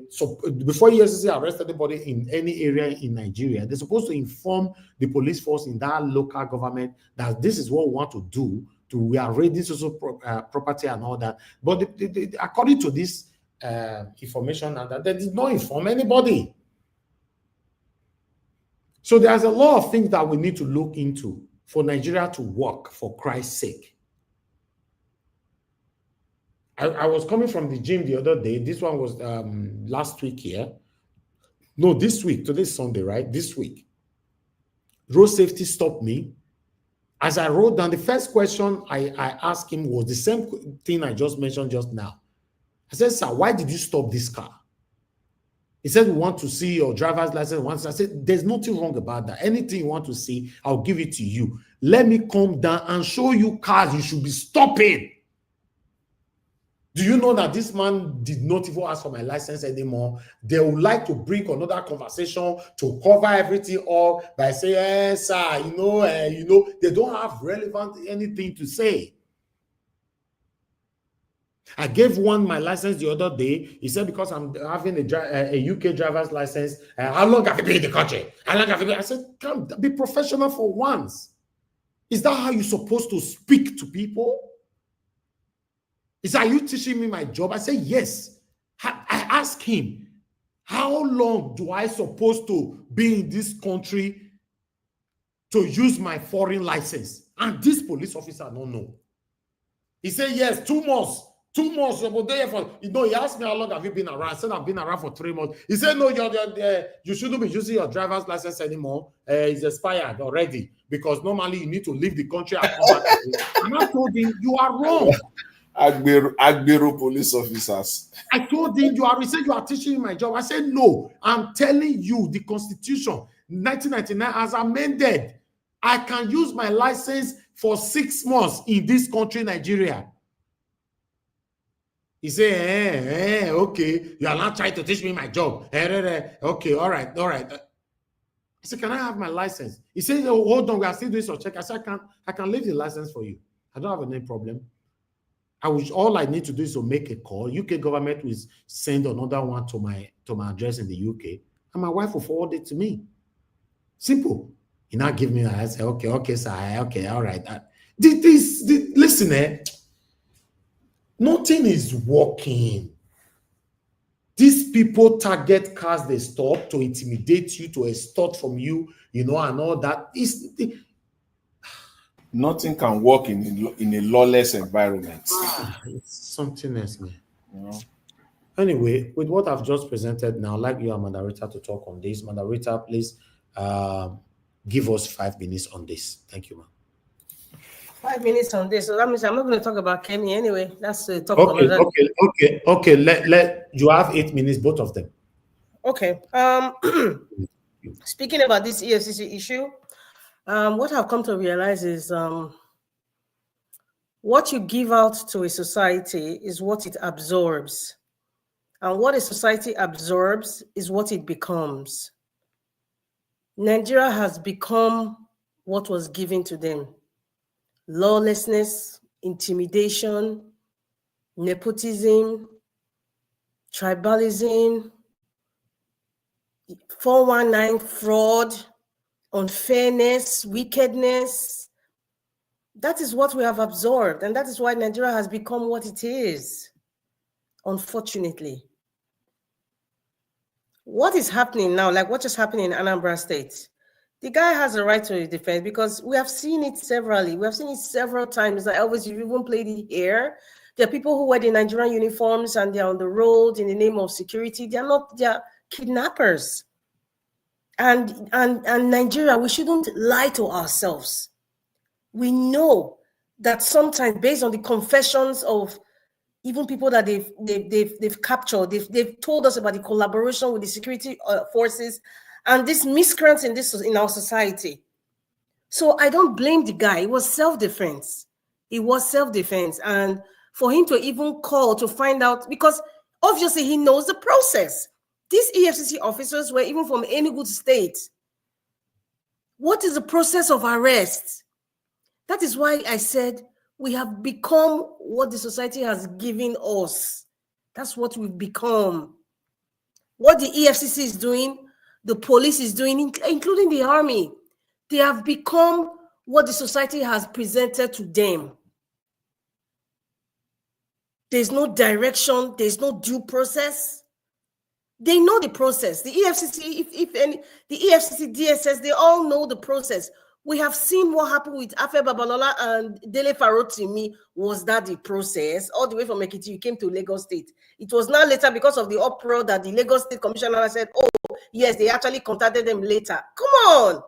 so before EFCC arrest anybody in any area in Nigeria, they're supposed to inform the police force in that local government that this is what we want to do. We are raiding social property and all that. But according to this information, that they did not inform anybody. So there's a lot of things that we need to look into for Nigeria to work, for Christ's sake. I was coming from the gym the other day. This one was last week here. No, this week. Today's Sunday, right? This week. Road safety stopped me. As I wrote down, the first question I asked him was the same thing I just mentioned just now. I said, sir, why did you stop this car? He said, we want to see your driver's license. I said, there's nothing wrong about that. Anything you want to see, I'll give it to you. Let me come down and show you cars you should be stopping. Do you know that this man did not even ask for my license anymore? They would like to bring another conversation to cover everything up by saying, hey, sir, you know, they don't have relevant anything to say. I gave one my license the other day. He said, because I'm having a UK driver's license, how long have you been in the country? How long have you been? I said, come, be professional for once. Is that how you're supposed to speak to people? He said, are you teaching me my job? I said, yes. I asked him, how long do I supposed to be in this country to use my foreign license? And this police officer don't know. He said, yes, 2 months. 2 months. He asked me, how long have you been around? I said, I've been around for 3 months. He said, no, you shouldn't be using your driver's license anymore. It's expired already. Because normally you need to leave the country and come back. And I told him, you are wrong. Agbero police officers. I told him, he said, you are teaching me my job. I said, no, I'm telling you, the Constitution, 1999, as amended, I can use my license for 6 months in this country, Nigeria. He said, okay, you are not trying to teach me my job. Okay, all right. I said, can I have my license? He said, oh, hold on, we are still doing some check. I said, I can leave the license for you. I don't have any problem. All I need to do is to make a call. UK government will send another one to my address in the UK, and my wife will forward it to me. Simple. He now give me that. I say, okay, sir, okay, all right. Listen, nothing is working. These people target cars they stop to intimidate you, to extort from you, and all that. Nothing can work in a lawless environment. It's something else, man. Anyway, with what I've just presented now, I'd like you, moderator, to talk on this. Moderator, please give us 5 minutes on this. Thank you, ma'am. 5 minutes on this. So that means I'm not going to talk about Kemi anyway. That's the talk. Okay. Let you have 8 minutes, both of them. Okay. Speaking about this EFCC issue, what I've come to realize is what you give out to a society is what it absorbs. And what a society absorbs is what it becomes. Nigeria has become what was given to them. Lawlessness, intimidation, nepotism, tribalism, 419 fraud, unfairness, wickedness. That is what we have absorbed, and that is why Nigeria has become what it is, unfortunately. What is happening now, like what just happened in Anambra State, the guy has a right to his defense because we have seen it severally. We have seen it several times. Like Elvis, you even played it here. There are people who wear the Nigerian uniforms and they're on the road in the name of security. They're kidnappers. And Nigeria, we shouldn't lie to ourselves. We know that sometimes, based on the confessions of even people that they've captured, they've told us about the collaboration with the security forces and these miscreants in our society. So I don't blame the guy. It was self-defense. And for him to even call to find out, because obviously he knows the process. These EFCC officers were even from any good state. What is the process of arrest? That is why I said we have become what the society has given us. That's what we've become. what the EFCC is doing, the police is doing, including the army. They have become what the society has presented to them. There's no direction, there's no due process. They know the process. The EFCC, if any, the EFCC, DSS, they all know the process. We have seen what happened with Afe Babalola and Dele Farotimi. Was that the process? All the way from Ekiti, you came to Lagos State. It was now later because of the uproar that the Lagos State Commissioner said, oh, yes, they actually contacted them later. Come on.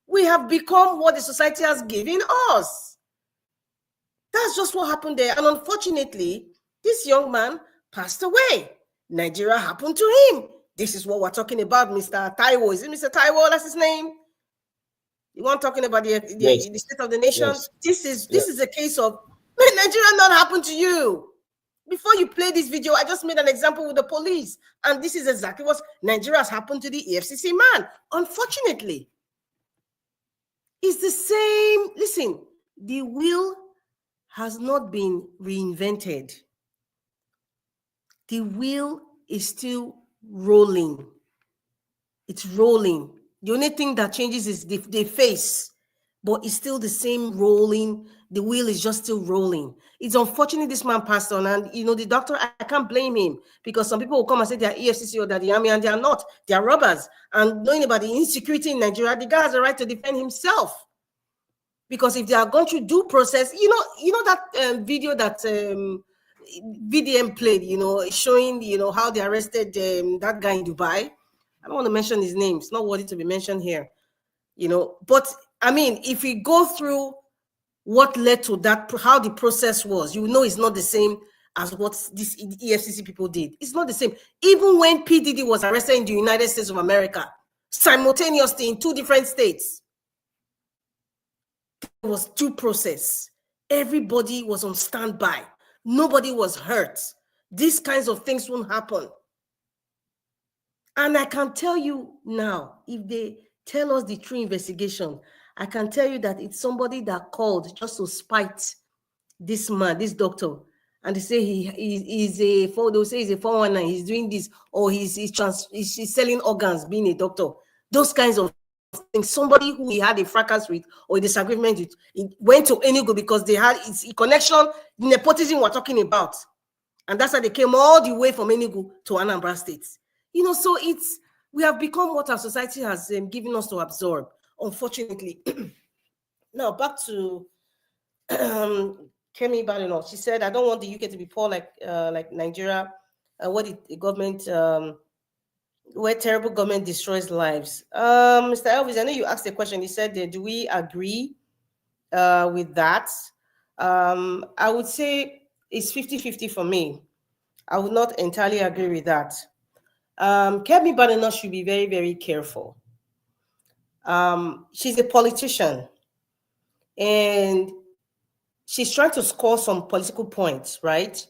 We have become what the society has given us. That's just what happened there. And unfortunately, this young man passed away. Nigeria happened to him. This is what we're talking about, Mr. Taiwo. Is it Mr. Taiwo? That's his name. You want talking about the state of the nation? Yes. This is a case of Nigeria not happened to you. Before you play this video, I just made an example with the police, and this is exactly what Nigeria has happened to the EFCC man. Unfortunately, it's the same. Listen, the wheel has not been reinvented. The wheel is still rolling. It's rolling. The only thing that changes is the face, but it's still the same rolling. The wheel is just still rolling. It's unfortunate this man passed on, and you know, the doctor, I can't blame him, because some people will come and say they are EFCC or they're the army, and they are not. They are robbers. And knowing about the insecurity in Nigeria, the guy has a right to defend himself. Because if they are going through due process, you know that video that VDM played, you know, showing, you know, how they arrested that guy in Dubai. I don't want to mention his name. It's not worthy to be mentioned here, you know. But I mean, if we go through what led to that, how the process was, you know, it's not the same as what these EFCC people did. It's not the same. Even when PDD was arrested in the United States of America, simultaneously in 2 different states, there was due process. Everybody was on standby. Nobody was hurt. These kinds of things won't happen. And I can tell you now, if they tell us the true investigation, I can tell you that it's somebody that called just to spite this man, this doctor. And they say they'll say he's a 419, he's doing this, or he's selling organs, being a doctor. Those kinds of things. Somebody who he had a fracas with or a disagreement with, he went to Enugu because they had a connection, the nepotism we're talking about. And that's how they came all the way from Enugu to Anambra State. You know, so we have become what our society has given us to absorb, unfortunately. Now, back to Kemi Badenock. She said, I don't want the UK to be poor like Nigeria. What the government, where terrible government destroys lives. Mr. Elvis, I know you asked a question. He said, do we agree with that? I would say it's 50-50 for me. I would not entirely agree with that. Kemi Badenock should be very, very careful. She's a politician, and she's trying to score some political points, right?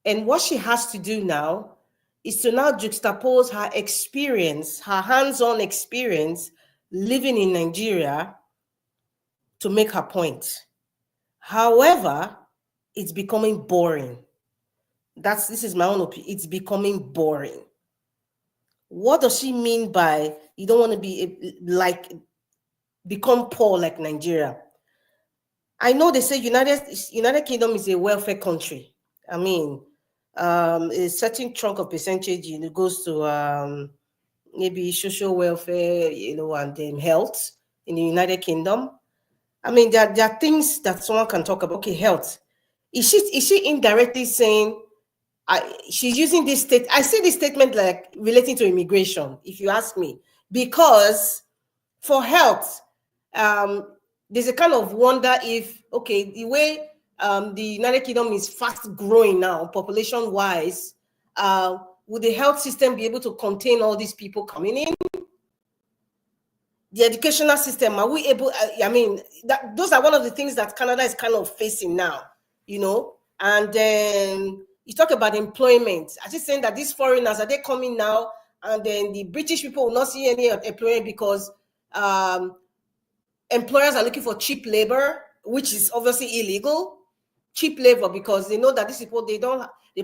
And what she has to do now is to now juxtapose her experience, her hands-on experience living in Nigeria to make her point. However, it's becoming boring. This is my own opinion. It's becoming boring. What does she mean by you don't want to be become poor like Nigeria? I know they say United Kingdom is a welfare country. I mean, a certain chunk of percentage, you know, goes to maybe social welfare, you know, and health in the United Kingdom. I mean, there are things that someone can talk about. Okay, health. Is she indirectly saying? She's using this state. I say this statement like relating to immigration, if you ask me, because for health, there's a kind of wonder if, okay, the way the United Kingdom is fast growing now, population wise, would the health system be able to contain all these people coming in? The educational system, are we able? I mean, those are one of the things that Canada is kind of facing now, you know, and then. You talk about employment. I just saying that these foreigners, are they coming now? And then the British people will not see any employment because employers are looking for cheap labor, which is obviously illegal. Cheap labor, because they know that these people, They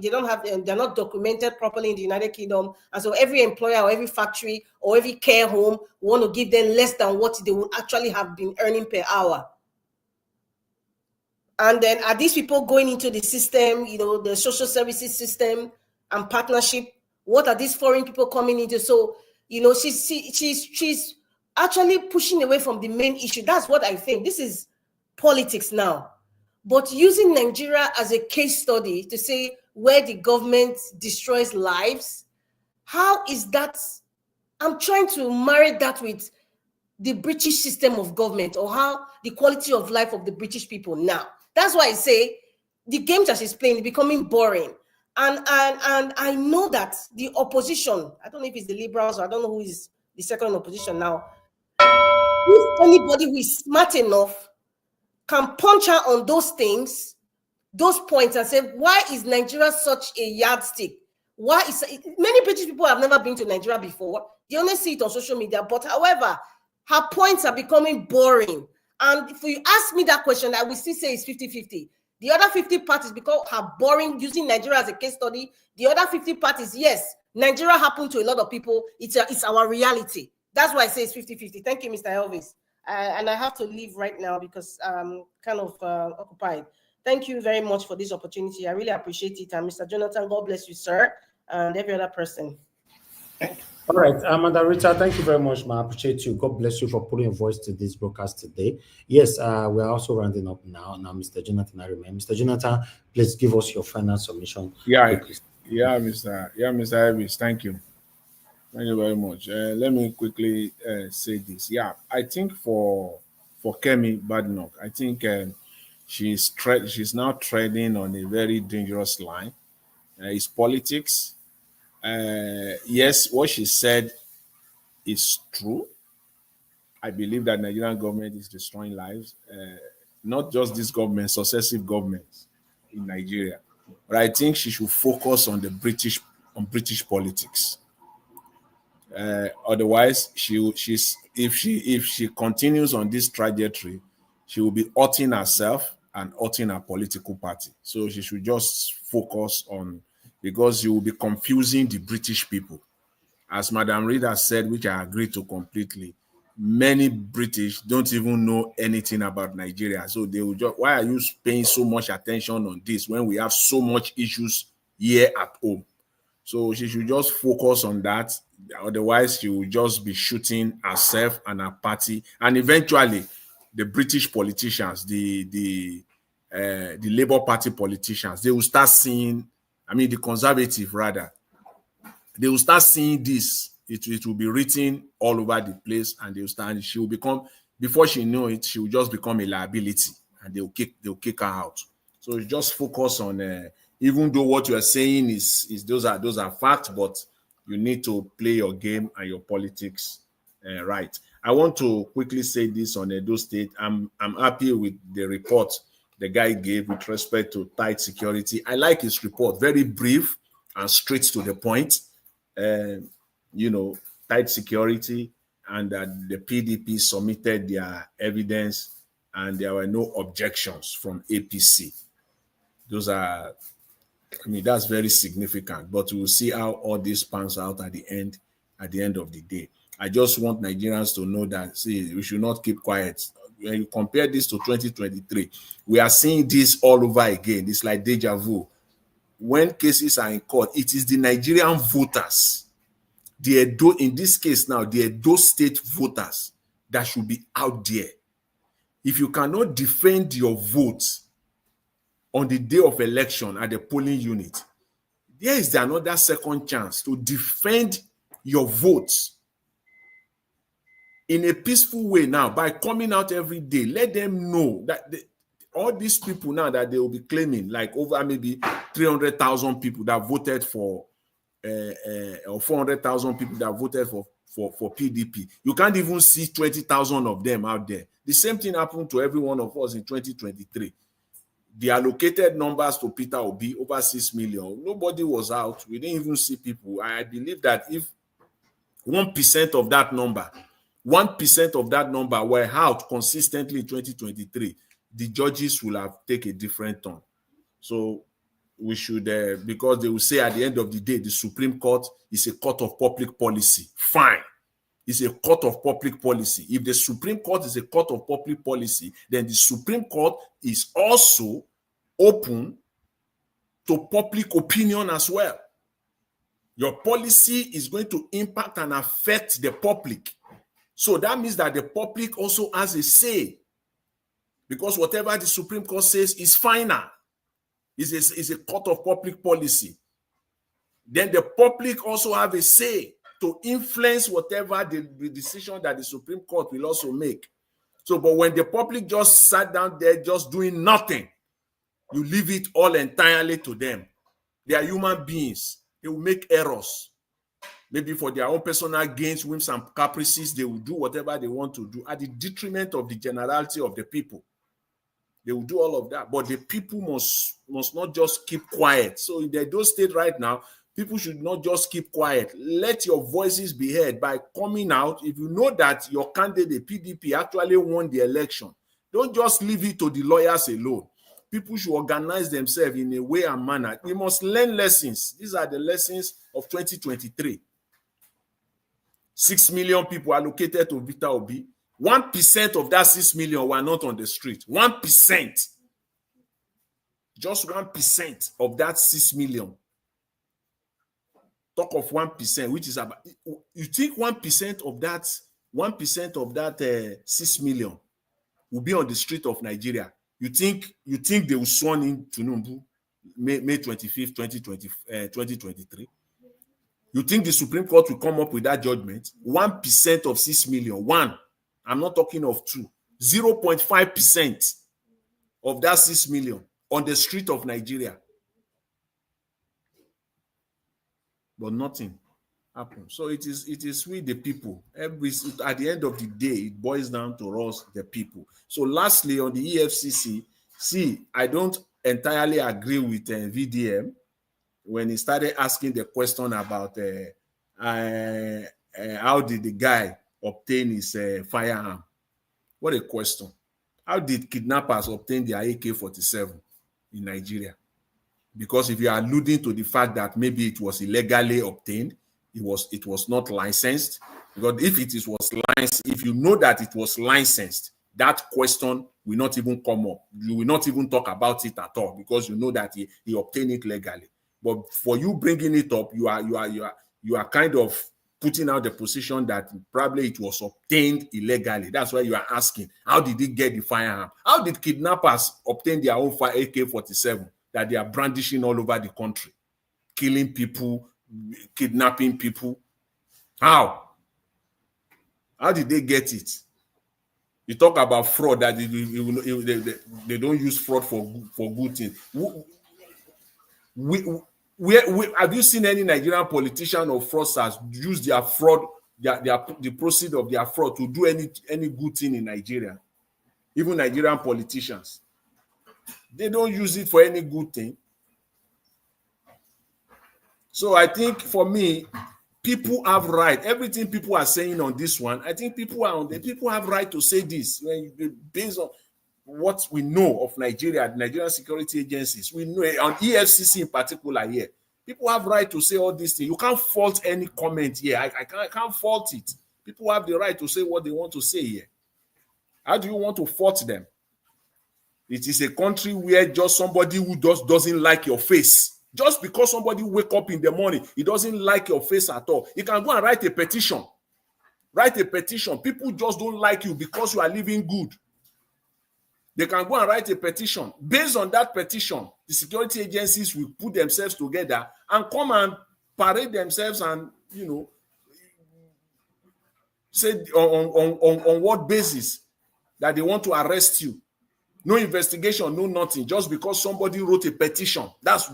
don't have, they're not documented properly in the United Kingdom. And so every employer or every factory or every care home want to give them less than what they would actually have been earning per hour. And then are these people going into the system, the social services system and partnership? What are these foreign people coming into? So, she's actually pushing away from the main issue. That's what I think. This is politics now. But using Nigeria as a case study to say where the government destroys lives, how is that? I'm trying to marry that with the British system of government, or how the quality of life of the British people now. That's why I say the game that she's playing is becoming boring. And I know that the opposition, I don't know if it's the Liberals, or I don't know who is the second opposition now. If anybody who is smart enough can punch her on those things, those points, and say, why is Nigeria such a yardstick? Why is many British people have never been to Nigeria before? They only see it on social media. But however, her points are becoming boring. And if you ask me that question, I will still say it's 50-50. The other 50 parties, because her boring, using Nigeria as a case study. The other 50 parties, yes, Nigeria happened to a lot of people. It's our reality. That's why I say it's 50-50. Thank you, Mr. Elvis. And I have to leave right now because I'm kind of occupied. Thank you very much for this opportunity. I really appreciate it. And Mr. Jonathan, God bless you, sir, and every other person. All right, Amanda Rita, thank you very much, man. I appreciate you. God bless you for putting a voice to this broadcast today. Yes, we're also rounding up now. Now, Mr. Jonathan, I remain. Mr. Jonathan, please give us your final submission. Mr. Elvis, thank you. Thank you very much. Let me quickly say this. Yeah, I think for Kemi Badenock, I think she's now treading on a very dangerous line. It's politics. Yes, what she said is true. I believe that Nigerian government is destroying lives. Not just this government, successive governments in Nigeria. But I think she should focus on British politics. Otherwise, if she continues on this trajectory, she will be hurting herself and hurting her political party. So she should just focus on, because you will be confusing the British people. As Madam Rita said, which I agree to completely, many British don't even know anything about Nigeria. So they will just, why are you paying so much attention on this when we have so much issues here at home? So she should just focus on that. Otherwise, she will just be shooting herself and her party. And eventually, the British politicians, the Labour Party politicians, they will start seeing, the Conservative rather, they will start seeing this. It will be written all over the place, and they will start. She will become, before she know it, she will just become a liability, and they'll kick her out. So just focus on. Even though what you are saying is those are facts, but you need to play your game and your politics right. I want to quickly say this on Edo State. I'm happy with the report the guy gave with respect to tight security. I like his report, very brief and straight to the point. Tight security, and that the PDP submitted their evidence and there were no objections from APC. Those are, that's very significant, but we'll see how all this pans out at the end of the day. I just want Nigerians to know that, we should not keep quiet. When you compare this to 2023, we are seeing this all over again. It's like deja vu. When cases are in court, it is the Nigerian voters, in this case now, the Edo State voters that should be out there. If you cannot defend your vote on the day of election at the polling unit, there is another second chance to defend your votes in a peaceful way now by coming out every day. Let them know that all these people now that they will be claiming, like over maybe 300,000 people that voted for, or 400,000 people that voted for PDP. You can't even see 20,000 of them out there. The same thing happened to every one of us in 2023. The allocated numbers to Peter Obi, over 6 million. Nobody was out. We didn't even see people. I believe that if 1% of that number, 1% of that number were out consistently in 2023, the judges will have taken a different turn. So because they will say at the end of the day, the Supreme Court is a court of public policy. Fine. It's a court of public policy. If the Supreme Court is a court of public policy, then the Supreme Court is also open to public opinion as well. Your policy is going to impact and affect the public. So that means that the public also has a say, because whatever the Supreme Court says is final. Is a court of public policy. Then the public also have a say to influence whatever the decision that the Supreme Court will also make. So, but when the public just sat down there just doing nothing, you leave it all entirely to them. They are human beings. They will make errors. Maybe for their own personal gains, whims and caprices, they will do whatever they want to do at the detriment of the generality of the people. They will do all of that. But the people must not just keep quiet. So in the Edo State right now, people should not just keep quiet. Let your voices be heard by coming out. If you know that your candidate, PDP, actually won the election, don't just leave it to the lawyers alone. People should organize themselves in a way and manner. We must learn lessons. These are the lessons of 2023. 6 million people allocated to Vita Obi. 1% of that 6 million were not on the street. 1%. Just 1% of that 6 million. Talk of 1%, which is about, you think 1% of that 6 million will be on the street of Nigeria? You think they will sworn in Tinubu May 25th, 2023? You think the Supreme Court will come up with that judgment? 1% of 6 million. One. I'm not talking of two. 0.5% of that 6 million on the street of Nigeria. But nothing happened. So it is with the people. At the end of the day, it boils down to us, the people. So lastly, on the EFCC, I don't entirely agree with VDM when he started asking the question about how did the guy obtain his firearm. What a question. How did kidnappers obtain their AK-47 in Nigeria? Because if you are alluding to the fact that maybe it was illegally obtained, it was not licensed. Because if you know that it was licensed, that question will not even come up. You will not even talk about it at all, because you know that he obtained it legally. But for you bringing it up, you are kind of putting out the position that probably it was obtained illegally. That's why you are asking, how did he get the firearm? How did kidnappers obtain their own AK-47 that they are brandishing all over the country, killing people, kidnapping people? How did they get it? You talk about fraud, that they don't use fraud for good things. Have you seen any Nigerian politician or fraudsters use their fraud, the proceeds of their fraud to do any good thing in Nigeria? Even Nigerian politicians, they don't use it for any good thing. So I think for me, people have right. Everything people are saying on this one, I think people have right to say this based on what we know of Nigeria, the Nigerian security agencies. We know on EFCC in particular here. People have right to say all these things. You can't fault any comment here. I can't fault it. People have the right to say what they want to say here. How do you want to fault them? It is a country where just somebody who just doesn't like your face, just because somebody wake up in the morning, he doesn't like your face at all, he can go and write a petition. Write a petition. People just don't like you because you are living good. They can go and write a petition. Based on that petition, the security agencies will put themselves together and come and parade themselves and, say on what basis that they want to arrest you. No investigation, no nothing, just because somebody wrote a petition. That's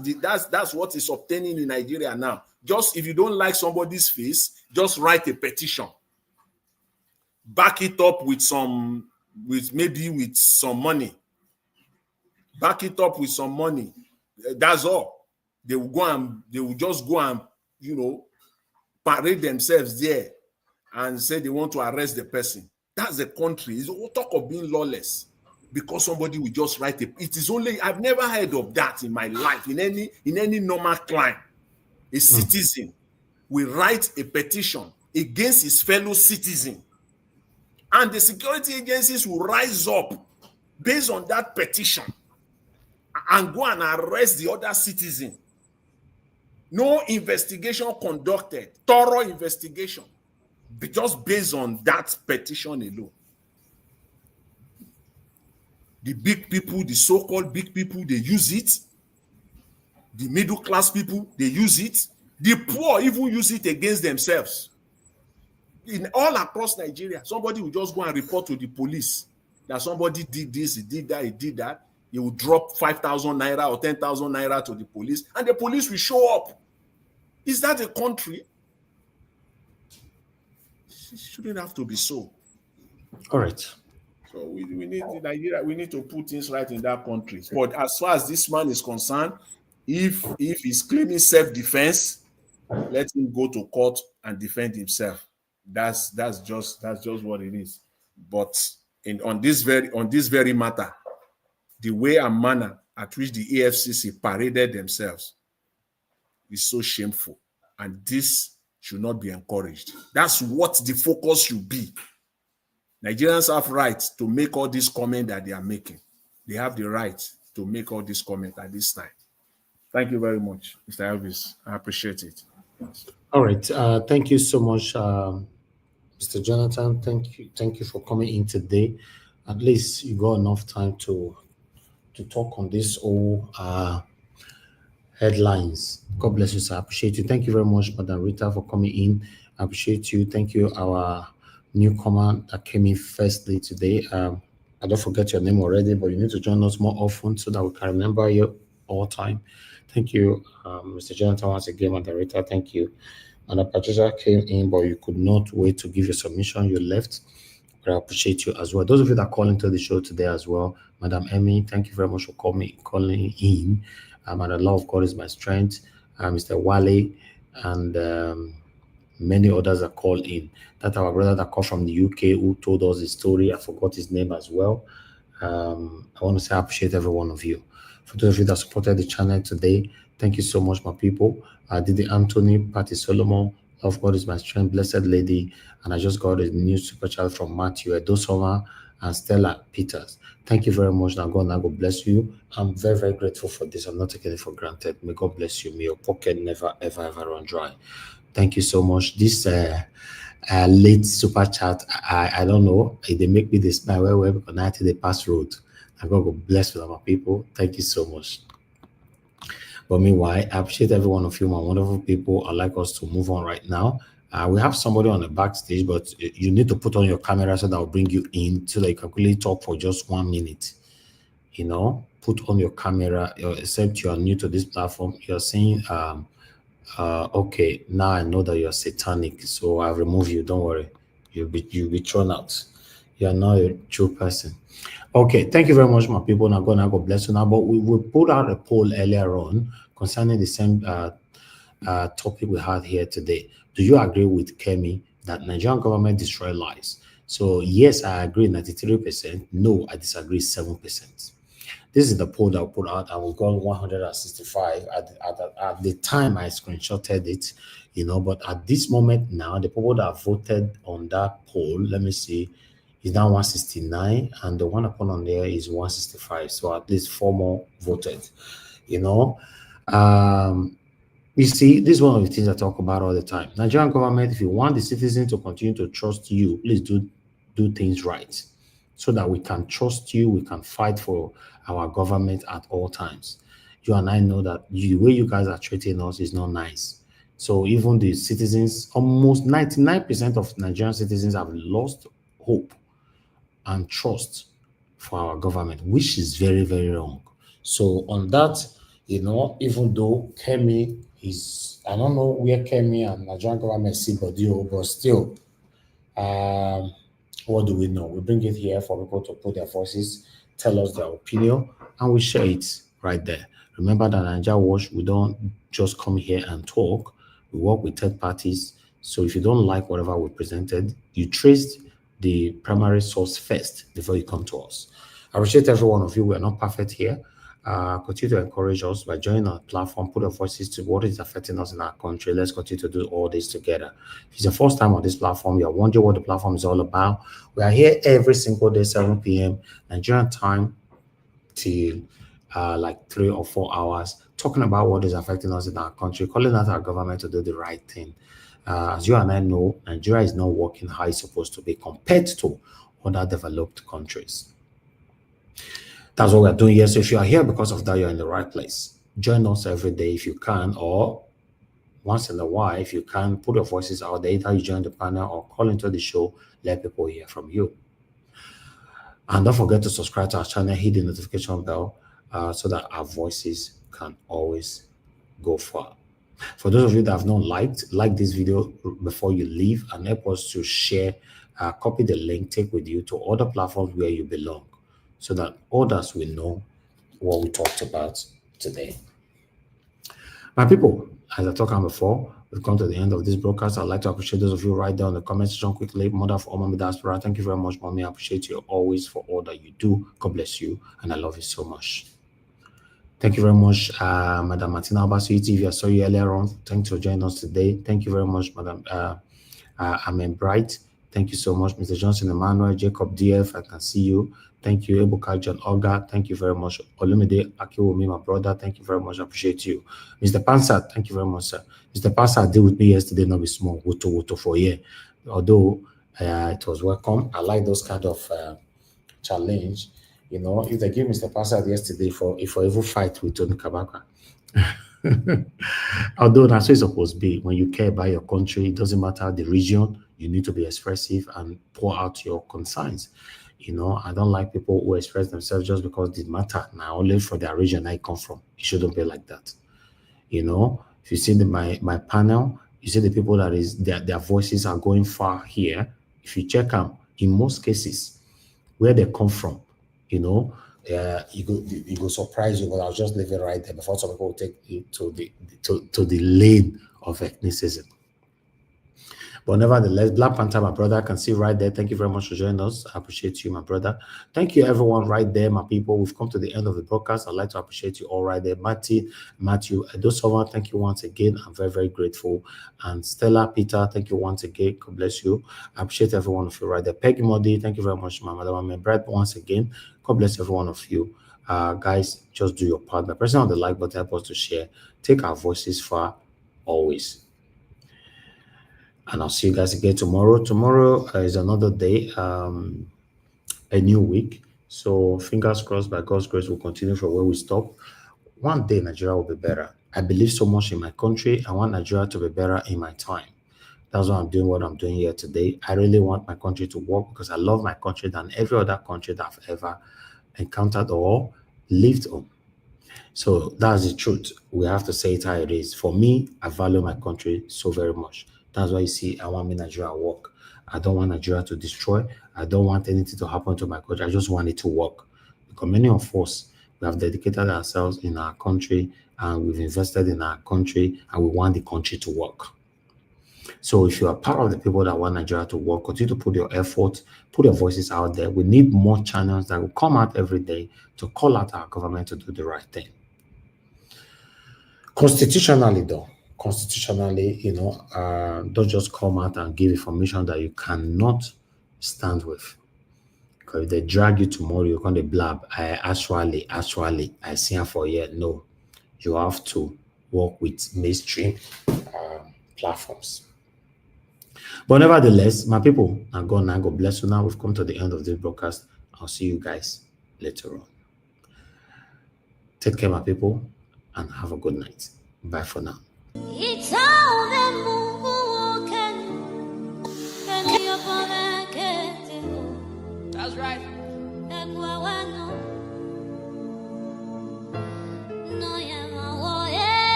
what is obtaining in Nigeria now. Just if you don't like somebody's face, just write a petition. Back it up with some money. Back it up with some money. That's all. They will just go and parade themselves there and say they want to arrest the person. That's the country. It's all talk of being lawless. because somebody will just write it. It is only, I've never heard of that in my life, in any normal crime. A citizen will write a petition against his fellow citizen, and the security agencies will rise up based on that petition and go and arrest the other citizen. No investigation conducted, thorough investigation, just based on that petition alone. The big people, the so-called big people, they use it. The middle class people, they use it. The poor even use it against themselves. In all across Nigeria, somebody will just go and report to the police that somebody did this, he did that, he did that. He will drop 5,000 naira or 10,000 naira to the police, and the police will show up. Is that a country? It shouldn't have to be so. All right. So we need in Nigeria, we need to put things right in that country. But as far as this man is concerned, if he's claiming self-defense, let him go to court and defend himself. That's just what it is. But on this very matter, the way and manner at which the EFCC paraded themselves is so shameful, and this should not be encouraged. That's what the focus should be. Nigerians have rights to make all these comments that they are making. They have the right to make all these comments at this time. Thank you very much, Mr. Elvis. I appreciate it. All right. Thank you so much, Mr. Jonathan. Thank you for coming in today. At least you got enough time to talk on this whole headlines. God bless you, sir. I appreciate you. Thank you very much, Madam Rita, for coming in. I appreciate you. Thank you, our newcomer that came in firstly today. I don't forget your name already, but you need to join us more often so that we can remember you all the time. Thank you, Mr. Jonathan, once again, Madam Rita. Thank you. Madam Patricia came in, but you could not wait to give your submission. You left. But I appreciate you as well. Those of you that call into the show today as well, Madam Emmy, thank you very much for calling in. And the love of God is my strength. Mr. Wale and many others that called in. That our brother that called from the UK who told us his story. I forgot his name as well. I want to say I appreciate every one of you. For those of you that supported the channel today, thank you so much, my people. Didi Anthony, Patty Solomon, Love of God is my strength, Blessed Lady, and I just got a new super chat from Matthew Edosoma and Stella Peters. Thank you very much. Now God bless you. I'm very, very grateful for this. I'm not taking it for granted. May God bless you. May your pocket never, ever, ever run dry. Thank you so much. This late super chat, I don't know. They make me this my way because now they pass road. And God bless you, my people. Thank you so much. But meanwhile, I appreciate every one of you, my wonderful people. I'd like us to move on right now. We have somebody on the backstage, but you need to put on your camera so that will bring you in so that you can quickly talk for just 1 minute. You know, put on your camera, except you are new to this platform. You're saying, okay, now I know that you're satanic, so I'll remove you. Don't worry. You'll be thrown out. You're not a true person. Okay, thank you very much, my people. Now God bless you now. But we put out a poll earlier on concerning the same topic we had here today. Do you agree with Kemi that Nigerian government destroy lives? So yes, I agree 93%. No, I disagree 7%. This is the poll that I put out. I will go 165 at the time I screenshotted it, you know. But at this moment now, the people that voted on that poll, let me see, is now 169, and the one I put on there is 165. So at least 4 more voted, you know. You see, this is one of the things I talk about all the time. Nigerian government, if you want the citizens to continue to trust you, please do things right so that we can trust you, we can fight for our government at all times. You and I know that the way you guys are treating us is not nice. So even the citizens, almost 99% of Nigerian citizens have lost hope and trust for our government, which is very, very wrong. So on that, you know, even though Kemi is, I don't know where Kemi and Nigerian government see but still, what do we know? We bring it here for people to put their voices, tell us their opinion, and we share it right there. Remember that Nigeria Watch, we don't just come here and talk. We work with third parties. So if you don't like whatever we presented, you traced the primary source first before you come to us. I appreciate every one of you. We are not perfect here. Continue to encourage us by joining our platform, put our voices to what is affecting us in our country. Let's continue to do all this together. If it's your first time on this platform, you're wondering what the platform is all about. We are here every single day, 7 p.m. Nigerian time till like 3 or 4 hours, talking about what is affecting us in our country, calling out our government to do the right thing. As you and I know, Nigeria is not working how it's supposed to be compared to other developed countries. That's what we're doing here. So if you are here because of that, you're in the right place. Join us every day if you can, or once in a while, if you can, put your voices out there. Either you join the panel or call into the show, let people hear from you. And don't forget to subscribe to our channel, hit the notification bell so that our voices can always go far. For those of you that have not like this video before you leave, and help us to share, copy the link, take with you to other platforms where you belong, so that others will know what we talked about today. My people, as I talked about before, we've come to the end of this broadcast. I'd like to appreciate those of you right down in the comment section quickly. Mother of all Mommy Diaspora, thank you very much, Mommy. I appreciate you always for all that you do. God bless you, and I love you so much. Thank you very much, Madam Martina Abasu TV. I saw you earlier on. Thanks for joining us today. Thank you very much, Madam Amen Bright. Thank you so much, Mr. Johnson Emmanuel, Jacob DF. I can see you. Thank you, Ebuka John Olga. Thank you very much. Olumide Akiwomi, my brother. Thank you very much. I appreciate you. Mr. Pansat, thank you very much, sir. Mr. Pansat did with me yesterday, not be small. Woto for year. Although it was welcome. I like those kind of challenge. You know, if they give Mr. Pansat yesterday for evil fight with Tony Kabaka. Although that's what it's supposed to be. When you care about your country, it doesn't matter the region, you need to be expressive and pour out your concerns. You know, I don't like people who express themselves just because they matter now, only for their region I come from. It shouldn't be like that. You know, if you see my panel, you see the people that is their voices are going far here. If you check them, in most cases, where they come from, you know, it will surprise you. But I'll just leave it right there before some people will take you to the lane of ethnicism. But nevertheless, Black Panther, my brother, I can see right there. Thank you very much for joining us. I appreciate you, my brother. Thank you, everyone, right there, my people. We've come to the end of the broadcast. I'd like to appreciate you all right there. Matthew, Edosova, thank you once again. I'm very, very grateful. And Stella, Peter, thank you once again. God bless you. I appreciate every one of you right there. Peggy Modi, thank you very much, my madam. Brad, once again. God bless every one of you. Guys, just do your part. By pressing on the like button, help us to share. Take our voices far, always. And I'll see you guys again tomorrow. Tomorrow is another day, a new week. So fingers crossed, by God's grace, we'll continue from where we stop. One day, Nigeria will be better. I believe so much in my country. I want Nigeria to be better in my time. That's why I'm doing what I'm doing here today. I really want my country to work because I love my country than every other country that I've ever encountered or lived on. So that's the truth. We have to say it how it is. For me, I value my country so very much. That's why you see, I want Nigeria to work. I don't want Nigeria to destroy. I don't want anything to happen to my country. I just want it to work. Because many of us, we have dedicated ourselves in our country and we've invested in our country and we want the country to work. So if you are part of the people that want Nigeria to work, continue to put your effort, put your voices out there. We need more channels that will come out every day to call out our government to do the right thing. Constitutionally, you know, don't just come out and give information that you cannot stand with. Because if they drag you tomorrow, you're going to blab. I see her for a year. No, you have to work with mainstream platforms. But nevertheless, my people, I'm gone now. God bless you. Now we've come to the end of this broadcast. I'll see you guys later on. Take care, my people, and have a good night. Bye for now. That's right.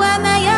Where